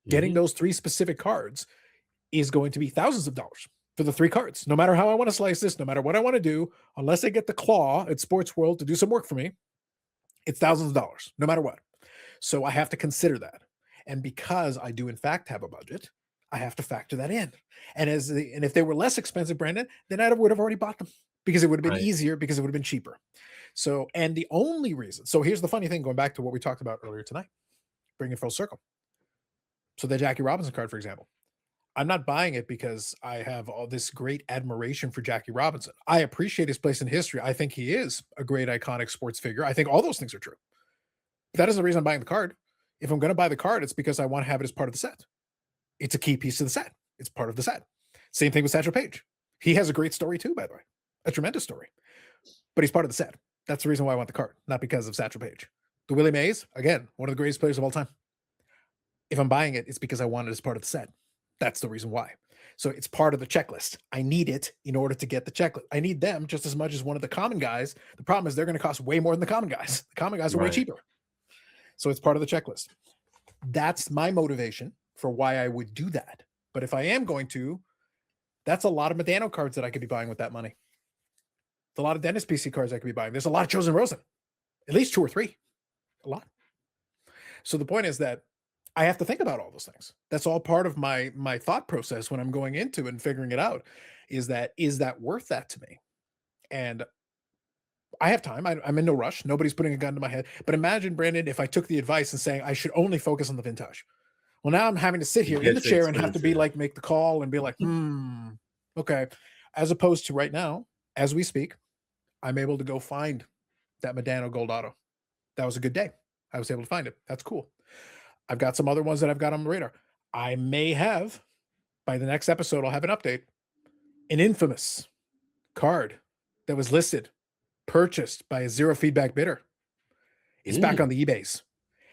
Getting those 3 specific cards is going to be thousands of dollars for the 3 cards. No matter how I want to slice this, no matter what I want to do, unless I get the claw at Sports World to do some work for me, it's thousands of dollars, no matter what. So I have to consider that. And because I do in fact have a budget, I have to factor that in. And if they were less expensive, Brandon, then I would have already bought them because it would have been easier, because it would have been cheaper. So, and the only reason, so here's the funny thing, going back to what we talked about earlier tonight, bring it full circle. So the Jackie Robinson card, for example, I'm not buying it because I have all this great admiration for Jackie Robinson. I appreciate his place in history. I think he is a great iconic sports figure. I think all those things are true. But that isn't the reason I'm buying the card. If I'm going to buy the card, it's because I want to have it as part of the set. It's a key piece of the set. It's part of the set. Same thing with Satchel Paige. He has a great story too, by the way, a tremendous story, but he's part of the set. That's the reason why I want the card, not because of Satchel Paige. The Willie Mays, again, one of the greatest players of all time. If I'm buying it, it's because I want it as part of the set. That's the reason why. So it's part of the checklist. I need it in order to get the checklist. I need them just as much as one of the common guys. The problem is they're going to cost way more than the common guys. The common guys are way cheaper. So it's part of the checklist. That's my motivation for why I would do that. But if I am going to, that's a lot of Medano cards that I could be buying with that money. It's a lot of Dennis PC cards I could be buying. There's a lot of Chosen Rosen, at least 2 or 3, a lot. So the point is that I have to think about all those things. That's all part of my thought process when I'm going into and figuring it out. Is that worth that to me? And I have time. I'm in no rush. Nobody's putting a gun to my head. But imagine, Brandon, if I took the advice and saying I should only focus on the vintage. Well, now I'm having to sit here in the chair and have to be like, make the call and be like, okay. As opposed to right now, as we speak, I'm able to go find that Medano Gold Auto. That was a good day. I was able to find it. That's cool. I've got some other ones that I've got on the radar. I may have, by the next episode, I'll have an update, an infamous card that was listed, purchased by a zero feedback bidder. It's back on the eBays.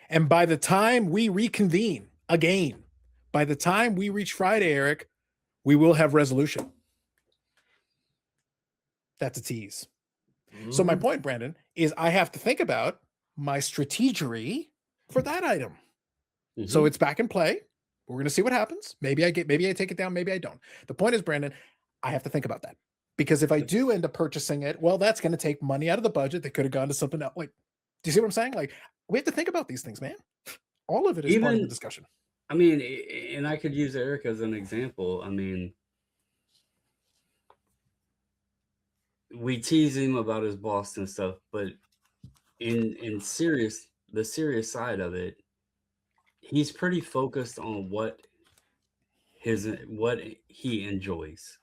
And by the time we reconvene again, by the time we reach Friday, Eric, we will have resolution. That's a tease. So my point, Brandon, is I have to think about my strategery for that item. So it's back in play. We're going to see what happens. Maybe I take it down. Maybe I don't. The point is, Brandon, I have to think about that, because if I do end up purchasing it, well, that's going to take money out of the budget that could have gone to something else. Like, do you see what I'm saying? Like, we have to think about these things, man. All of it is part of the discussion. I mean, and I could use Eric as an example. I mean, we tease him about his Boston stuff, but the serious side of it, he's pretty focused on what what he enjoys.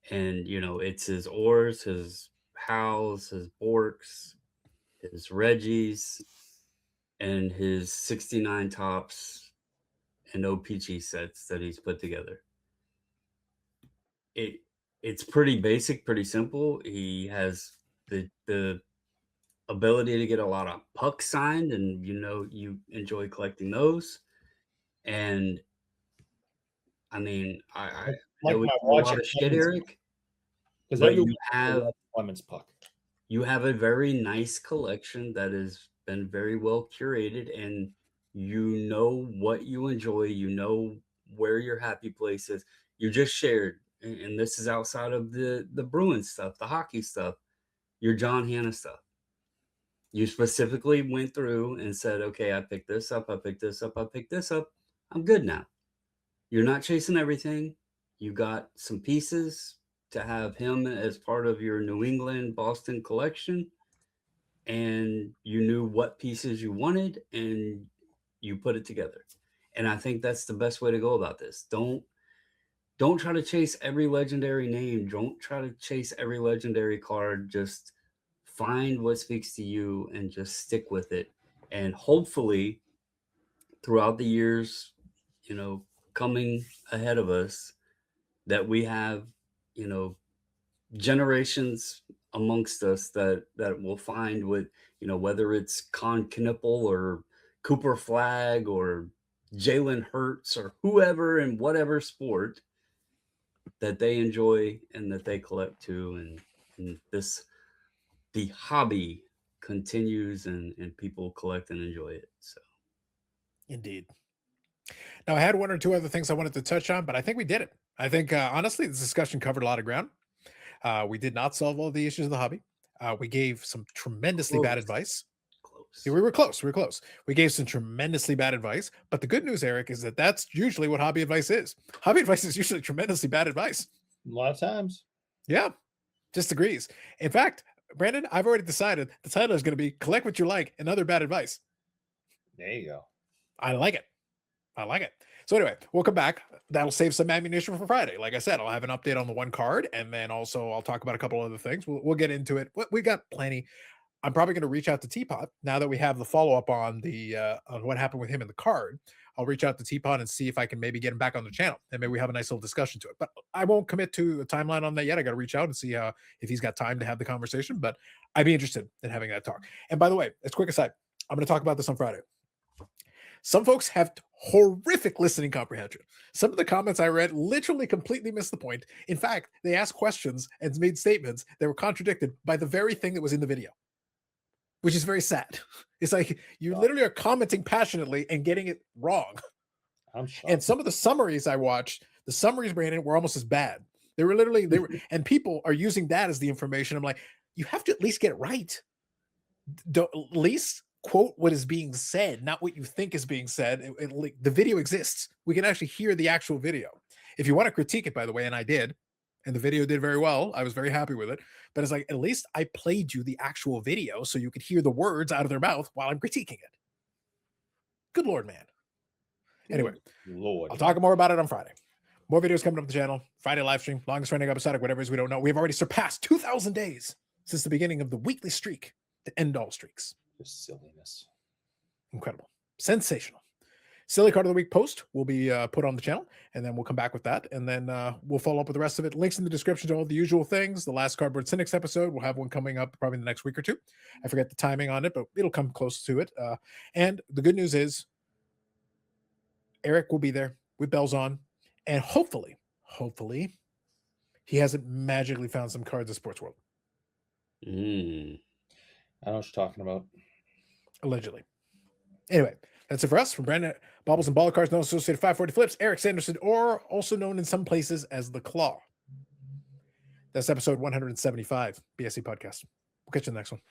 And it's his Ors, his Howls, his Borks, his Reggies, and his 69 tops and OPG sets that he's put together. It's pretty basic, pretty simple. He has the ability to get a lot of pucks signed, and you enjoy collecting those. And I mean, I Like know we my do a watch lot at of shit, Clemens, Eric, because but everyone loves Clemens puck. you have a very nice collection that has been very well curated, and you know what you enjoy, where your happy place is. You just shared, and this is outside of the Bruins stuff, the hockey stuff, your John Hannah stuff. You specifically went through and said, okay, I picked this up, I picked this up, I picked this up. I'm good now. You're not chasing everything. You got some pieces to have him as part of your New England, Boston collection. And you knew what pieces you wanted and you put it together. And I think that's the best way to go about this. Don't try to chase every legendary name. Don't try to chase every legendary card. Just find what speaks to you and just stick with it. And hopefully throughout the years, coming ahead of us, that we have, generations amongst us that will find with, whether it's Con Knipple or Cooper Flag or Jalen Hurts or whoever in whatever sport that they enjoy and that they collect too. And the hobby continues and people collect and enjoy it. So Indeed. Now, I had one or two other things I wanted to touch on, but I think we did it. I think, honestly, this discussion covered a lot of ground. We did not solve all the issues of the hobby. We gave some tremendously bad advice. Yeah, we were close. We were close. We gave some tremendously bad advice. But the good news, Eric, is that that's usually what hobby advice is. Hobby advice is usually tremendously bad advice. A lot of times. Yeah, just agrees. In fact, Brandon, I've already decided the title is going to be Collect What You Like and Other Bad Advice. There you go. I like it. I like it. So anyway, we'll come back. That'll save some ammunition for Friday. Like I said, I'll have an update on the one card, and then also I'll talk about a couple other things. We'll get into it. We got plenty. I'm probably going to reach out to Teapot now that we have the follow-up on the on what happened with him in the card. I'll reach out to Teapot and see if I can maybe get him back on the channel, and maybe we have a nice little discussion to it. But I won't commit to a timeline on that yet. I got to reach out and see if he's got time to have the conversation. But I'd be interested in having that talk. And by the way, as quick aside, I'm going to talk about this on Friday. Some folks have horrific listening comprehension. Some of the comments I read literally completely missed the point. In fact, they asked questions and made statements that were contradicted by the very thing that was in the video, which is very sad. It's like you literally are commenting passionately and getting it wrong. I'm shocked. And some of the summaries I watched, the summaries, Brandon, were almost as bad. They were, and people are using that as the information. I'm like, you have to at least get it right. Don't, at least quote what is being said, not what you think is being said. The video exists. We can actually hear the actual video. If you want to critique it, by the way, and I did, and the video did very well. I was very happy with it. But it's like, at least I played you the actual video so you could hear the words out of their mouth while I'm critiquing it. Good Lord, man. Anyway, Lord, I'll talk more about it on Friday. More videos coming up on the channel. Friday live stream, longest running episodic, whatever it is, we don't know. We've already surpassed 2,000 days since the beginning of the weekly streak to end all streaks. just silliness. Incredible. Sensational. Silly Card of the Week post will be put on the channel, and then we'll come back with that, and then we'll follow up with the rest of it. Links in the description to all the usual things. The last Cardboard Cynics episode, we'll have one coming up probably in the next week or two. I forget the timing on it, but it'll come close to it. And the good news is Eric will be there with bells on, and hopefully, he hasn't magically found some cards of Sports World. I know what you're talking about. Allegedly. Anyway, that's it for us. From Brandon, Bobbles and Baller Cards, no associated 540 Flips, Eric Sanderson, or also known in some places as The Claw. That's episode 175, BIC Podcast. We'll catch you in the next one.